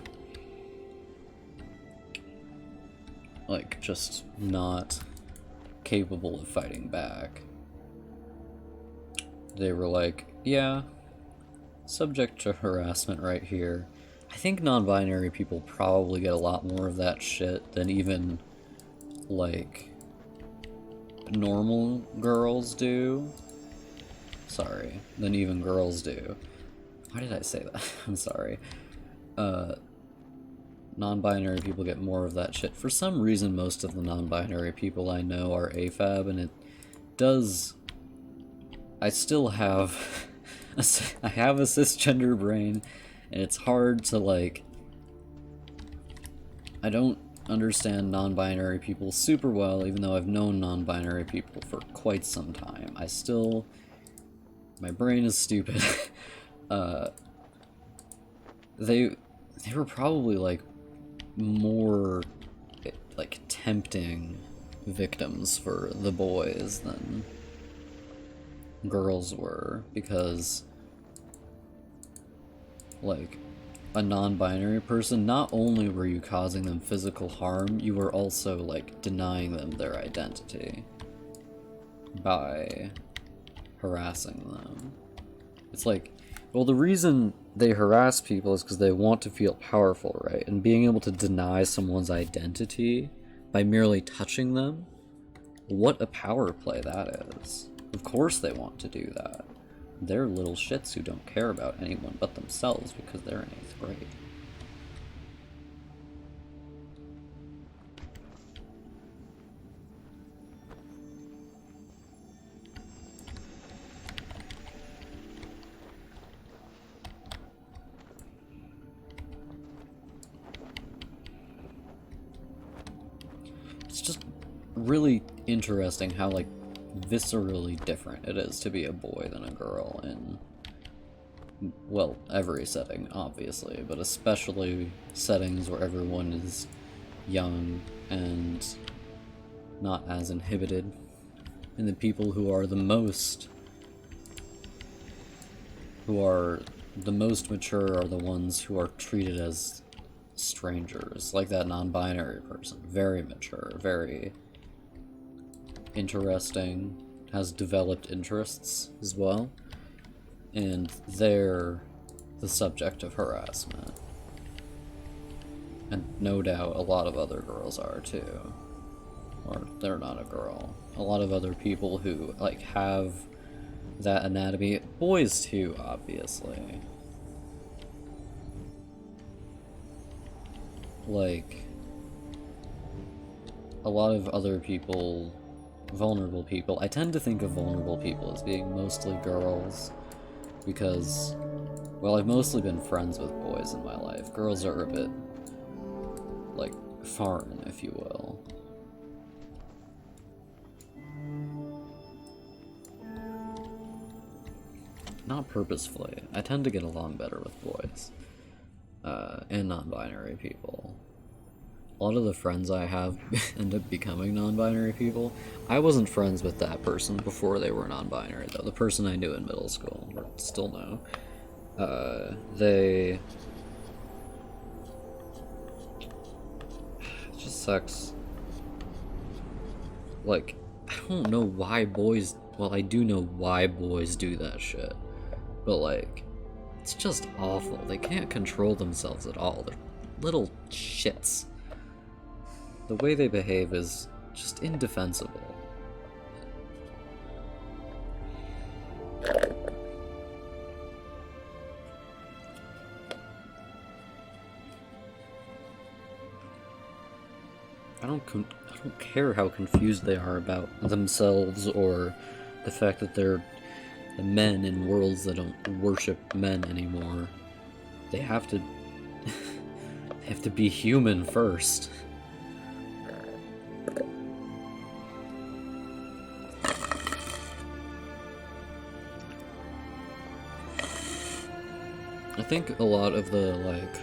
like, just not capable of fighting back, they were like, yeah, subject to harassment right here. I think non-binary people probably get a lot more of that shit than even, like, normal girls do. Sorry, than even girls do. Why did I say that? I'm sorry. Non-binary people get more of that shit. For some reason, most of the non-binary people I know are AFAB, and it does... I still have... I have a cisgender brain, and it's hard to, like... I don't understand non-binary people super well, even though I've known non-binary people for quite some time. I still... My brain is stupid. They were probably, like, more, like, tempting victims for the boys than girls were, because like a non-binary person, not only were you causing them physical harm, you were also like denying them their identity by harassing them. It's like, well, the reason they harass people is because they want to feel powerful, right? And being able to deny someone's identity by merely touching them, what a power play that is. Of course they want to do that. They're little shits who don't care about anyone but themselves because they're in 8th grade. It's just really interesting how, like, viscerally different it is to be a boy than a girl in, well, every setting, obviously, but especially settings where everyone is young and not as inhibited, and the people who are the most mature are the ones who are treated as strangers, like that non-binary person. Very mature, very interesting, has developed interests as well, and they're the subject of harassment. And no doubt a lot of other girls are too. Or they're not a girl. A lot of other people who, like, have that anatomy. Boys too, obviously. Like, a lot of other people, vulnerable people, I tend to think of vulnerable people as being mostly girls, because, well, I've mostly been friends with boys in my life. Girls are a bit, like, foreign, if you will. Not purposefully. I tend to get along better with boys. And non-binary people. A lot of the friends I have end up becoming non-binary people. I wasn't friends with that person before they were non-binary, though. The person I knew in middle school, or still know, it just sucks. Like, I don't know why boys, well, I do know why boys do that shit, but, like, it's just awful. They can't control themselves at all. They're little shits. The way they behave is just indefensible. I don't care how confused they are about themselves or the fact that they're the men in worlds that don't worship men anymore. They have to they have to be human first. I think a lot of the, like,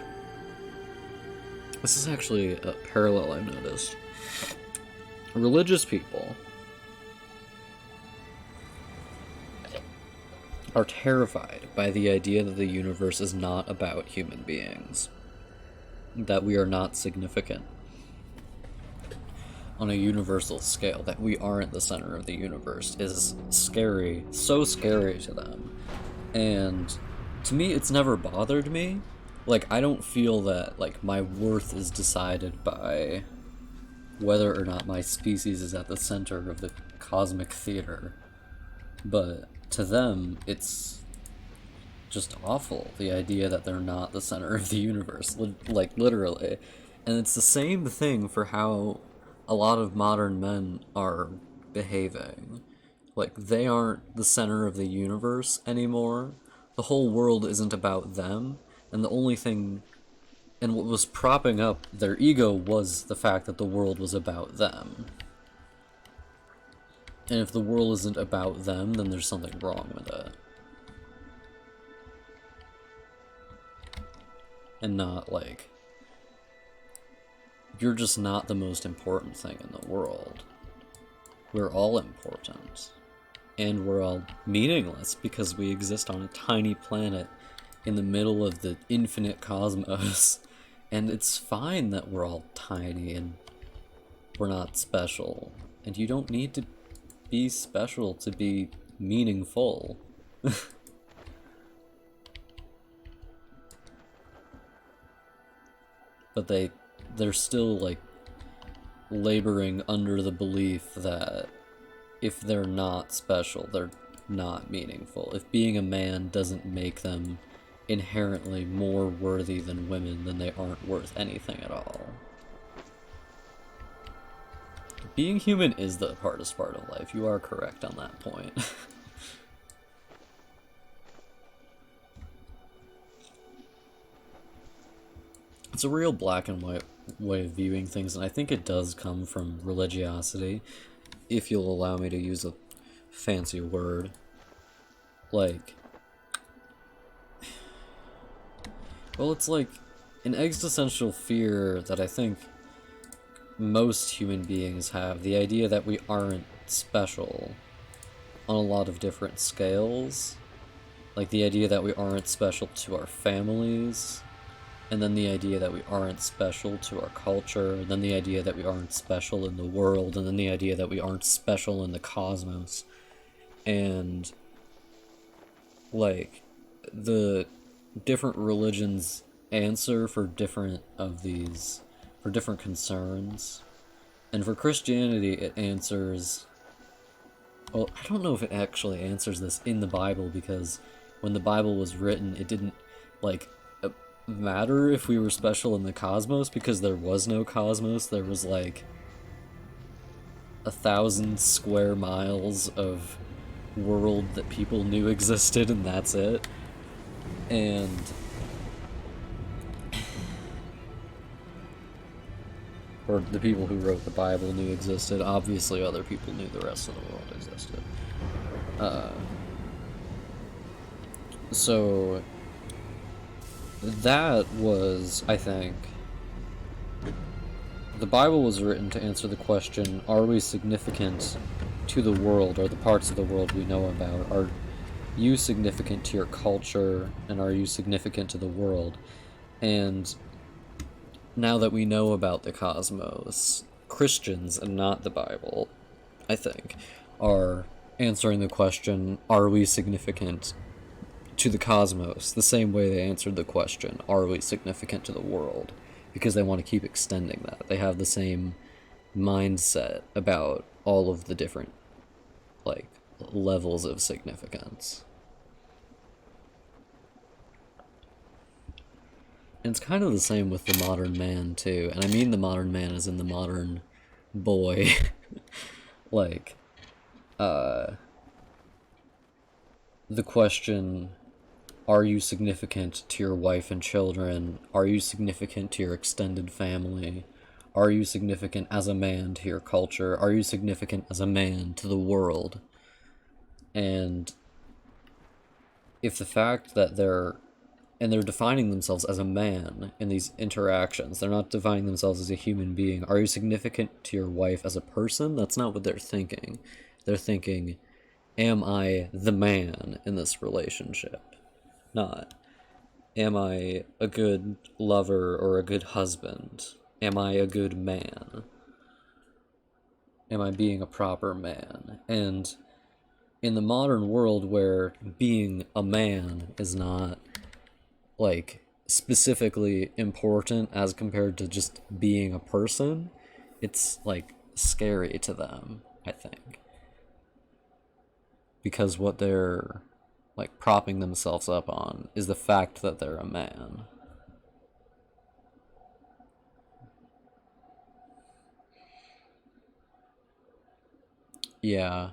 this is actually a parallel I've noticed. Religious people are terrified by the idea that the universe is not about human beings, that we are not significant on a universal scale, that we aren't the center of the universe, is scary, so scary to them. And to me, it's never bothered me. Like, I don't feel that, like, my worth is decided by whether or not my species is at the center of the cosmic theater. But to them, it's just awful, the idea that they're not the center of the universe, like, literally. And it's the same thing for how a lot of modern men are behaving. Like, they aren't the center of the universe anymore. The whole world isn't about them, and the only thing, and what was propping up their ego was the fact that the world was about them. And if the world isn't about them, then there's something wrong with it. And not, like, you're just not the most important thing in the world. We're all important. And we're all meaningless because we exist on a tiny planet in the middle of the infinite cosmos, and it's fine that we're all tiny and we're not special, and you don't need to be special to be meaningful. But they're still like laboring under the belief that if they're not special, they're not meaningful. If being a man doesn't make them inherently more worthy than women, then they aren't worth anything at all. Being human is the hardest part of life. You are correct on that point. It's a real black and white way of viewing things, and I think it does come from religiosity, if you'll allow me to use a fancy word. Like, well, it's like an existential fear that I think most human beings have, the idea that we aren't special on a lot of different scales. Like the idea that we aren't special to our families, and then the idea that we aren't special to our culture, and then the idea that we aren't special in the world, and then the idea that we aren't special in the cosmos. And like the different religions answer for different of these, for different concerns. And for Christianity, it answers, well, I don't know if it actually answers this in the Bible, because when the Bible was written, it didn't like matter if we were special in the cosmos, because there was no cosmos. There was like 1,000 square miles of world that people knew existed, and that's it. And or the people who wrote the Bible knew existed. Obviously other people knew the rest of the world existed. So that was, I think, the Bible was written to answer the question, are we significant to the world, or the parts of the world we know about? Are you significant to your culture, and are you significant to the world? And now that we know about the cosmos, Christians, and not the Bible, I think, are answering the question, are we significant to the cosmos, the same way they answered the question, are we significant to the world? Because they want to keep extending that. They have the same mindset about all of the different, like, levels of significance. And it's kind of the same with the modern man, too. And I mean the modern man as in the modern boy. Like, the question, are you significant to your wife and children? Are you significant to your extended family? Are you significant as a man to your culture? Are you significant as a man to the world? And if the fact that they're defining themselves as a man in these interactions, they're not defining themselves as a human being. Are you significant to your wife as a person? That's not what they're thinking. They're thinking, am I the man in this relationship? Not, am I a good lover or a good husband? Am I a good man? Am I being a proper man? And in the modern world where being a man is not, like, specifically important as compared to just being a person, it's, like, scary to them, I think. Because what they're, like, propping themselves up on is the fact that they're a man. Yeah.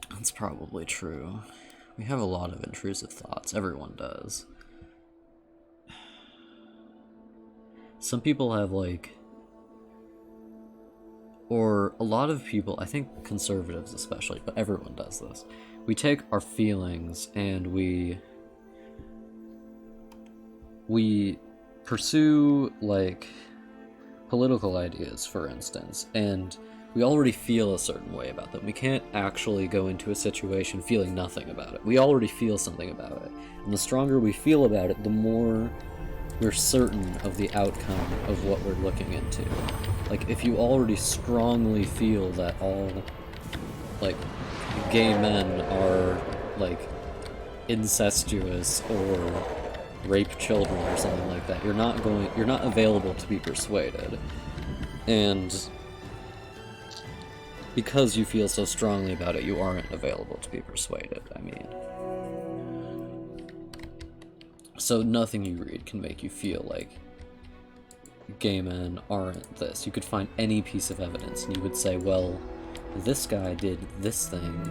That's probably true. We have a lot of intrusive thoughts. Everyone does. Some people have, like, or a lot of people, I think conservatives especially, but everyone does this. We take our feelings and we pursue, like, political ideas, for instance, and we already feel a certain way about them. We can't actually go into a situation feeling nothing about it. We already feel something about it. And the stronger we feel about it, the more we're certain of the outcome of what we're looking into. Like, if you already strongly feel that all, like, gay men are, like, incestuous or rape children or something like that, you're not available to be persuaded. And because you feel so strongly about it, you aren't available to be persuaded, I mean. So nothing you read can make you feel like gay men aren't this. You could find any piece of evidence and you would say, well, this guy did this thing,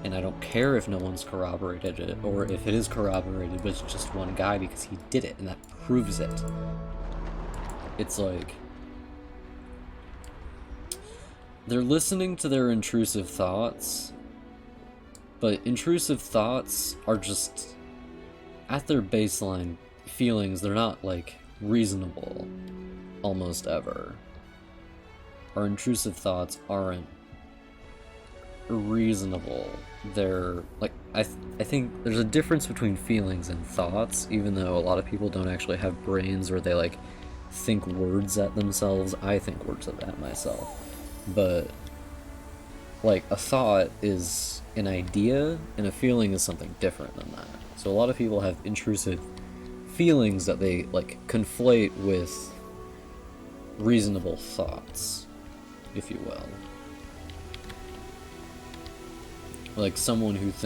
and I don't care if no one's corroborated it, or if it is corroborated, but it's just one guy because he did it, and that proves it. It's like, they're listening to their intrusive thoughts, but intrusive thoughts are just, at their baseline feelings, they're not, like, reasonable, almost ever. Our intrusive thoughts aren't reasonable. They're, like, I think there's a difference between feelings and thoughts, even though a lot of people don't actually have brains where they, like, think words at themselves. I think words at myself. But, like, a thought is an idea, and a feeling is something different than that. So a lot of people have intrusive feelings that they, like, conflate with reasonable thoughts, if you will. Like, someone who's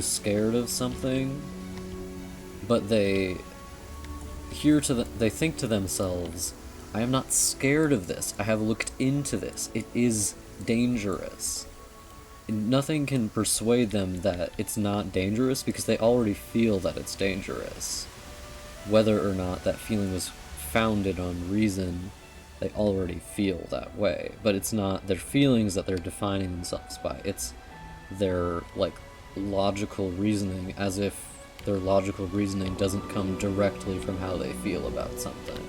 scared of something, but they think to themselves, I am not scared of this. I have looked into this. It is dangerous. And nothing can persuade them that it's not dangerous because they already feel that it's dangerous. Whether or not that feeling was founded on reason, they already feel that way. But it's not their feelings that they're defining themselves by. It's their, like, logical reasoning, as if their logical reasoning doesn't come directly from how they feel about something.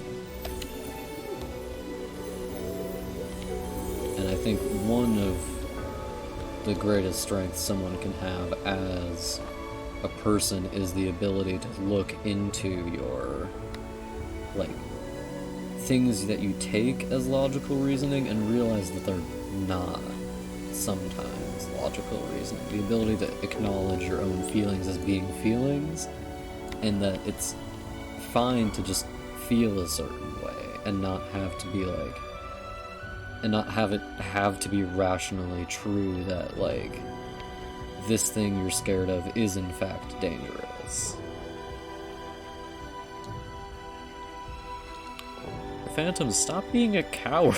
And I think one of the greatest strengths someone can have as a person is the ability to look into your, like, things that you take as logical reasoning and realize that they're not sometimes logical reasoning. The ability to acknowledge your own feelings as being feelings, and that it's fine to just feel a certain way and not have to be like, and not have to be rationally true that, like, this thing you're scared of is in fact dangerous. Phantom, stop being a coward.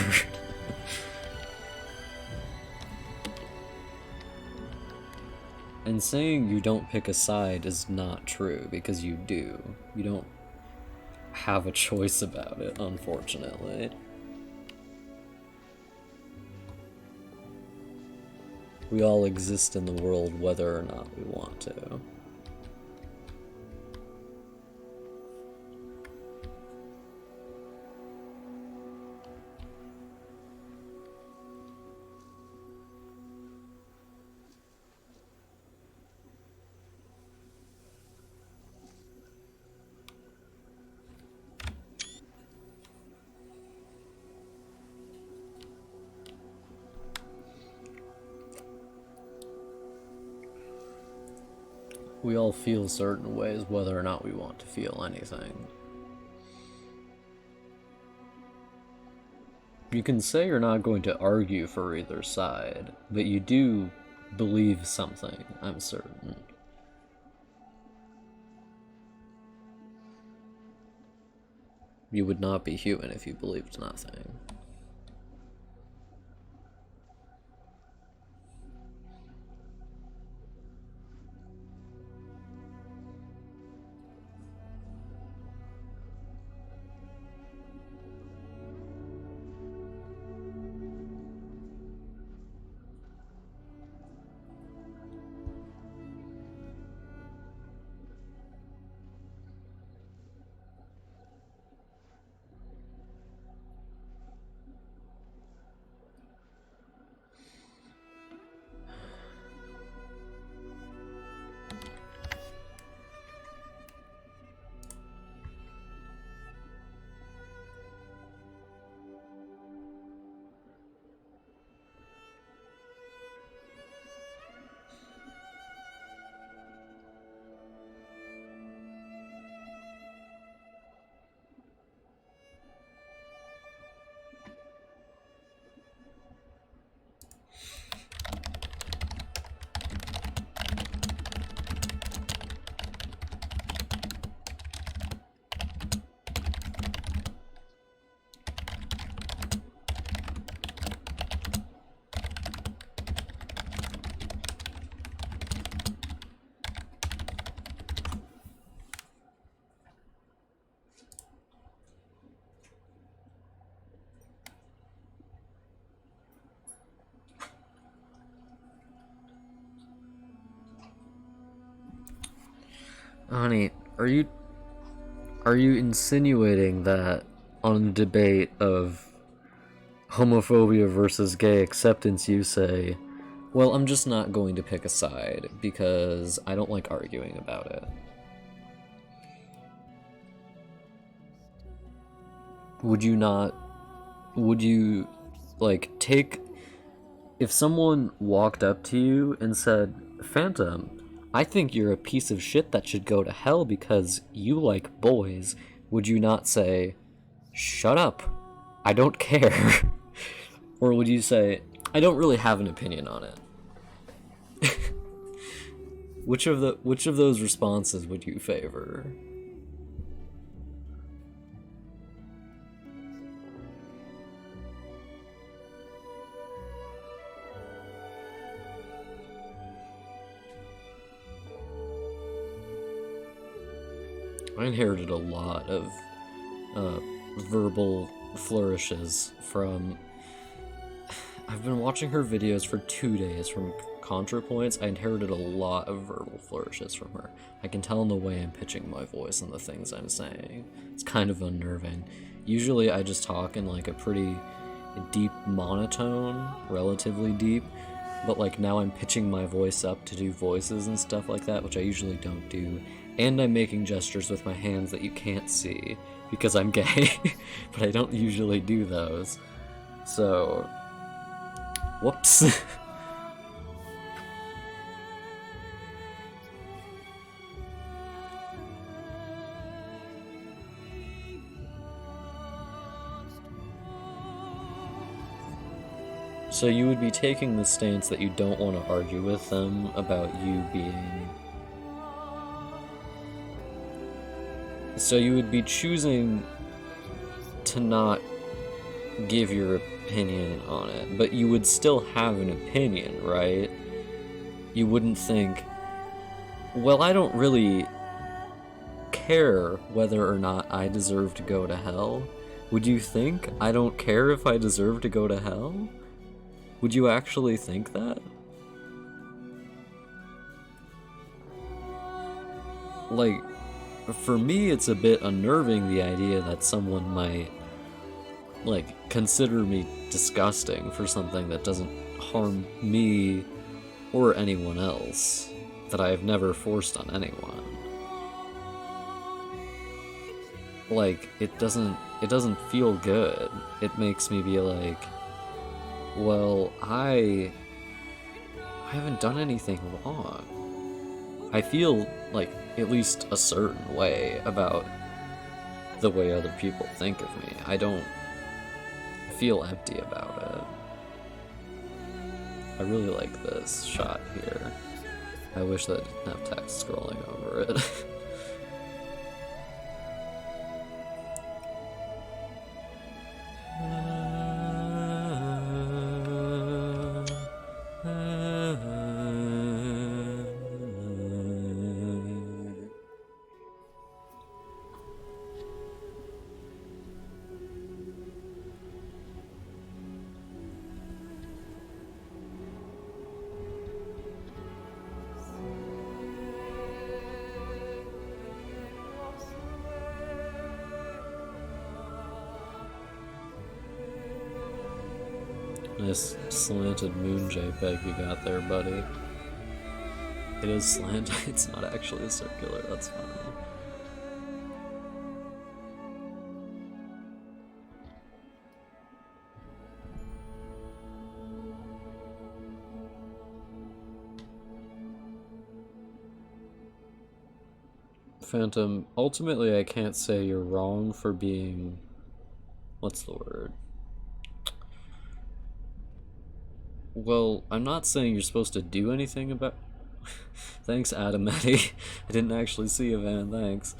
And saying you don't pick a side is not true, because you do. You don't have a choice about it, unfortunately. We all exist in the world whether or not we want to. We all feel certain ways whether or not we want to feel anything. You can say you're not going to argue for either side, but you do believe something, I'm certain. You would not be human if you believed nothing. Honey, are you insinuating that on a debate of homophobia versus gay acceptance you say, well, I'm just not going to pick a side because I don't like arguing about it? Would you not, would you, like, take, if someone walked up to you and said, Phantom, I think you're a piece of shit that should go to hell because you like boys, would you not say, shut up, I don't care? Or would you say, I don't really have an opinion on it? Which of those responses would you favor? I inherited a lot of verbal flourishes from. I've been watching her videos for 2 days from ContraPoints. I inherited a lot of verbal flourishes from her. I can tell in the way I'm pitching my voice and the things I'm saying. It's kind of unnerving. Usually I just talk in like a pretty deep monotone, relatively deep, but like now I'm pitching my voice up to do voices and stuff like that, which I usually don't do. And I'm making gestures with my hands that you can't see because I'm gay, but I don't usually do those. So, whoops. So you would be taking the stance that you don't want to argue with them about you being... So you would be choosing to not give your opinion on it, but you would still have an opinion, right? You wouldn't think, well, I don't really care whether or not I deserve to go to hell. Would you think, I don't care if I deserve to go to hell? Would you actually think that? Like, for me, it's a bit unnerving, the idea that someone might, like, consider me disgusting for something that doesn't harm me or anyone else, that I have never forced on anyone. Like, it doesn't feel good. It makes me be like, well, I haven't done anything wrong. I feel like at least a certain way about the way other people think of me. I don't feel empty about it. I really like this shot here. I wish that it didn't have text scrolling over it. Nice slanted moon JPEG you got there, buddy. It is slanted, it's not actually circular, that's funny. Phantom, ultimately I can't say you're wrong for being... what's the word? Well, I'm not saying you're supposed to do anything about... Thanks, Adametti. I didn't actually see you, Van, thanks.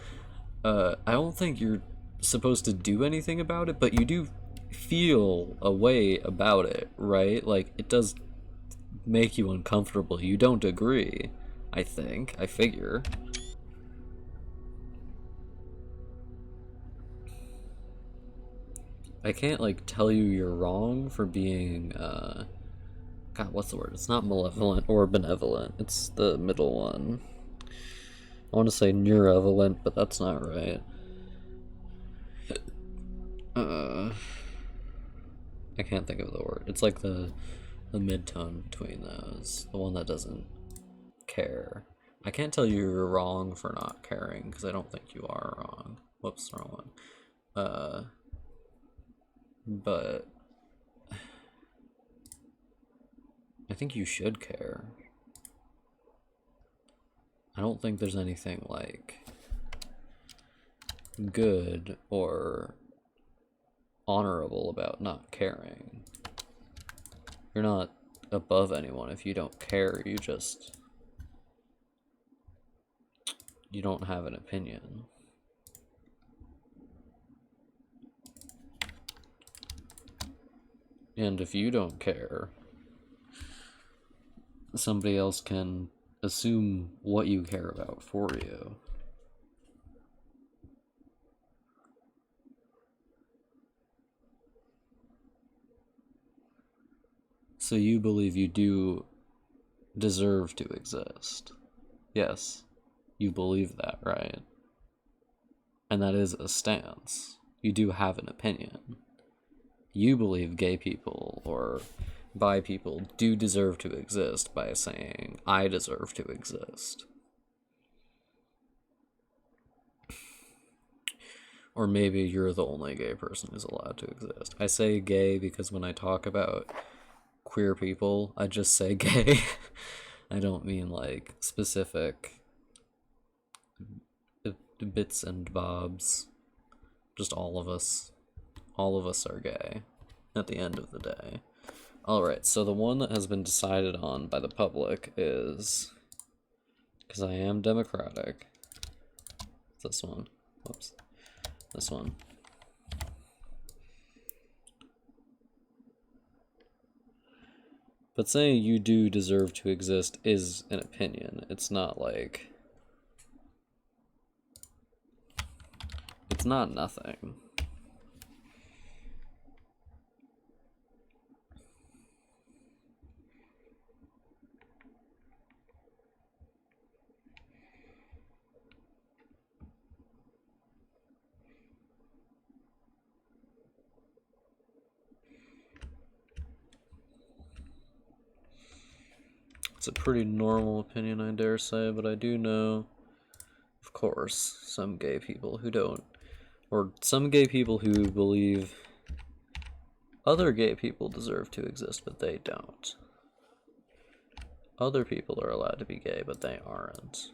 I don't think you're supposed to do anything about it, but you do feel a way about it, right? Like, it does make you uncomfortable. You don't agree, I think. I figure. I can't, like, tell you you're wrong for being, God, what's the word? It's not malevolent or benevolent. It's the middle one. I want to say neurovalent, but that's not right. I can't think of the word. It's like the mid-tone between those. The one that doesn't care. I can't tell you you're wrong for not caring, because I don't think you are wrong. Whoops, wrong one. But I think you should care. I don't think there's anything, like, good or honorable about not caring. You're not above anyone if you don't care, you don't have an opinion. And if you don't care, somebody else can assume what you care about for you. So you believe you do deserve to exist. Yes, you believe that, right? And that is a stance. You do have an opinion. You believe gay people or bi people do deserve to exist by saying, I deserve to exist. Or maybe you're the only gay person who's allowed to exist. I say gay because when I talk about queer people, I just say gay. I don't mean like specific bits and bobs. Just all of us. All of us are gay at the end of the day. Alright, so the one that has been decided on by the public is, because I am democratic, this one. Whoops. This one. But saying you do deserve to exist is an opinion. It's not like... It's not nothing. It's a pretty normal opinion, I dare say, but I do know, of course, some gay people who don't. Or some gay people who believe other gay people deserve to exist, but they don't. Other people are allowed to be gay, but they aren't.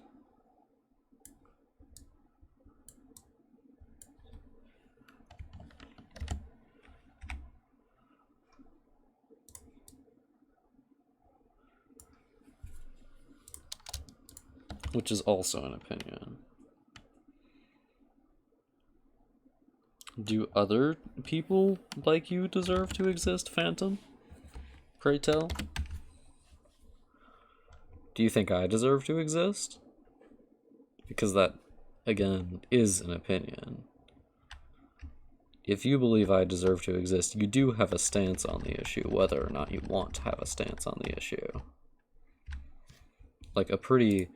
Which is also an opinion. Do other people like you deserve to exist, Phantom? Pray tell? Do you think I deserve to exist? Because that, again, is an opinion. If you believe I deserve to exist, you do have a stance on the issue, whether or not you want to have a stance on the issue. Like a pretty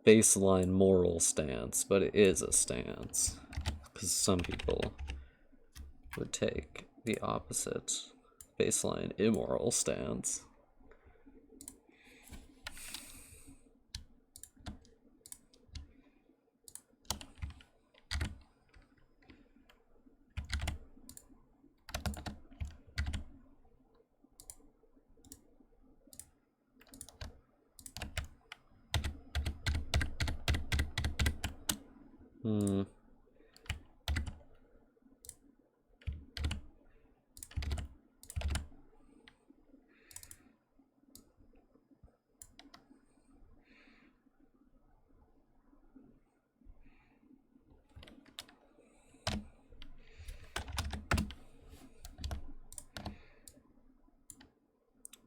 baseline moral stance, but it is a stance. Because some people would take the opposite baseline immoral stance.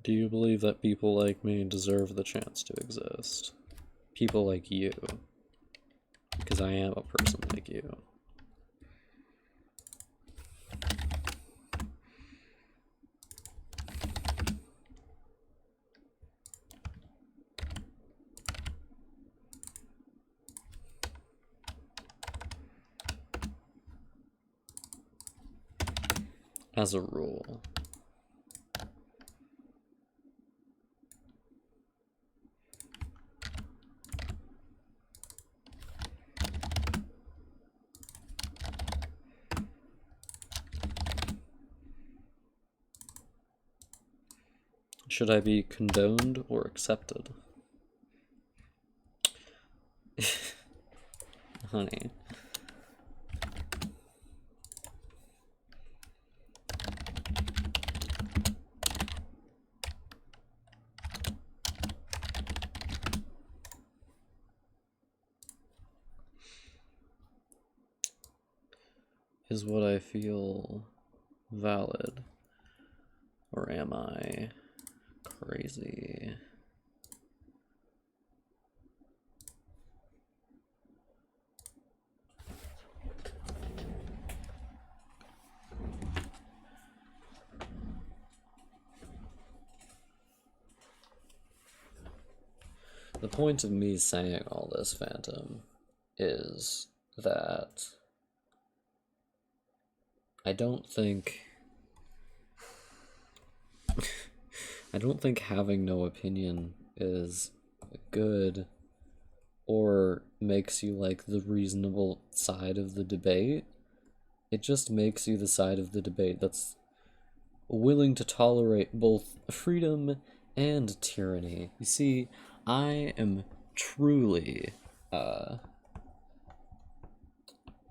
Do you believe that people like me deserve the chance to exist? People like you. Because I am a person like you. as a rule. Should I be condoned or accepted? Honey. Is what I feel valid? Or am I crazy? The point of me saying all this, Phantom, is that I don't think having no opinion is good or makes you like the reasonable side of the debate. It just makes you the side of the debate that's willing to tolerate both freedom and tyranny. You see, I am truly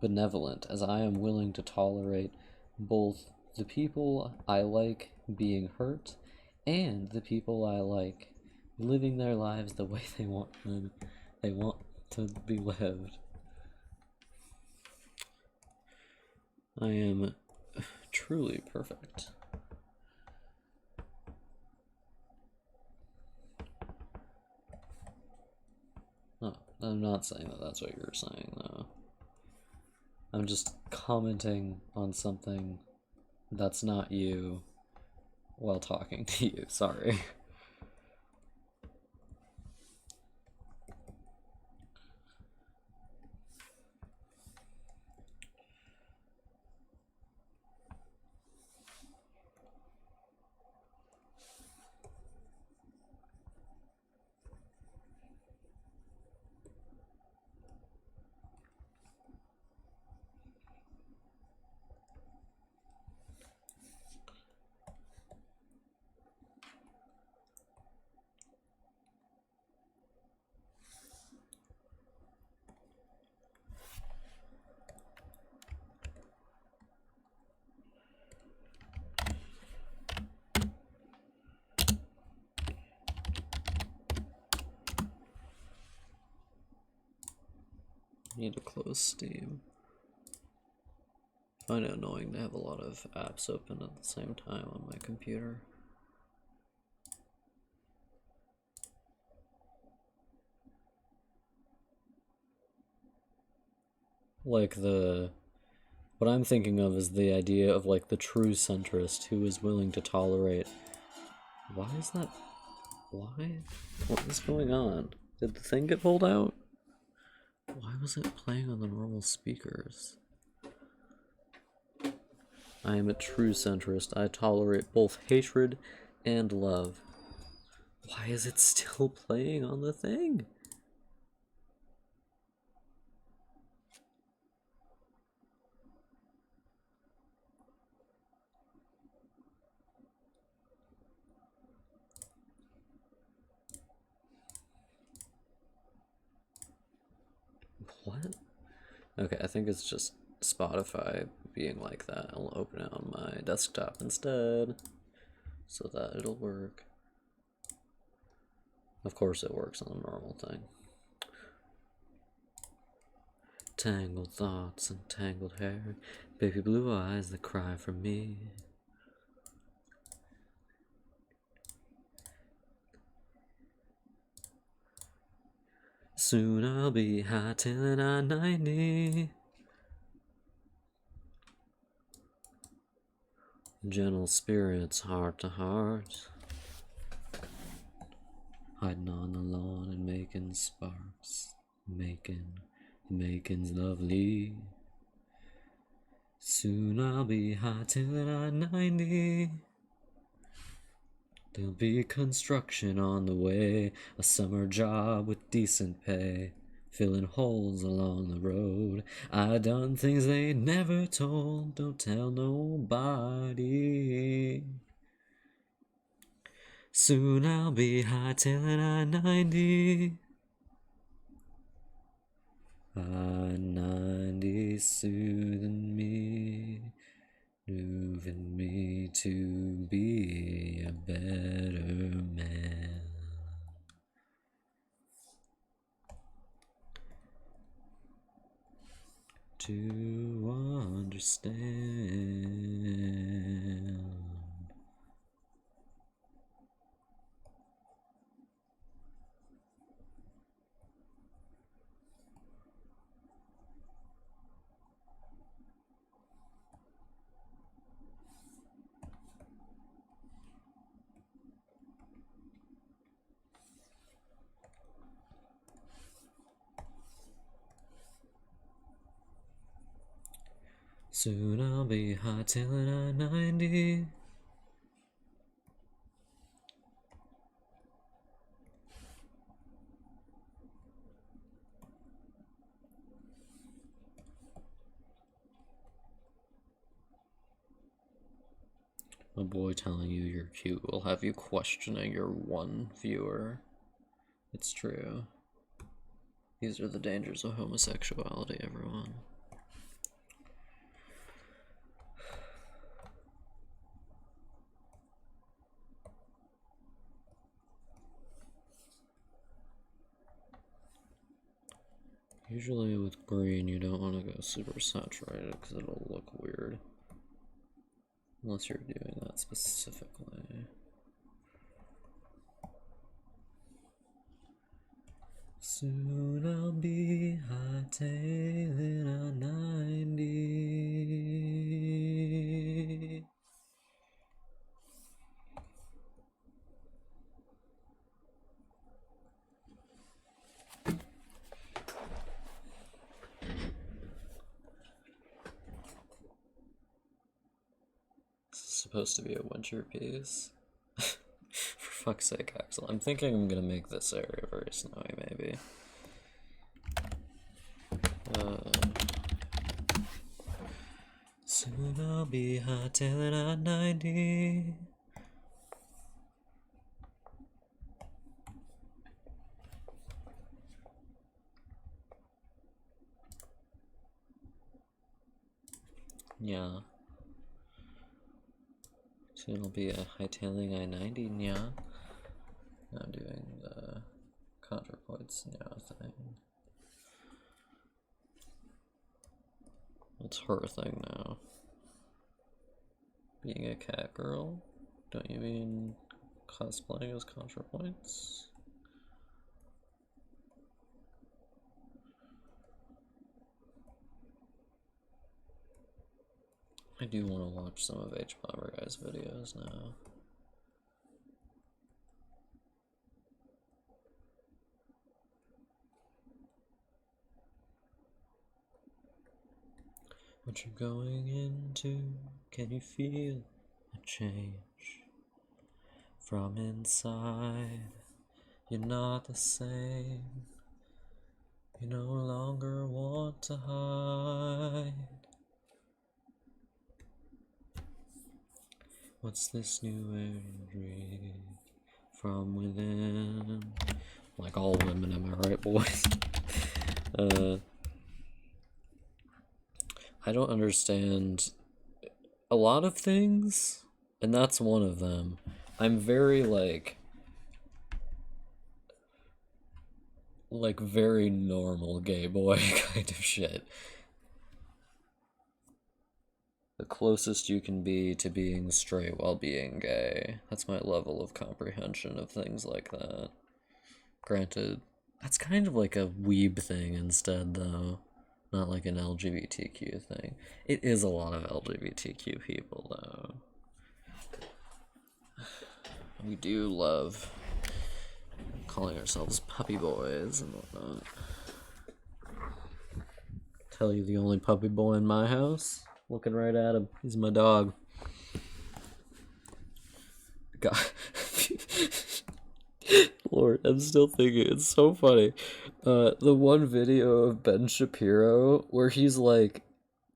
benevolent, as I am willing to tolerate both the people I like being hurt and the people I like living their lives the way they want to be lived. I am truly perfect. No, I'm not saying that that's what you're saying, though. I'm just commenting on something that's not you while talking to you. Sorry. Need to close Steam. I find it annoying to have a lot of apps open at the same time on my computer. Like what I'm thinking of is the idea of like the true centrist who is willing to tolerate. Why is that? Why? What is going on? Did the thing get pulled out? Why was it playing on the normal speakers? I am a true centrist. I tolerate both hatred and love. Why is it still playing on the thing? What? Okay, I think it's just Spotify being like that. I'll open it on my desktop instead so that it'll work. Of course it works on the normal thing. Tangled thoughts and tangled hair, baby blue eyes that cry for me. Soon I'll be high till I'm 90. Gentle spirits, heart to heart, hiding on the lawn and making sparks, making's lovely. Soon I'll be hightailing I-90. There'll be construction on the way, a summer job with decent pay, filling holes along the road. I done things they never told, don't tell nobody. Soon I'll be hightailing I-90. I-90 soothing me, moving me to be a better man. To understand. Soon I'll be hightailing I-90. A boy telling you you're cute will have you questioning your one viewer. It's true. These are the dangers of homosexuality, everyone. Usually with green, you don't want to go super saturated because it'll look weird. Unless you're doing that specifically. Soon I'll be hightailing I-90. Supposed to be a winter piece. For fuck's sake, Axel. I'm thinking I'm gonna make this area very snowy, maybe. Soon I'll be hightailing I-90. Yeah. Soon I'll be hightailing I-90, yeah. I'm doing the ContraPoints, yeah, thing. What's her thing now? Being a cat girl? Don't you mean cosplaying as ContraPoints? I do want to watch some of H. Bomber Guy's videos now. What you're going into, can you feel a change? From inside, you're not the same. You no longer want to hide. What's this new air you breathe from within? Like all women, am I right, boys? I don't understand a lot of things, and that's one of them. I'm very like very normal gay boy kind of shit. The closest you can be to being straight while being gay. That's my level of comprehension of things like that. Granted, that's kind of like a weeb thing instead, though. Not like an LGBTQ thing. It is a lot of LGBTQ people, though. We do love calling ourselves puppy boys and whatnot. Tell you the only puppy boy in my house? Looking right at him. He's my dog. God. Lord, I'm still thinking, it's so funny. The one video of Ben Shapiro where he's like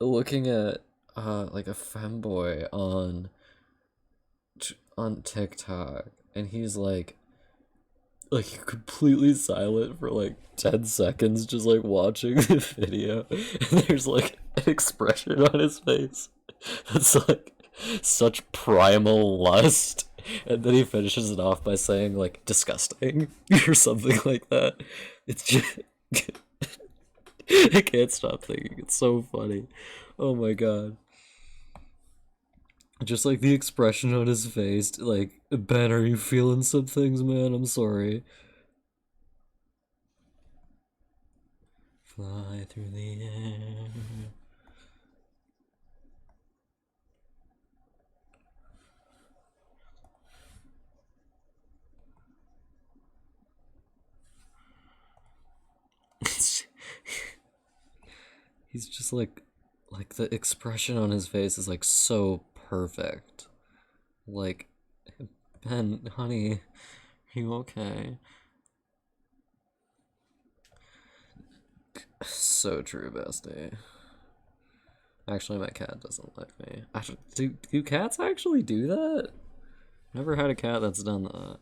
looking at like a femboy on TikTok, and he's like completely silent for like 10 seconds, just like watching the video, and there's like an expression on his face that's like such primal lust, and then he finishes it off by saying like disgusting or something like that. It's just I can't stop thinking, it's so funny. Oh my god. Just like the expression on his face, like, Ben, are you feeling some things, man? I'm sorry. Fly through the air. He's just like the expression on his face is like so perfect. Like, Ben, honey, are you okay? So true, bestie. Actually, my cat doesn't like me. Do cats actually do that? Never had a cat that's done that.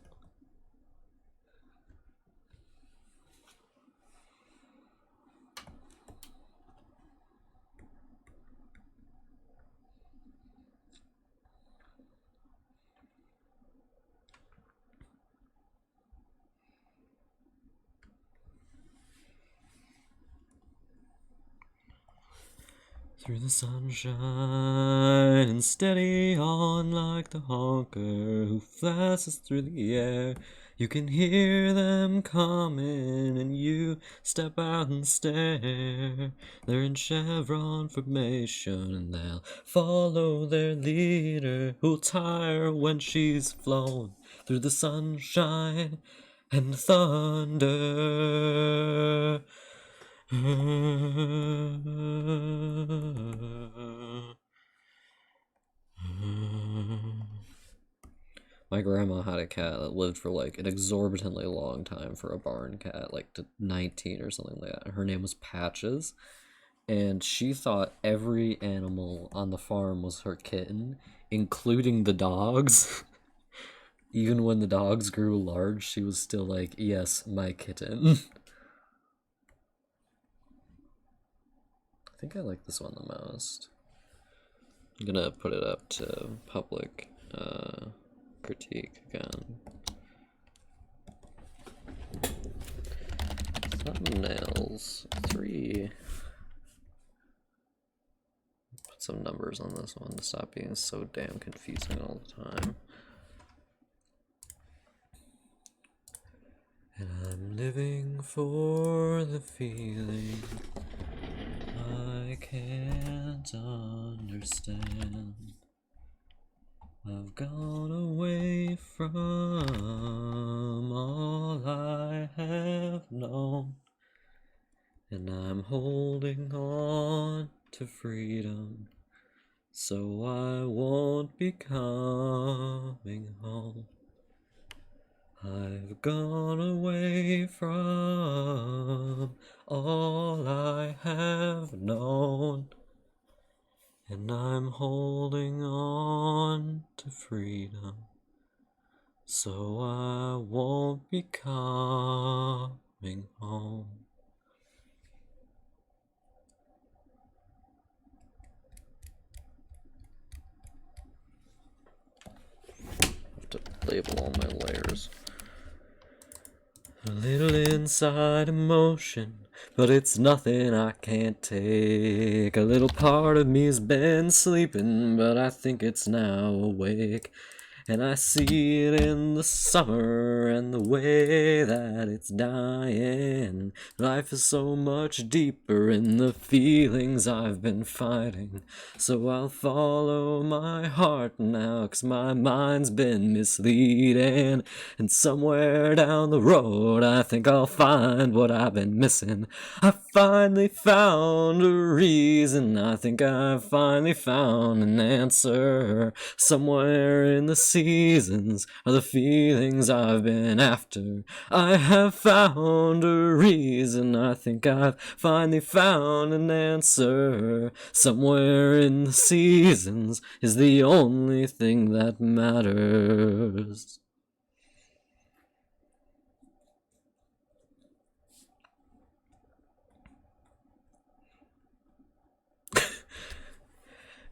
Through the sunshine and steady on like the honker who flashes through the air. You can hear them coming and you step out and stare. They're in chevron formation and they'll follow their leader who'll tire when she's flown through the sunshine and thunder. My grandma had a cat that lived for like an exorbitantly long time for a barn cat, like to 19 or something like that. Her name was Patches, and she thought every animal on the farm was her kitten, including the dogs. Even when the dogs grew large, she was still like, yes, my kitten. I think I like this one the most. I'm gonna put it up to public critique again. Thumbnails 3. Put some numbers on this one to stop being so damn confusing all the time. And I'm living for the feeling I can't understand. I've gone away from all I have known, and I'm holding on to freedom, so I won't be coming home. I've gone away from all I have known, and I'm holding on to freedom, so I won't be coming home. I have to label all my layers. A little inside emotion, but it's nothing I can't take. A little part of me's been sleeping, but I think it's now awake. And I see it in the summer and the way that it's dying. Life is so much deeper in the feelings I've been fighting. So I'll follow my heart now, 'cause my mind's been misleading. And somewhere down the road I think I'll find what I've been missing. I finally found a reason, I think I've finally found an answer. Somewhere in the seasons are the feelings I've been after. I have found a reason, I think I've finally found an answer. Somewhere in the seasons is the only thing that matters.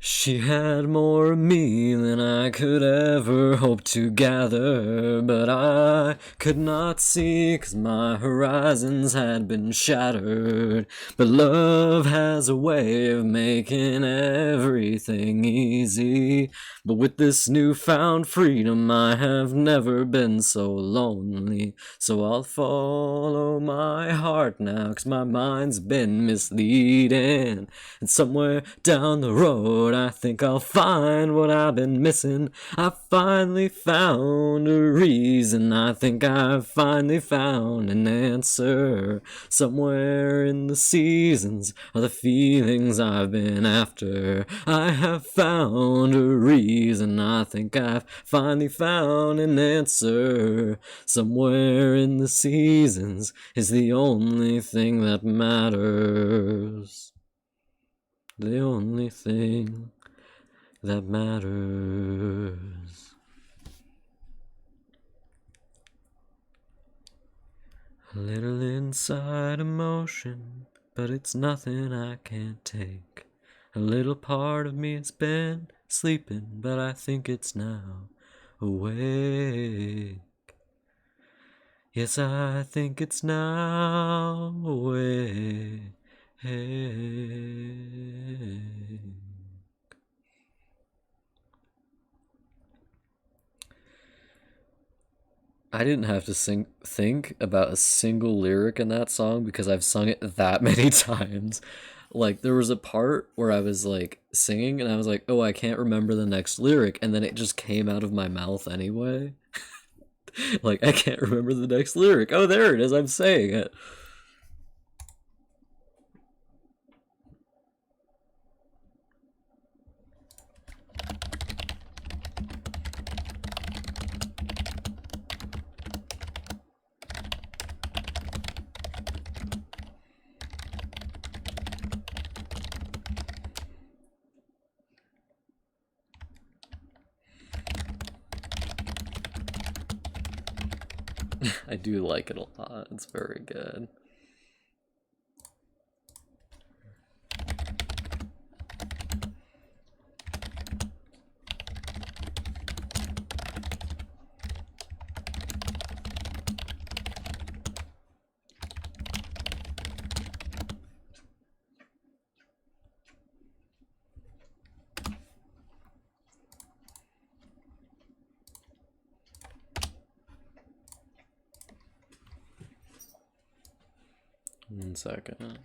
She had more of me than I could ever hope to gather, but I could not see 'cause my horizons had been shattered. But love has a way of making everything easy. But with this newfound freedom I have never been so lonely. So I'll follow my heart now, 'cause my mind's been misleading. And somewhere down the road I think I'll find what I've been missing. I finally found a reason, I think I've finally found an answer. Somewhere in the seasons are the feelings I've been after. I have found a reason, I think I've finally found an answer. Somewhere in the seasons is the only thing that matters. The only thing that matters. A little inside emotion, but it's nothing I can't take. A little part of me has been sleeping, but I think it's now awake. Yes, I think it's now awake. I didn't have to think about a single lyric in that song because I've sung it that many times. Like, there was a part where I was like singing and I was like, oh, I can't remember the next lyric, and then it just came out of my mouth anyway. Like, I can't remember the next lyric. Oh, there it is, I'm saying it. 'I do like it a lot. It's very good. One second.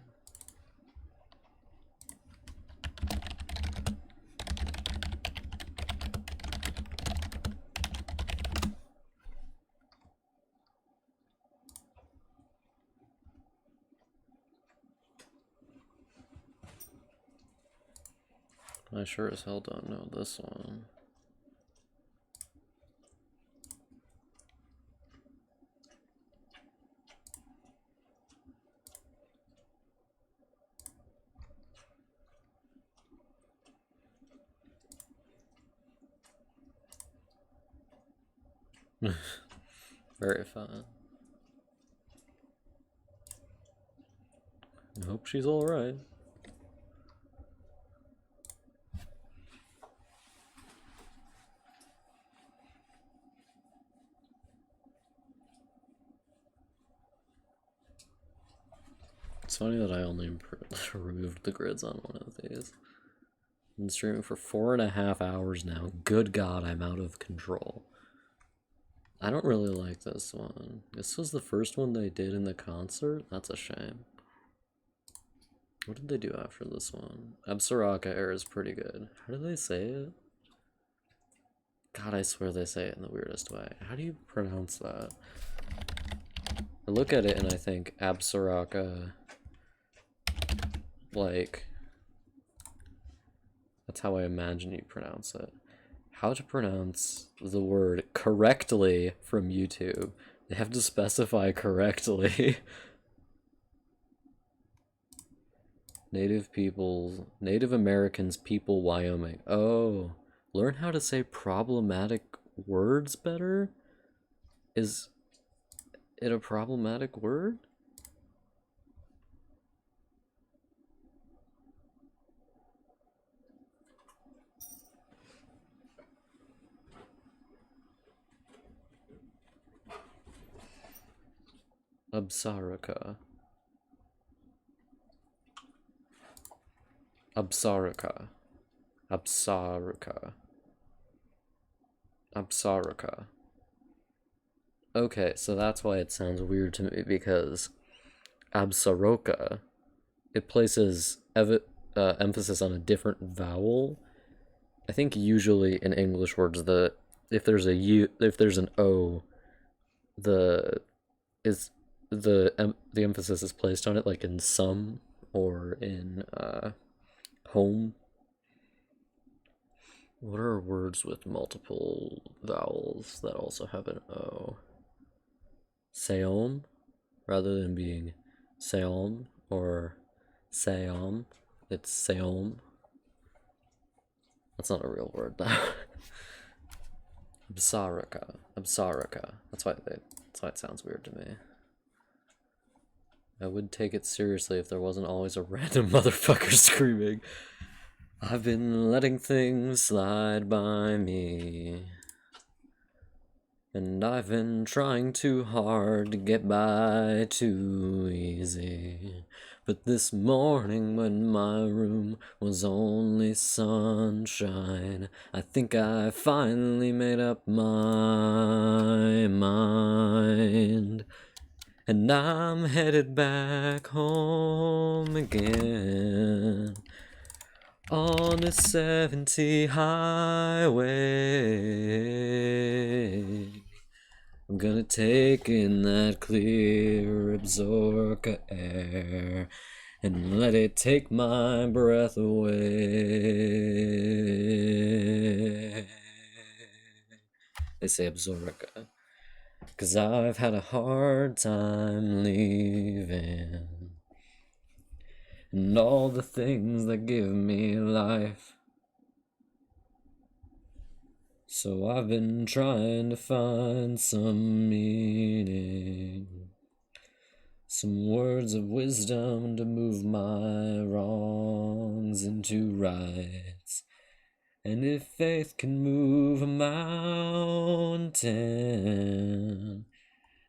I sure as hell don't know this one. Very fun. I hope she's alright. It's funny that I only removed the grids on one of these. Been streaming for 4.5 hours now. Good God, I'm out of control. I don't really like this one. This was the first one they did in the concert? That's a shame. What did they do after this one? Absaraka Air is pretty good. How do they say it? God, I swear they say it in the weirdest way. How do you pronounce that? I look at it and I think Absaraka, like, that's how I imagine you pronounce it. How to pronounce the word correctly from YouTube. They have to specify correctly. Native peoples, Native Americans, people, Wyoming. Oh, learn how to say problematic words better? Is it a problematic word? Absaraka. Absaraka. Absaraka. Absaraka. Okay, so that's why it sounds weird to me, because Absaroka, it places emphasis on a different vowel. I think usually in English words, if there's a U, if there's an O, the emphasis is placed on it, like in some or in home. What are words with multiple vowels that also have an O? Seom, rather than being Seom or Seom, it's Seom. That's not a real word though. Absaraka. Absaraka. That's why it sounds weird to me. I would take it seriously if there wasn't always a random motherfucker screaming. I've been letting things slide by me. And I've been trying too hard to get by too easy. But this morning when my room was only sunshine, I think I finally made up my mind. And I'm headed back home again on the 70 highway. I'm gonna take in that clear Absaraka air and let it take my breath away. They say Absaraka, 'cause I've had a hard time leaving, and all the things that give me life. So I've been trying to find some meaning, some words of wisdom to move my wrongs into rights. And if faith can move a mountain,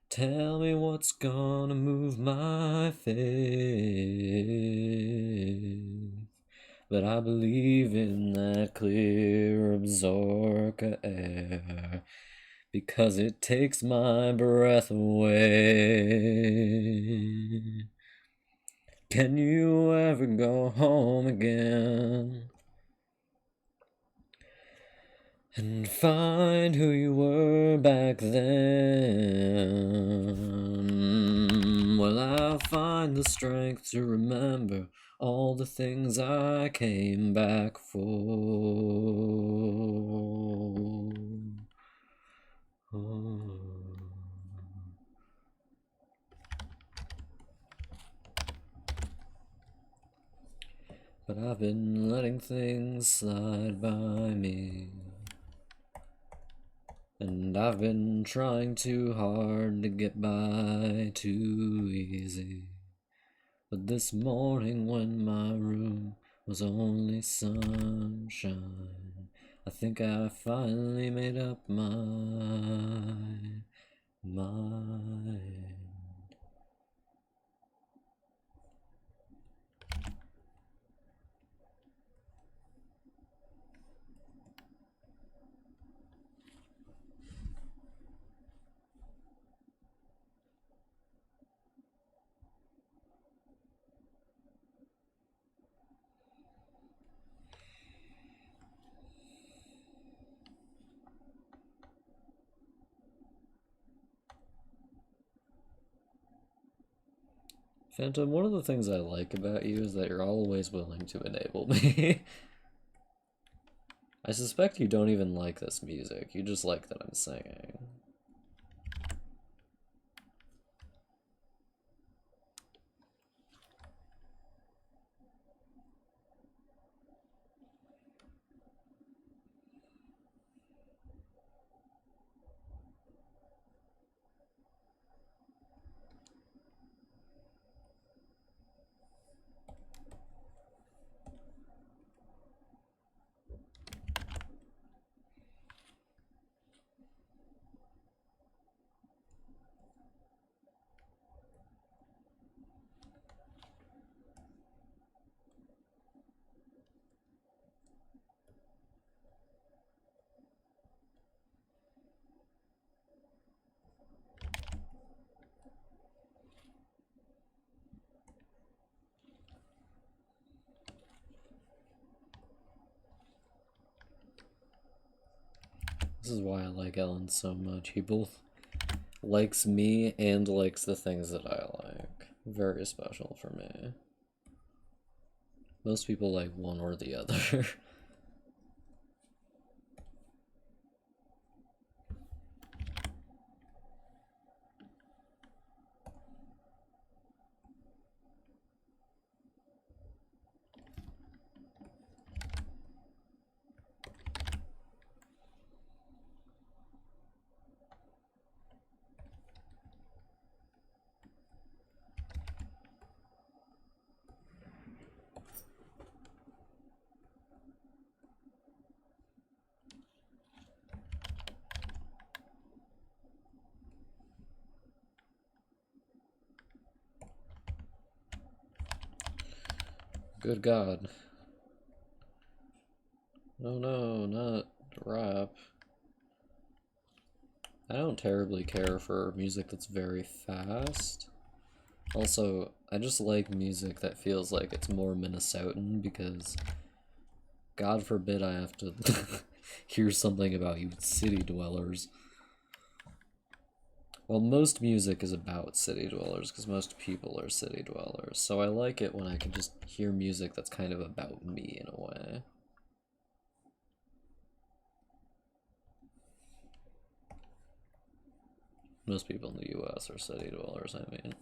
tell me what's gonna move my faith. But I believe in that clear Absaraka air, because it takes my breath away. Can you ever go home again and find who you were back then? Well, I'll find the strength to remember all the things I came back for. But I've been letting things slide by me, and I've been trying too hard to get by too easy. But this morning when my room was only sunshine, I think I finally made up my mind. Phantom, one of the things I like about you is that you're always willing to enable me. I suspect you don't even like this music, you just like that I'm singing. This is why I like Ellen so much. He both likes me and likes the things that I like. Very special for me. Most people like one or the other. Good God. No, no, not rap. I don't terribly care for music that's very fast. Also, I just like music that feels like it's more Minnesotan because God forbid I have to hear something about you city dwellers. Well, most music is about city dwellers because most people are city dwellers, so I like it when I can just hear music that's kind of about me in a way. Most people in the US are city dwellers, I mean.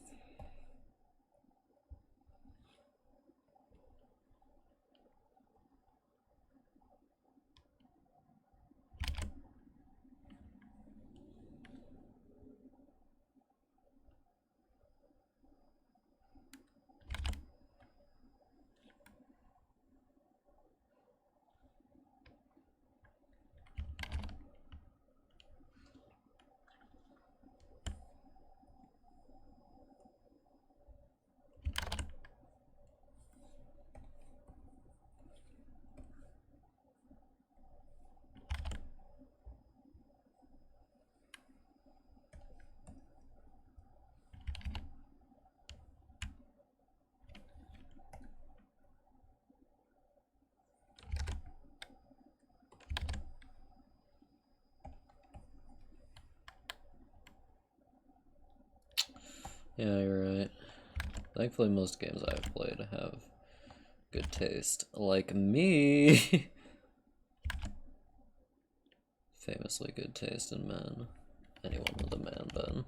Yeah, you're right. Thankfully, most games I've played have good taste. Like me! Famously good taste in men. Anyone with a man bun.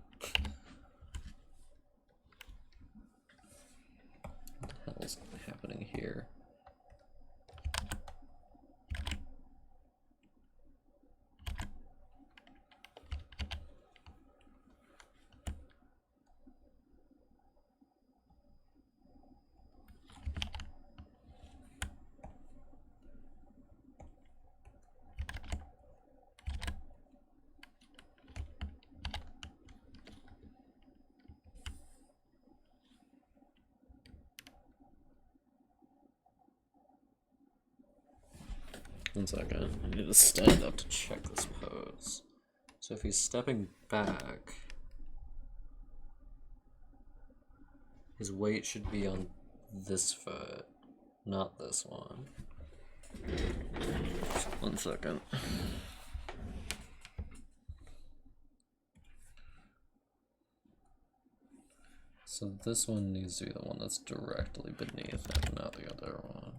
What the hell's happening here? One second, I need to stand up to check this pose. So if he's stepping back, his weight should be on this foot, not this one. 1 second. So this one needs to be the one that's directly beneath it, not the other one.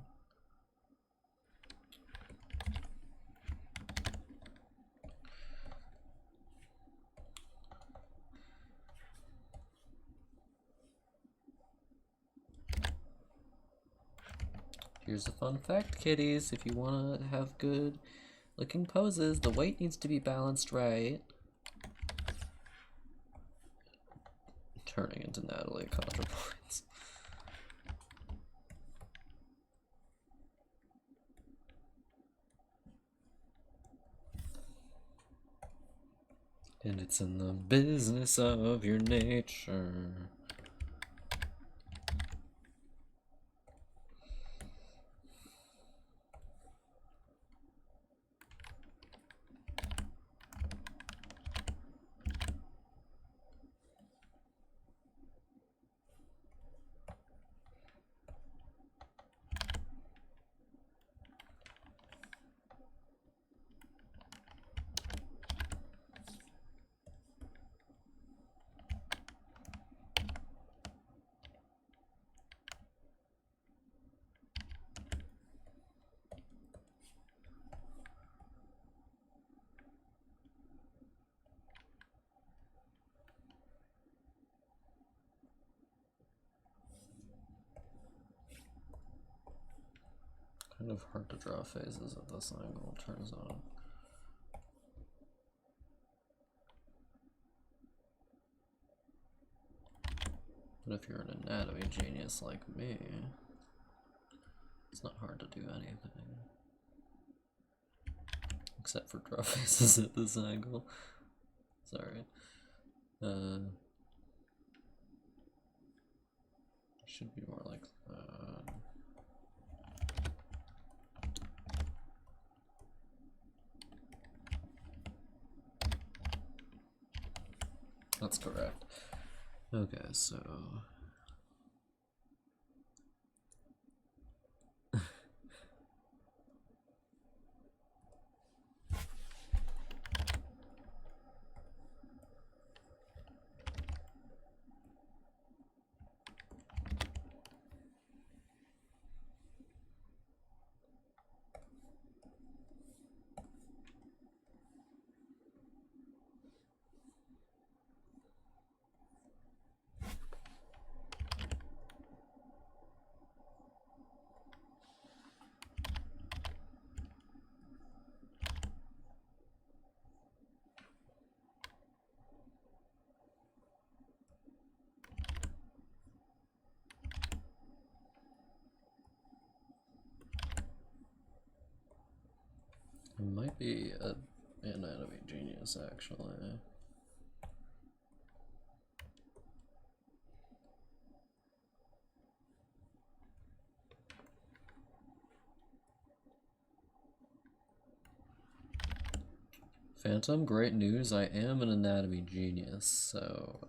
Here's a fun fact, kiddies. If you want to have good looking poses, the weight needs to be balanced right. Turning into Natalie ContraPoints. And it's in the business of your nature. Kind of hard to draw faces at this angle, turns out. But if you're an anatomy genius like me, it's not hard to do anything. Except for draw faces at this angle. Sorry. Should be more like that. That's correct. Okay, so it might be an anatomy genius, actually. Phantom, great news. I am an anatomy genius, so,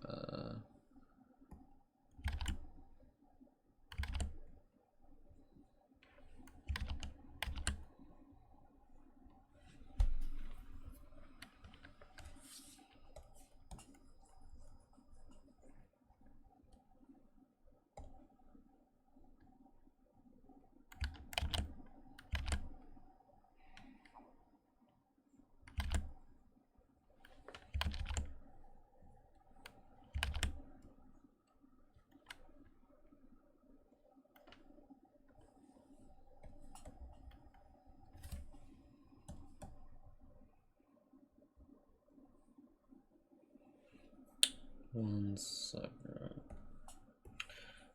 one second.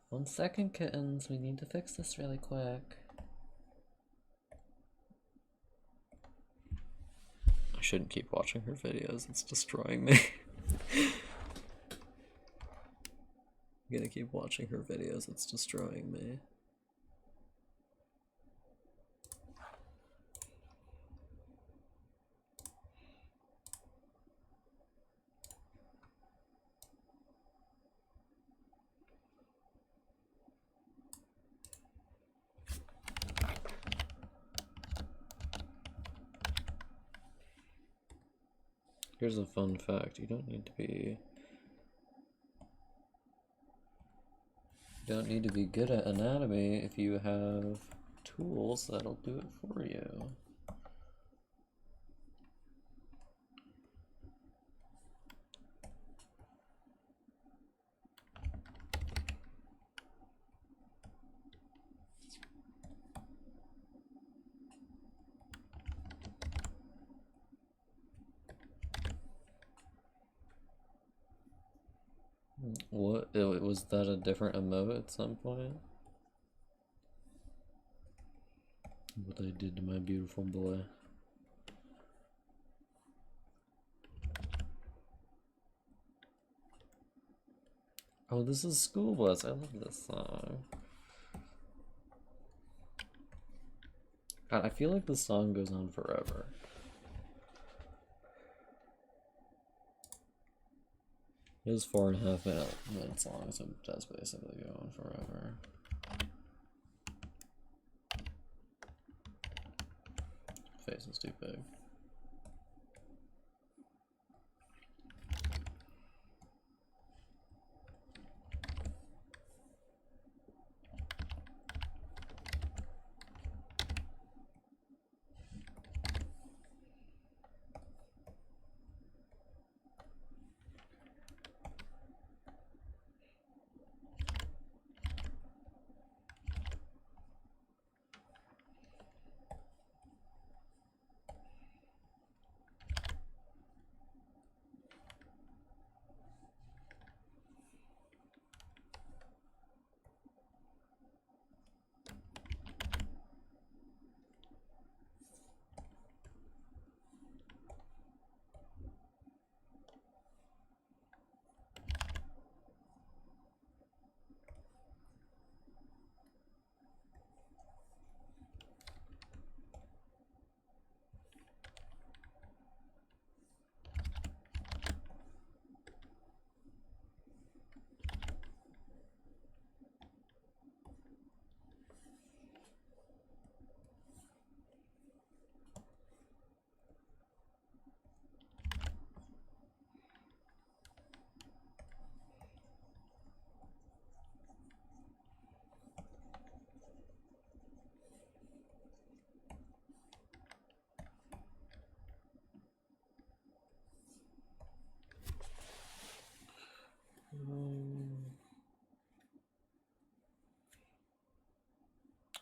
1 second, kittens. We need to fix this really quick. I shouldn't keep watching her videos. It's destroying me. I'm gonna keep watching her videos. It's destroying me. Here's a fun fact. You don't need to be You don't need to be good at anatomy if you have tools that'll do it for you. What? Was that a different emote at some point? What I did to my beautiful boy. Oh, this is School Bus. I love this song. God, I feel like this song goes on forever. It is 4.5 minutes long, so it does basically go on forever. Face is too big.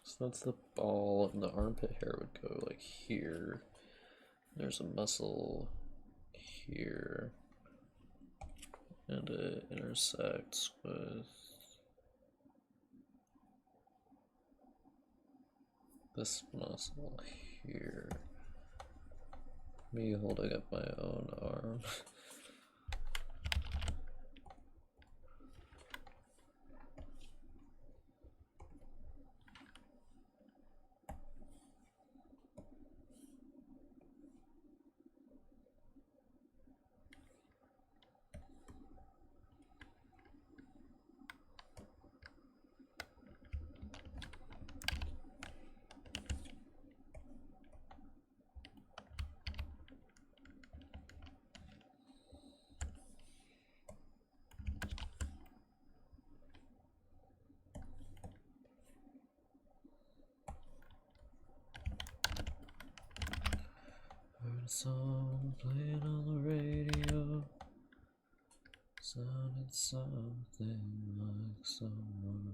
So that's the ball, and the armpit hair would go like here. There's a muscle here, and it intersects with this muscle here. Me holding up my own arm. Heard a song playing on the radio. Sounded something like someone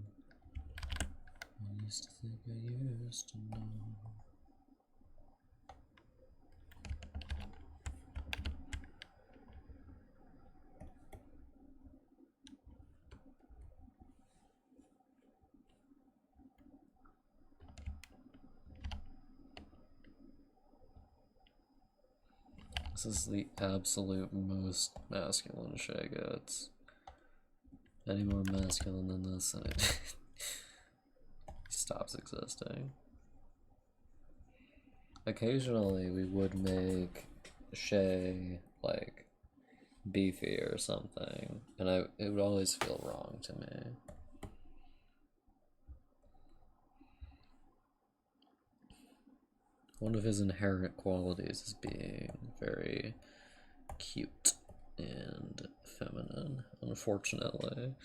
I used to think I used to know. This is the absolute most masculine Shay gets. Any more masculine than this, and it stops existing. Occasionally, we would make Shay like beefy or something, and it would always feel wrong to me. One of his inherent qualities is being very cute and feminine, unfortunately.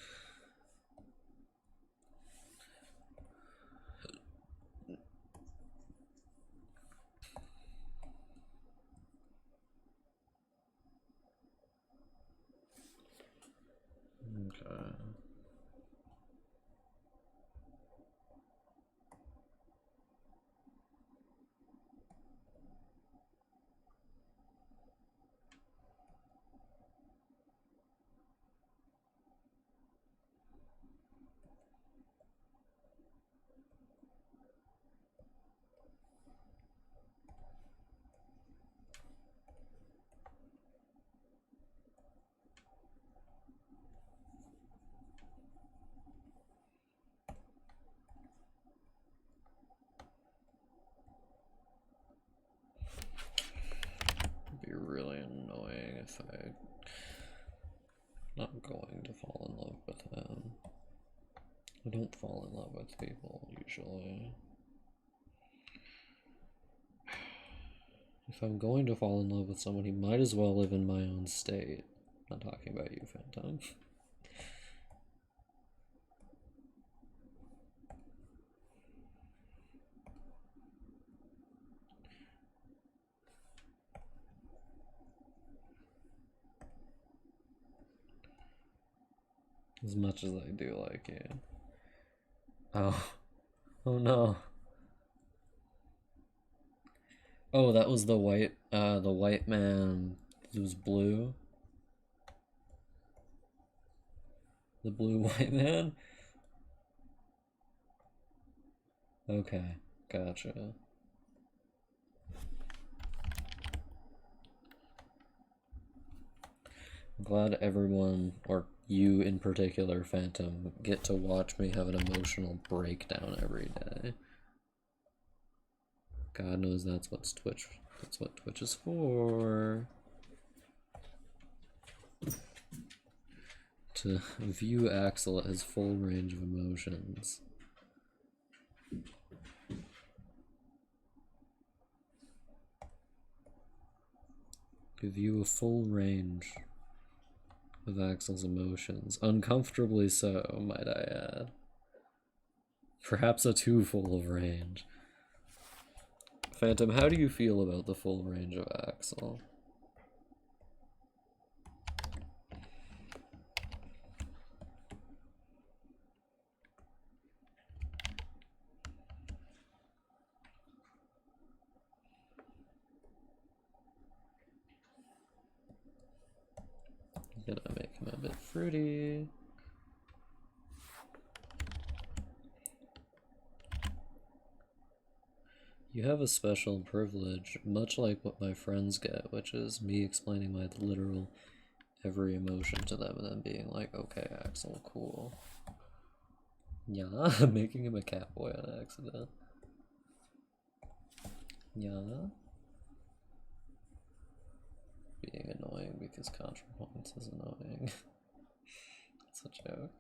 don't fall in love with people, usually. If I'm going to fall in love with someone, he might as well live in my own state. I'm not talking about you, Phantom. As much as I do like you. Oh. Oh no. Oh, that was the white man. It was blue. The blue white man? Okay, gotcha. I'm glad everyone, or you in particular, Phantom, get to watch me have an emotional breakdown every day. God knows that's what Twitch is for. To view Axel at his full range of emotions. Give you a full range of Axel's emotions. Uncomfortably so, might I add. Perhaps a too full of range. Phantom, how do you feel about the full range of Axel? I'm gonna make him a bit fruity. You have a special privilege, much like what my friends get, which is me explaining my literal every emotion to them and then being like, okay, Axel, cool. Yeah, making him a catboy on accident. Yeah. Being annoying because ContraPoints is annoying. It's a joke.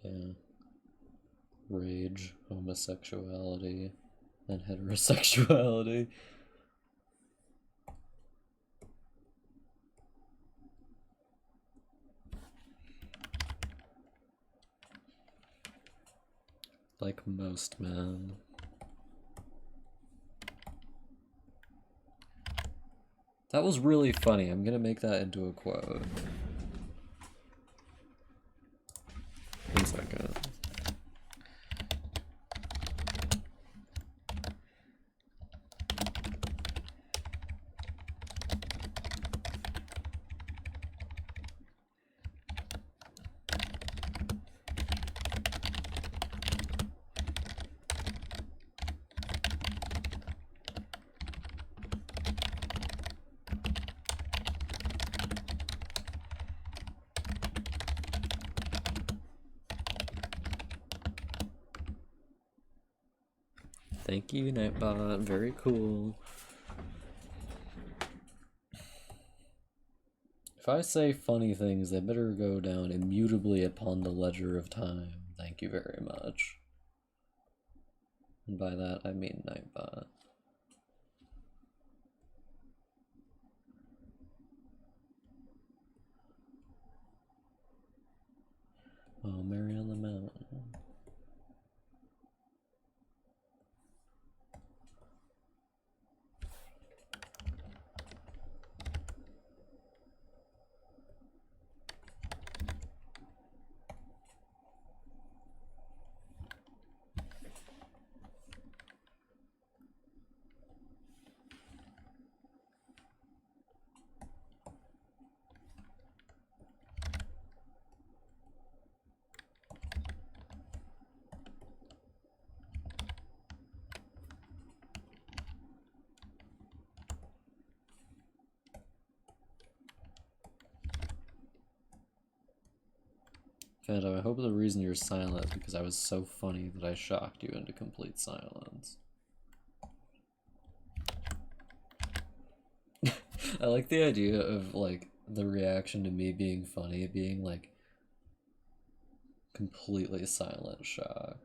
Yeah. Rage, homosexuality, and heterosexuality. Like most men. That was really funny. I'm gonna make that into a quote. 1 second. Thank you, Nightbot. Very cool. If I say funny things, they better go down immutably upon the ledger of time. Thank you very much. And by that, I mean Nightbot. Oh, Mary on the Mountain. Phantom, I hope the reason you're silent is because I was so funny that I shocked you into complete silence. I like the idea of, like, the reaction to me being funny being, like, completely silent shock.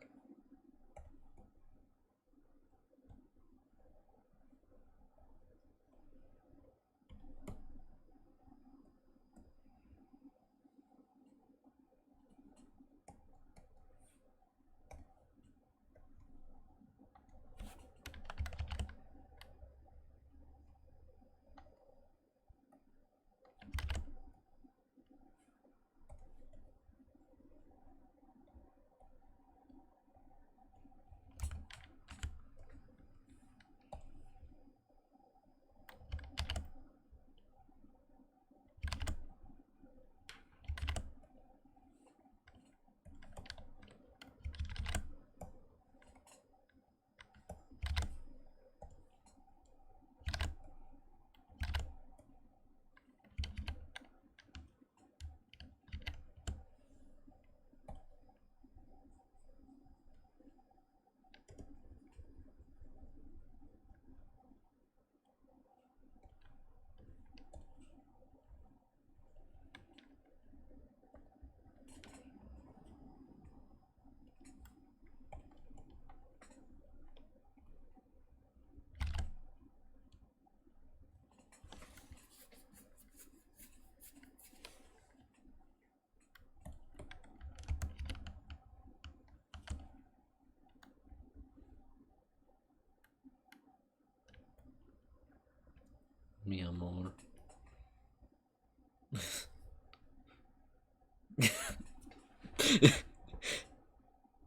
Mi amor.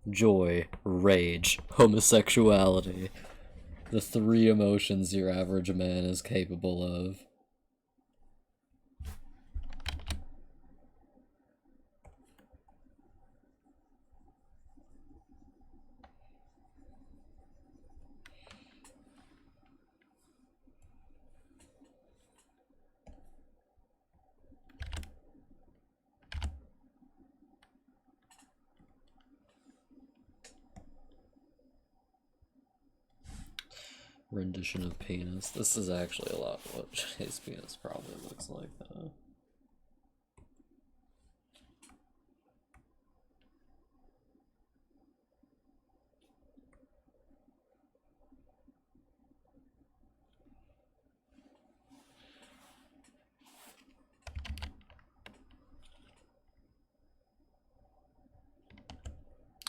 Joy, rage, homosexuality. The 3 emotions your average man is capable of. Rendition of penis. This is actually a lot of what his penis probably looks like, though.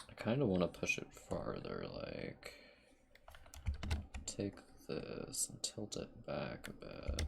I kind of want to push it farther, like, take this and tilt it back a bit.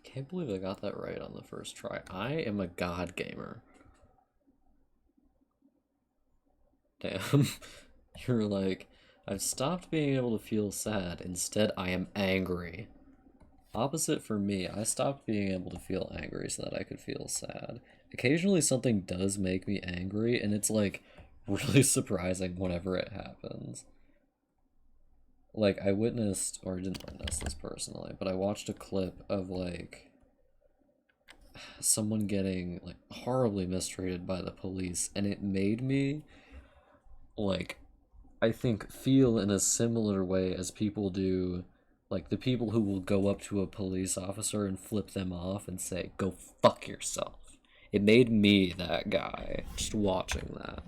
Can't believe I got that right on the first try. I am a god gamer. Damn. You're like, I've stopped being able to feel sad. Instead, I am angry. Opposite for me, I stopped being able to feel angry so that I could feel sad. Occasionally something does make me angry, and it's like really surprising whenever it happens. Like, I witnessed, or didn't witness this personally, but I watched a clip of, like, someone getting, like, horribly mistreated by the police, and it made me, like, I think, feel in a similar way as people do, like, the people who will go up to a police officer and flip them off and say, "Go fuck yourself." It made me that guy, just watching that.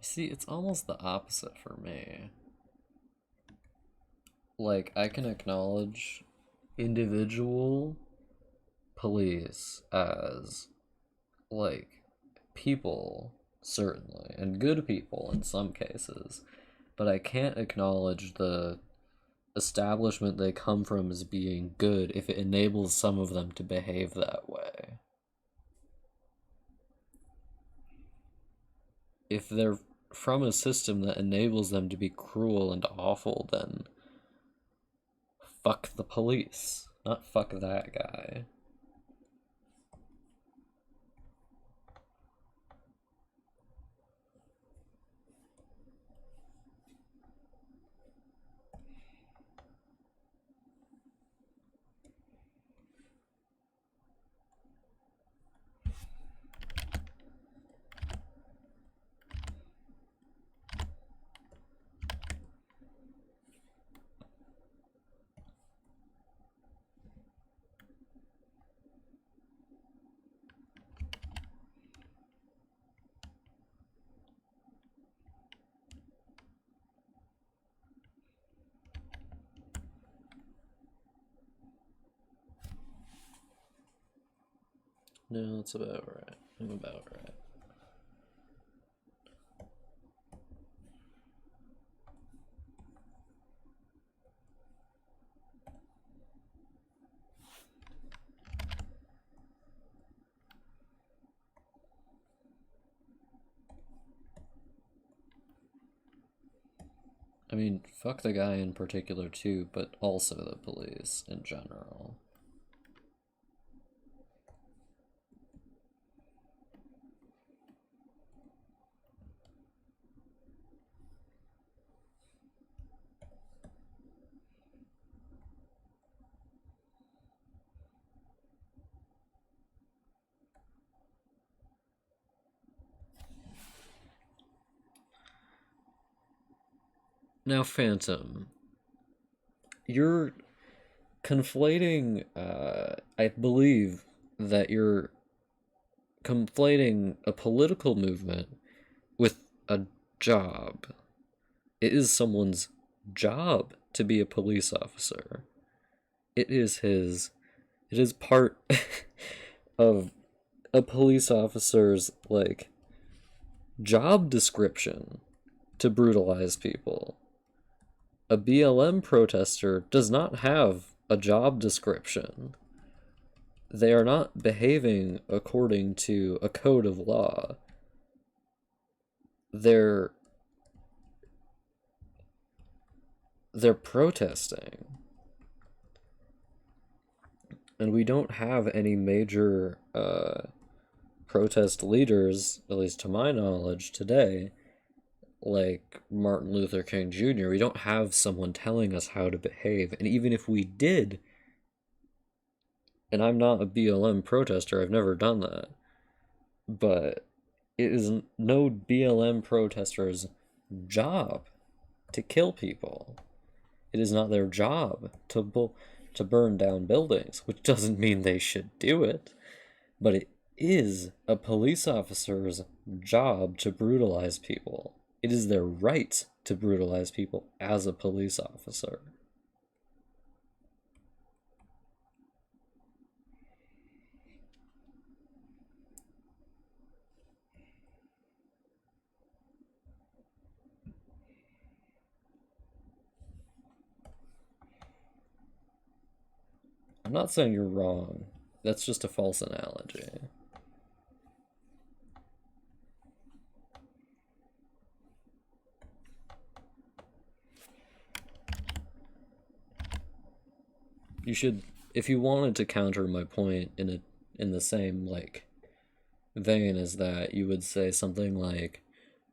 See, it's almost the opposite for me. Like, I can acknowledge individual police as, like, people, certainly, and good people in some cases, but I can't acknowledge the establishment they come from as being good if it enables some of them to behave that way. If they're from a system that enables them to be cruel and awful, then fuck the police, not fuck that guy. No, that's about right. I'm about right. I mean, fuck the guy in particular too, but also the police in general. Now, Phantom, you're conflating, I believe that you're conflating a political movement with a job. It is someone's job to be a police officer. It is his. It is part of a police officer's, like, job description to brutalize people. A BLM protester does not have a job description. They are not behaving according to a code of law. They're protesting. And we don't have any major protest leaders, at least to my knowledge today, like Martin Luther King Jr. We don't have someone telling us how to behave. And even if we did, and I'm not a BLM protester, I've never done that, but it is no BLM protester's job to kill people. It is not their job to burn down buildings, which doesn't mean they should do it, but it is a police officer's job to brutalize people. It is their right to brutalize people as a police officer. I'm not saying you're wrong. That's just a false analogy. You should, if you wanted to counter my point in the same, like, vein as that, you would say something like,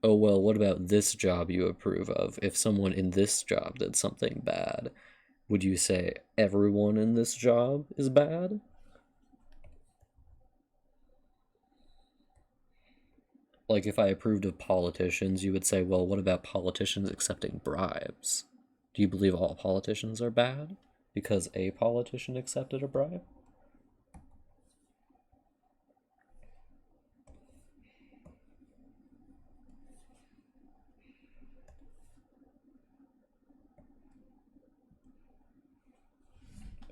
oh well, what about this job you approve of? If someone in this job did something bad, would you say everyone in this job is bad? Like, if I approved of politicians, you would say, well, what about politicians accepting bribes? Do you believe all politicians are bad because a politician accepted a bribe?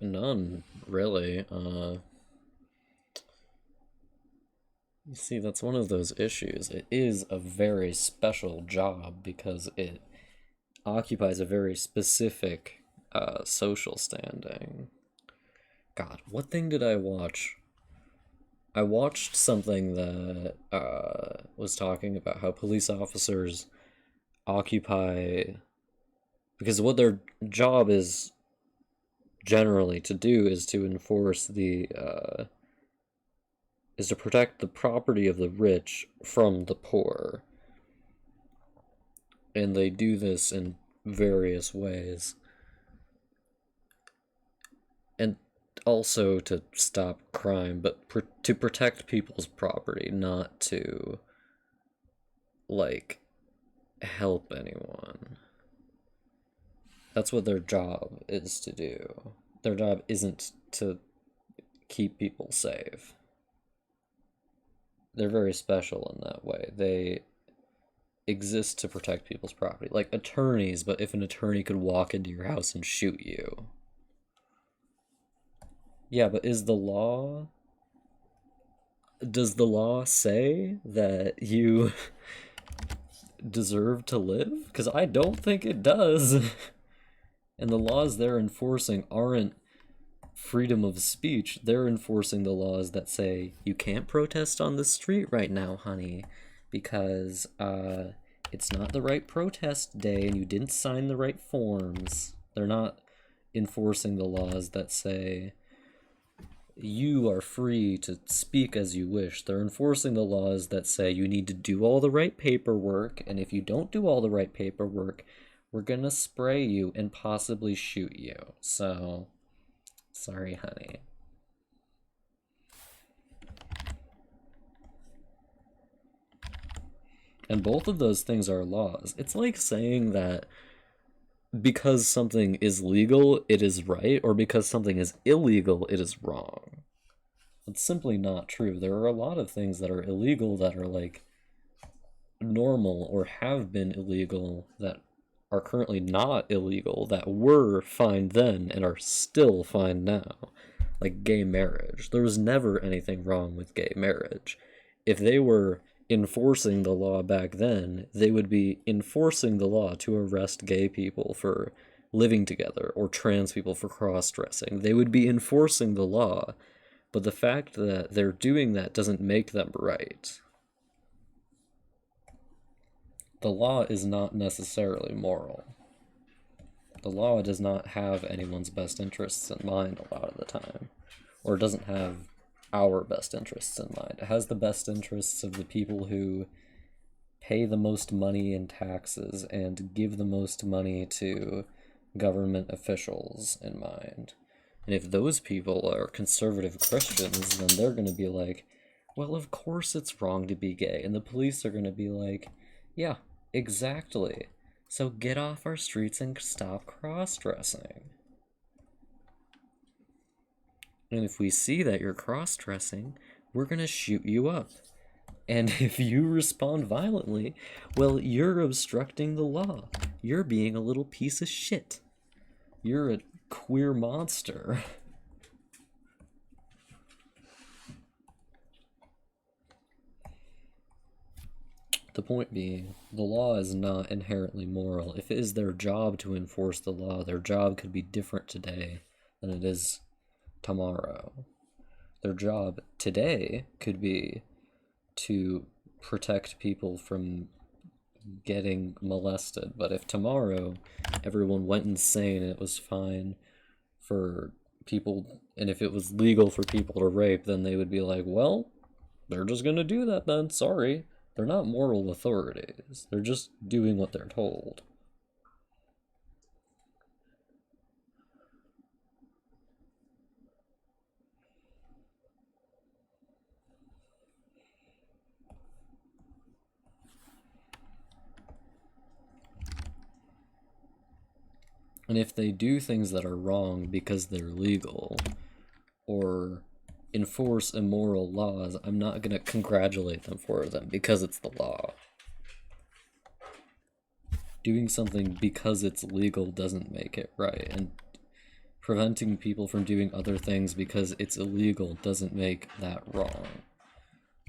None, really. You see, that's one of those issues. It is a very special job because it occupies a very specific social standing. God, what thing did I watch? I watched something that was talking about how police officers occupy, because what their job is generally to do is to enforce the is to protect the property of the rich from the poor, and they do this in various ways, and also to stop crime, but to protect people's property, not to like help anyone. That's what their job is to do. Their job isn't to keep people safe. They're very special in that way. They exist to protect people's property. Like attorneys, but if an attorney could walk into your house and shoot you. Yeah, but is the law. Does the law say that you deserve to live? Because I don't think it does. And the laws they're enforcing aren't freedom of speech. They're enforcing the laws that say you can't protest on the street right now, honey, because it's not the right protest day and you didn't sign the right forms. They're not enforcing the laws that say you are free to speak as you wish. They're enforcing the laws that say you need to do all the right paperwork, and if you don't do all the right paperwork, we're gonna spray you and possibly shoot you. So, sorry, honey. And both of those things are laws. It's like saying that because something is legal, it is right, or because something is illegal, it is wrong. It's simply not true. There are a lot of things that are illegal that are like normal or have been illegal that are currently not illegal that were fine then and are still fine now. Like gay marriage. There was never anything wrong with gay marriage. If they were enforcing the law back then, they would be enforcing the law to arrest gay people for living together or trans people for cross-dressing. They would be enforcing the law, but the fact that they're doing that doesn't make them right. The law is not necessarily moral. The law does not have anyone's best interests in mind a lot of the time, or it doesn't have our best interests in mind. It has the best interests of the people who pay the most money in taxes and give the most money to government officials in mind. And if those people are conservative Christians, then they're going to be like, well, of course it's wrong to be gay. And the police are going to be like, yeah, exactly. So get off our streets and stop cross-dressing. And if we see that you're cross-dressing, we're gonna shoot you up. And if you respond violently, well, you're obstructing the law. You're being a little piece of shit. You're a queer monster. The point being, the law is not inherently moral. If it is their job to enforce the law, their job could be different today than it is tomorrow. Their job today could be to protect people from getting molested, but if tomorrow everyone went insane and it was fine for people, and if it was legal for people to rape, then they would be like, well, they're just gonna do that then, sorry. They're not moral authorities. They're just doing what they're told. And if they do things that are wrong because they're legal, or enforce immoral laws, I'm not going to congratulate them for them because it's the law. Doing something because it's legal doesn't make it right, and preventing people from doing other things because it's illegal doesn't make that wrong.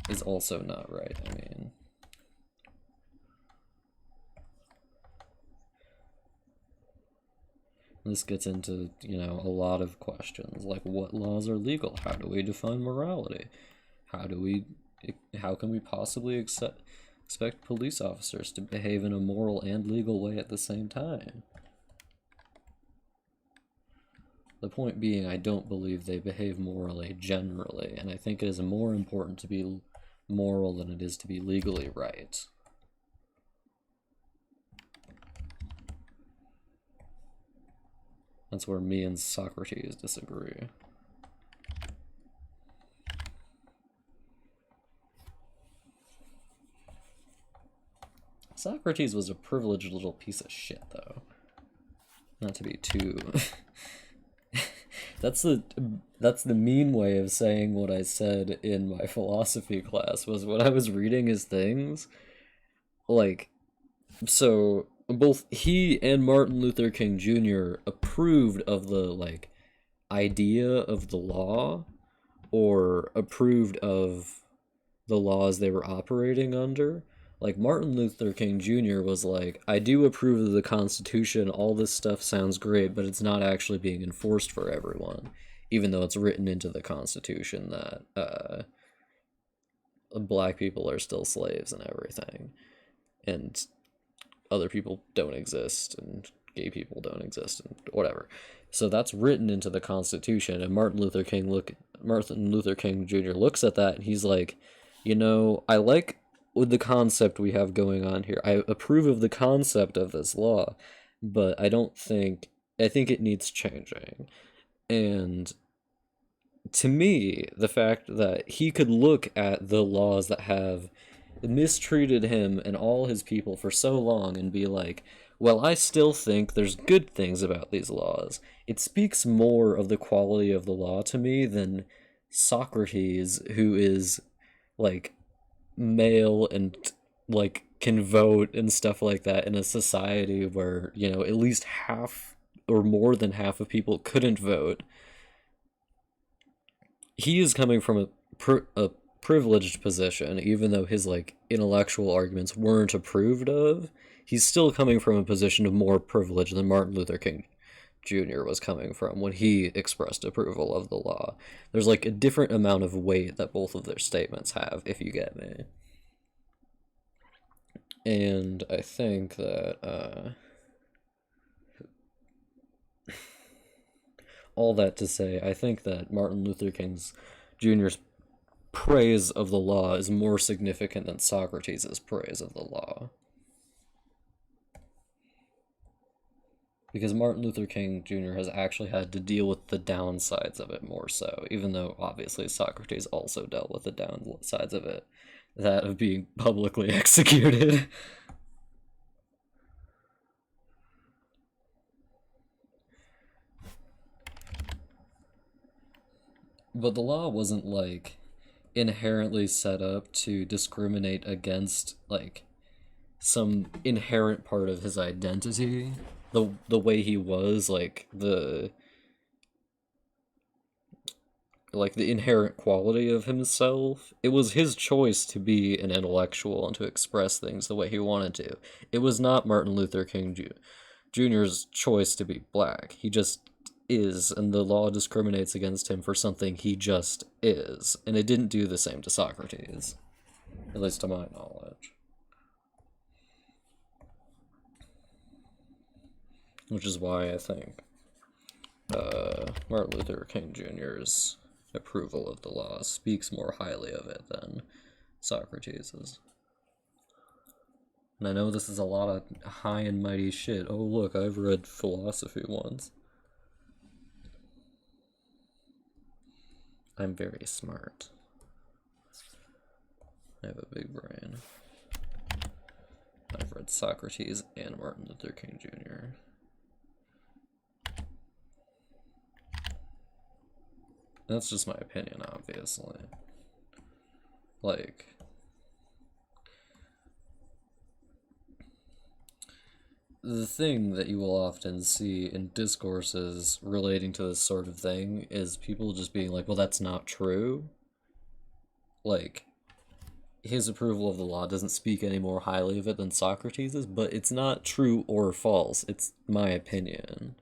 Is also not right, I mean. This gets into, you know, a lot of questions, like what laws are legal? How do we define morality? How can we possibly expect police officers to behave in a moral and legal way at the same time? The point being, I don't believe they behave morally generally, and I think it is more important to be moral than it is to be legally right. That's where me and Socrates disagree. Socrates was a privileged little piece of shit, though. Not to be too... That's the mean way of saying what I said in my philosophy class, was when I was reading his things, like, so both he and Martin Luther King Jr. approved of the, like, idea of the law, or approved of the laws they were operating under. Like, Martin Luther King Jr. was like, I do approve of the Constitution, all this stuff sounds great, but it's not actually being enforced for everyone, even though it's written into the Constitution that black people are still slaves and everything, and other people don't exist, and gay people don't exist, and whatever. So that's written into the Constitution, and Martin Luther King Jr. looks at that, and he's like, you know, I like with the concept we have going on here. I approve of the concept of this law, but I think it needs changing. And to me, the fact that he could look at the laws that have mistreated him and all his people for so long and be like, well, I still think there's good things about these laws. It speaks more of the quality of the law to me than Socrates, who is, like, male and, like, can vote and stuff like that in a society where, you know, at least half or more than half of people couldn't vote. He is coming from a privileged position, even though his, like, intellectual arguments weren't approved of. He's still coming from a position of more privilege than Martin Luther King Jr. was coming from when he expressed approval of the law. There's, like, a different amount of weight that both of their statements have, if you get me. And I think that, all that to say, I think that Martin Luther King Jr.'s praise of the law is more significant than Socrates' praise of the law. Because Martin Luther King Jr. has actually had to deal with the downsides of it more so, even though obviously Socrates also dealt with the downsides of it, that of being publicly executed. But the law wasn't, like, inherently set up to discriminate against, like, some inherent part of his identity, the way he was, like the inherent quality of himself. It was his choice to be an intellectual and to express things the way he wanted to. It was not Martin Luther King Jr.'s choice to be black. He just is, and the law discriminates against him for something he just is. And it didn't do the same to Socrates, at least to my knowledge. Which is why I think Martin Luther King Jr.'s approval of the law speaks more highly of it than Socrates's. And I know this is a lot of high and mighty shit. Oh, look, I've read philosophy once. I'm very smart. I have a big brain. I've read Socrates and Martin Luther King Jr. That's just my opinion, obviously. Like, the thing that you will often see in discourses relating to this sort of thing is people just being like, well, that's not true. Like, his approval of the law doesn't speak any more highly of it than Socrates', but it's not true or false. It's my opinion.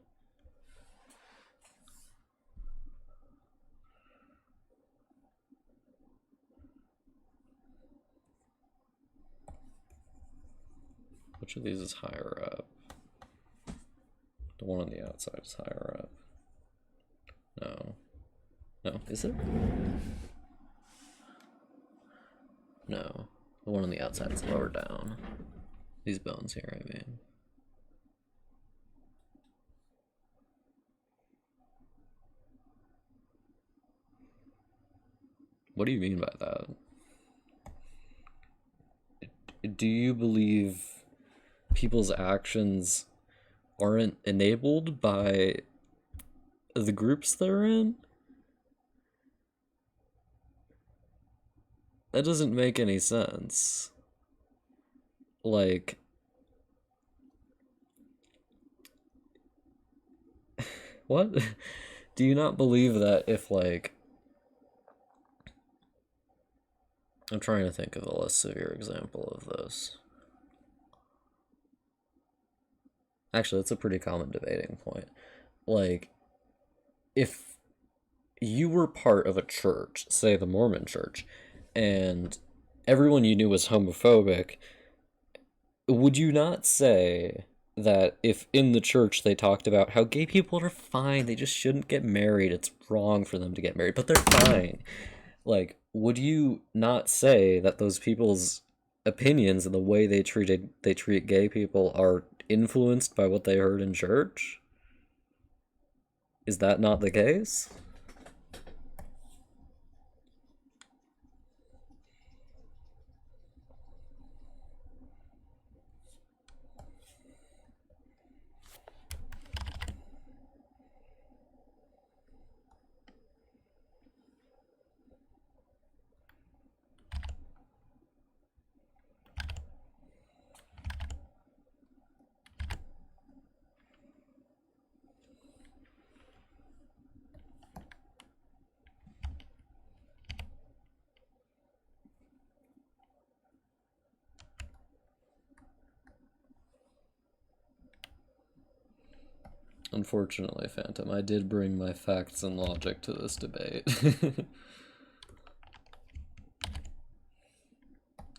Which of these is higher up? The one on the outside is higher up. No. No, is it? No. The one on the outside is lower down. These bones here, I mean. What do you mean by that? Do you believe people's actions aren't enabled by the groups they're in? That doesn't make any sense. Like, what? Do you not believe that if, like, I'm trying to think of a less severe example of this. Actually, that's a pretty common debating point. Like, if you were part of a church, say the Mormon church, and everyone you knew was homophobic, would you not say that if in the church they talked about how gay people are fine, they just shouldn't get married, it's wrong for them to get married, but they're fine? Like, would you not say that those people's opinions and the way they treat gay people are influenced by what they heard in church? Is that not the case? Unfortunately, Phantom, I did bring my facts and logic to this debate.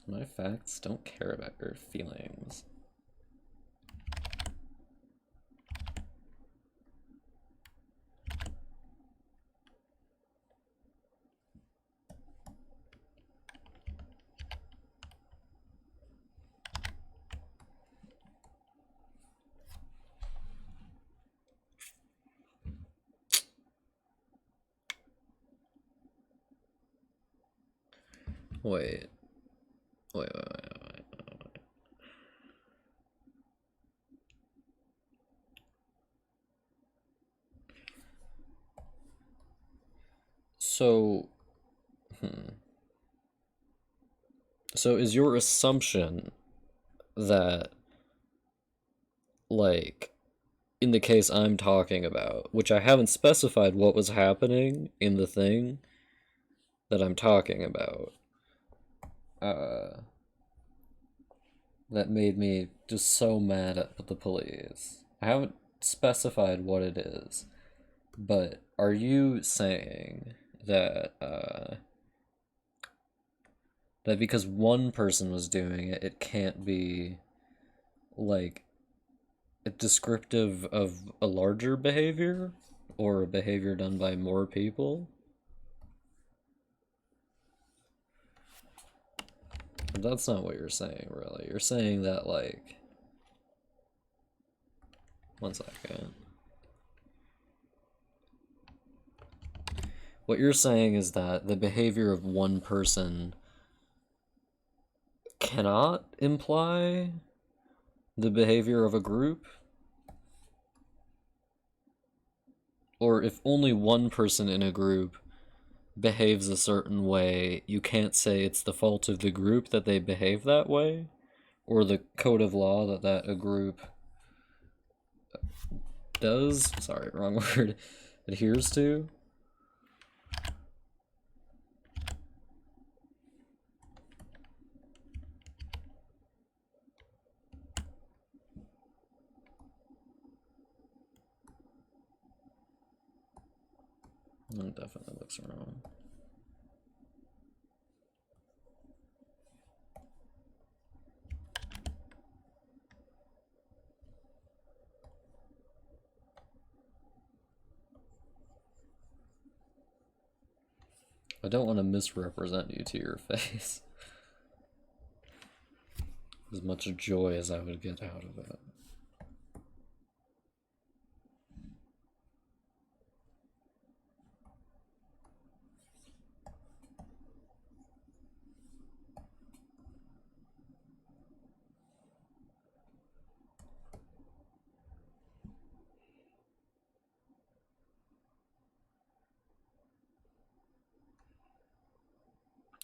My facts don't care about your feelings. Wait. Wait. So, so is your assumption that, like, in the case I'm talking about, which I haven't specified what was happening in the thing that I'm talking about, uh, that made me just so mad at the police. I haven't specified what it is, but are you saying that that because one person was doing it, it can't be like descriptive of a larger behavior or a behavior done by more people? But that's not what you're saying, really. You're saying that, like, one second. What you're saying is that the behavior of one person cannot imply the behavior of a group? Or if only one person in a group behaves a certain way, you can't say it's the fault of the group that they behave that way? Or the code of law that a group does, sorry, wrong word, adheres to. It definitely looks wrong. I don't want to misrepresent you to your face. As much joy as I would get out of it.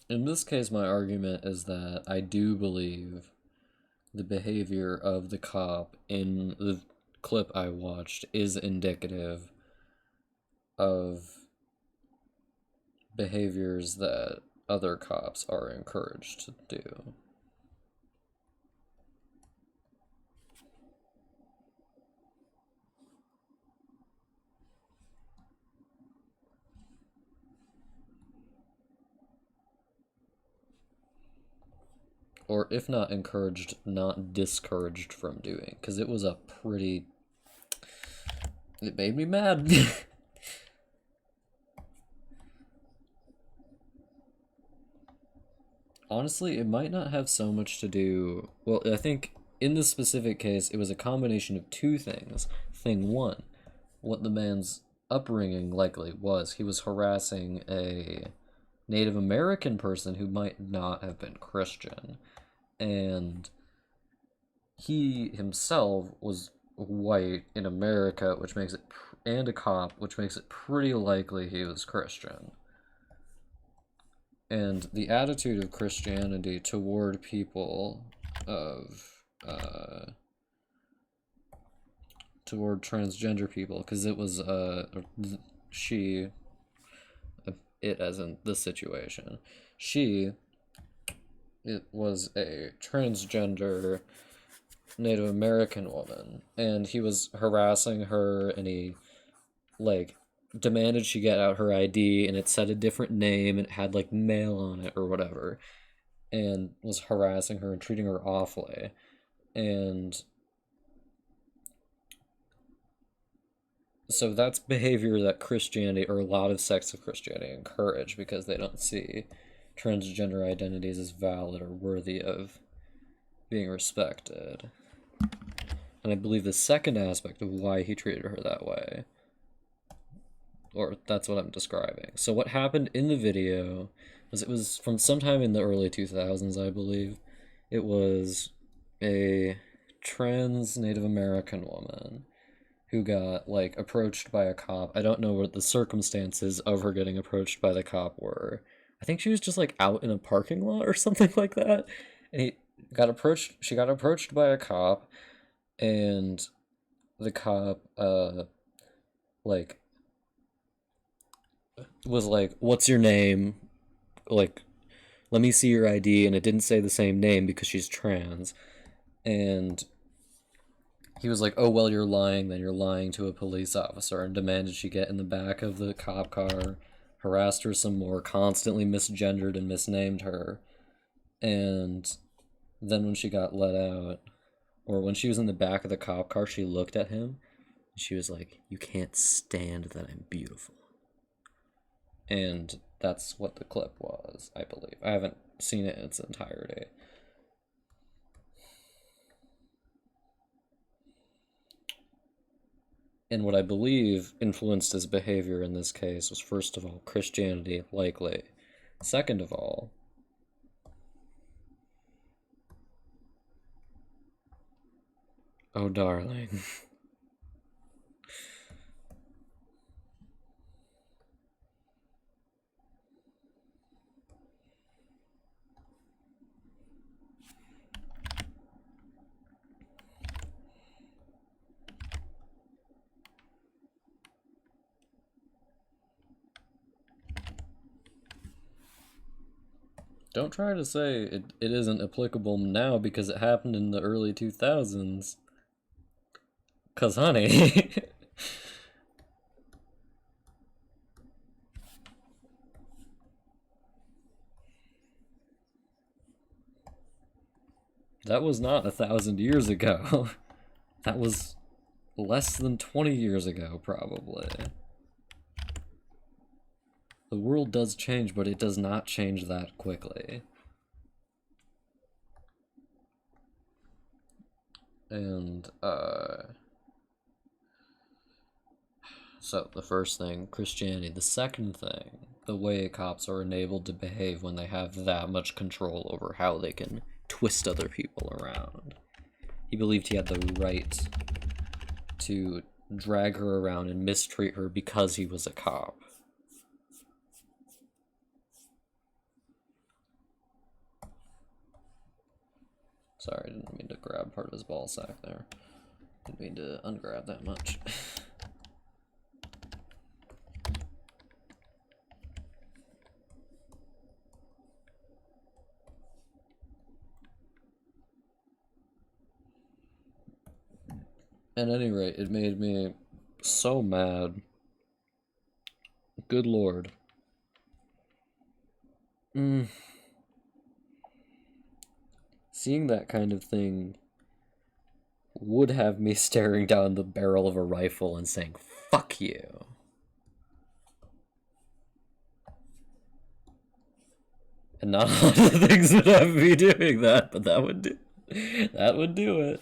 In this case, my argument is that I do believe the behavior of the cop in the clip I watched is indicative of behaviors that other cops are encouraged to do. Or if not encouraged, not discouraged from doing. Because it was a pretty... It made me mad. Honestly, it might not have so much to do... Well, I think in this specific case, it was a combination of two things. Thing one, what the man's upbringing likely was. He was harassing a Native American person who might not have been Christian. And he himself was white in America, which makes it... and a cop, which makes it pretty likely he was Christian. And the attitude of Christianity toward people of toward transgender people, because it was she, it as in the situation, it was a transgender Native American woman, and he was harassing her, and he like demanded she get out her ID, and it said a different name and it had like male on it or whatever, and was harassing her and treating her awfully. And so that's behavior that Christianity, or a lot of sects of Christianity, encourage because they don't see transgender identities as valid or worthy of being respected. And I believe the second aspect of why he treated her that way, or that's what I'm describing. So what happened in the video was, it was from sometime in the early 2000s, I believe. It was a trans Native American woman who got like approached by a cop. I don't know what the circumstances of her getting approached by the cop were. I think she was just like out in a parking lot or something like that. And she got approached by a cop, and the cop like was like, "What's your name? Like, let me see your ID." And it didn't say the same name because she's trans. And he was like, "Oh, well, you're lying then. You're lying to a police officer," and demanded she get in the back of the cop car, harassed her some more, constantly misgendered and misnamed her. And then when she got let out, or when she was in the back of the cop car, she looked at him and she was like, "You can't stand that I'm beautiful." And that's what the clip was, I believe. I haven't seen it in its entirety. And what I believe influenced his behavior in this case was, first of all, Christianity, likely. Second of all, oh darling. Don't try to say it isn't applicable now because it happened in the early 2000s. 'Cause, honey... That was not 1,000 years ago. That was less than 20 years ago, probably. The world does change, but it does not change that quickly. And, so, the first thing, Christianity. The second thing, the way cops are enabled to behave when they have that much control over how they can twist other people around. He believed he had the right to drag her around and mistreat her because he was a cop. Sorry, I didn't mean to grab part of his ball sack there. Didn't mean to ungrab that much. At any rate, it made me so mad. Good lord. Seeing that kind of thing would have me staring down the barrel of a rifle and saying, "Fuck you." And not a lot of things would have me doing that, but that would do it.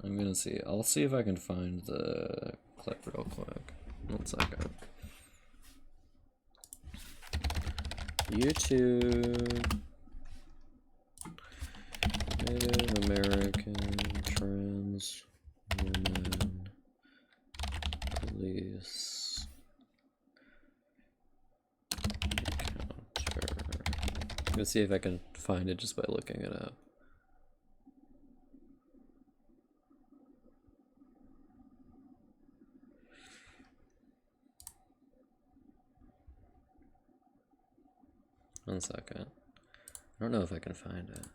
I'm gonna see. I'll see if I can find the clip real quick. 1 second. YouTube. Native American trans woman police encounter. I'm gonna see if I can find it just by looking it up. One second. I don't know if I can find it.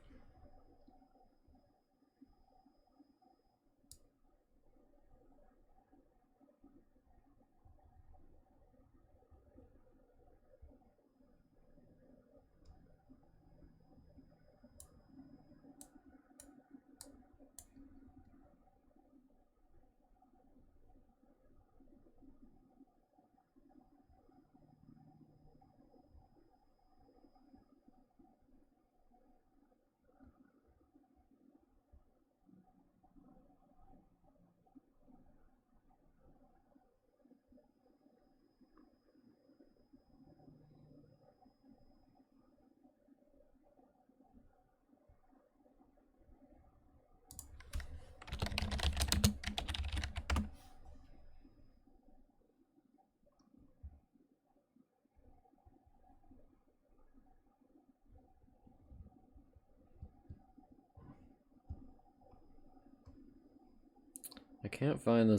I can't find a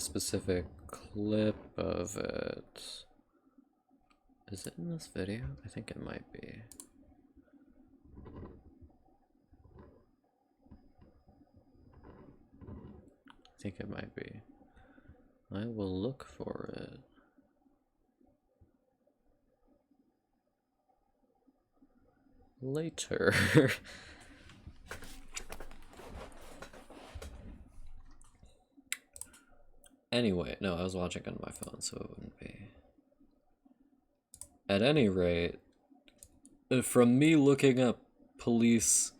specific clip of it. Is it in this video? I think it might be. I think it might be. I will look for it. Later. Anyway, no, I was watching on my phone, so it wouldn't be. At any rate, from me looking up police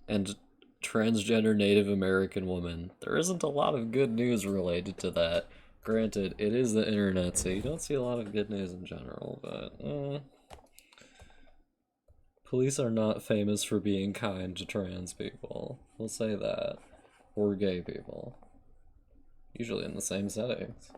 and transgender Native American woman, there isn't a lot of good news related to that. Granted, it is the internet, so you don't see a lot of good news in general, but police are not famous for being kind to trans people. We'll say that. Or gay people. Usually in the same settings.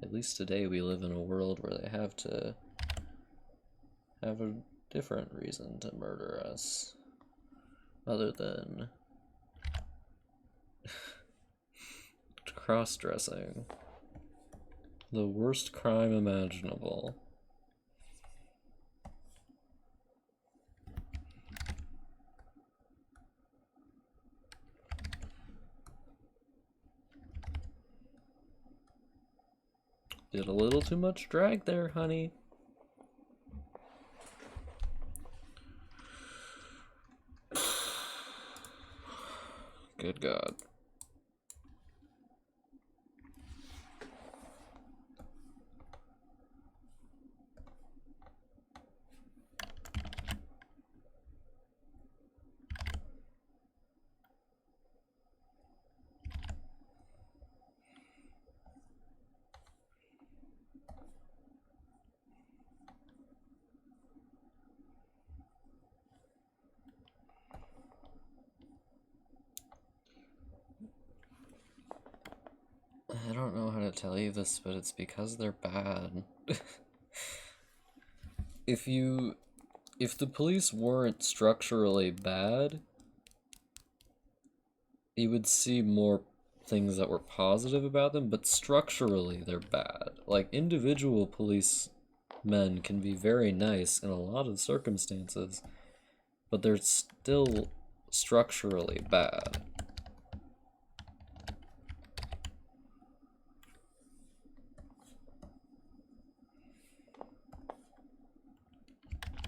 At least today we live in a world where they have to have a different reason to murder us other than cross-dressing. The worst crime imaginable. Did a little too much drag there, honey. Good God. I don't know how to tell you this, but it's because they're bad. If the police weren't structurally bad, you would see more things that were positive about them, but structurally they're bad. Like, individual policemen can be very nice in a lot of circumstances, but they're still structurally bad.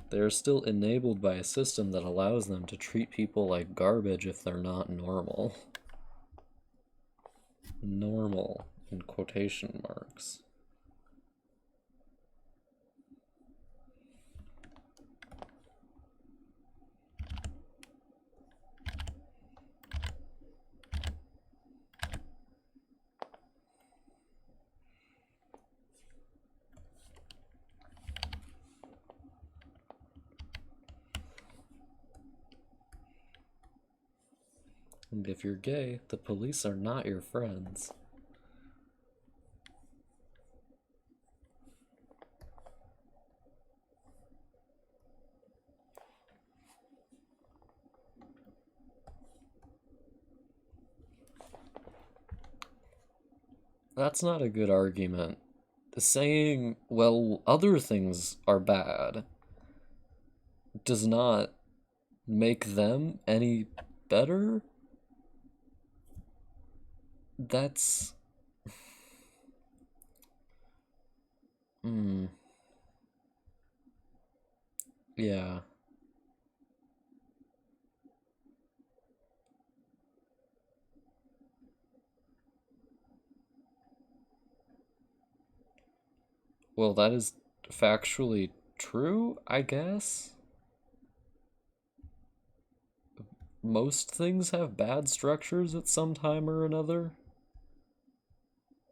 They're still enabled by a system that allows them to treat people like garbage if they're not normal. Normal, in quotation marks. And if you're gay, the police are not your friends. That's not a good argument. Saying, well, other things are bad does not make them any better? That's... Yeah. Well, that is factually true, I guess. Most things have bad structures at some time or another.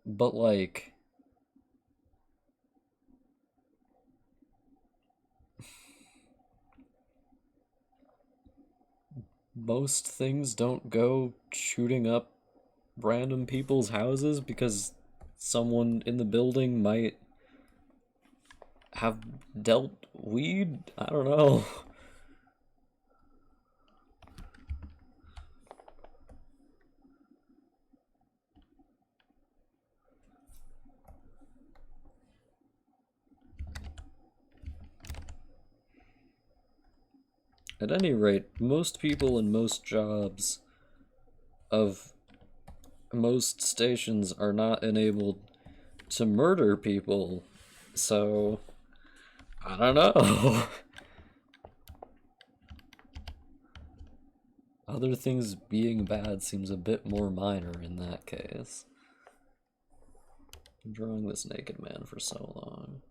But, like... most things don't go shooting up random people's houses because someone in the building might have dealt weed? I don't know. At any rate, most people in most jobs of most stations are not enabled to murder people, so I don't know. Other things being bad seems a bit more minor in that case. I'm drawing this naked man for so long.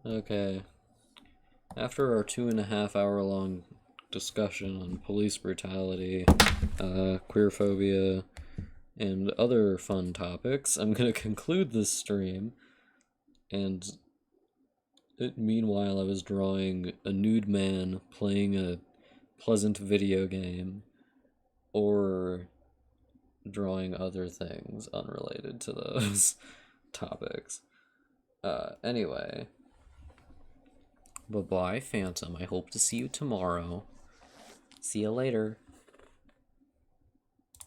Okay. After our 2.5 hour long discussion on police brutality, queerphobia, and other fun topics, I'm gonna conclude this stream. And meanwhile, I was drawing a nude man playing a pleasant video game, or drawing other things unrelated to those topics. Anyway. Bye-bye, Phantom. I hope to see you tomorrow. See you later.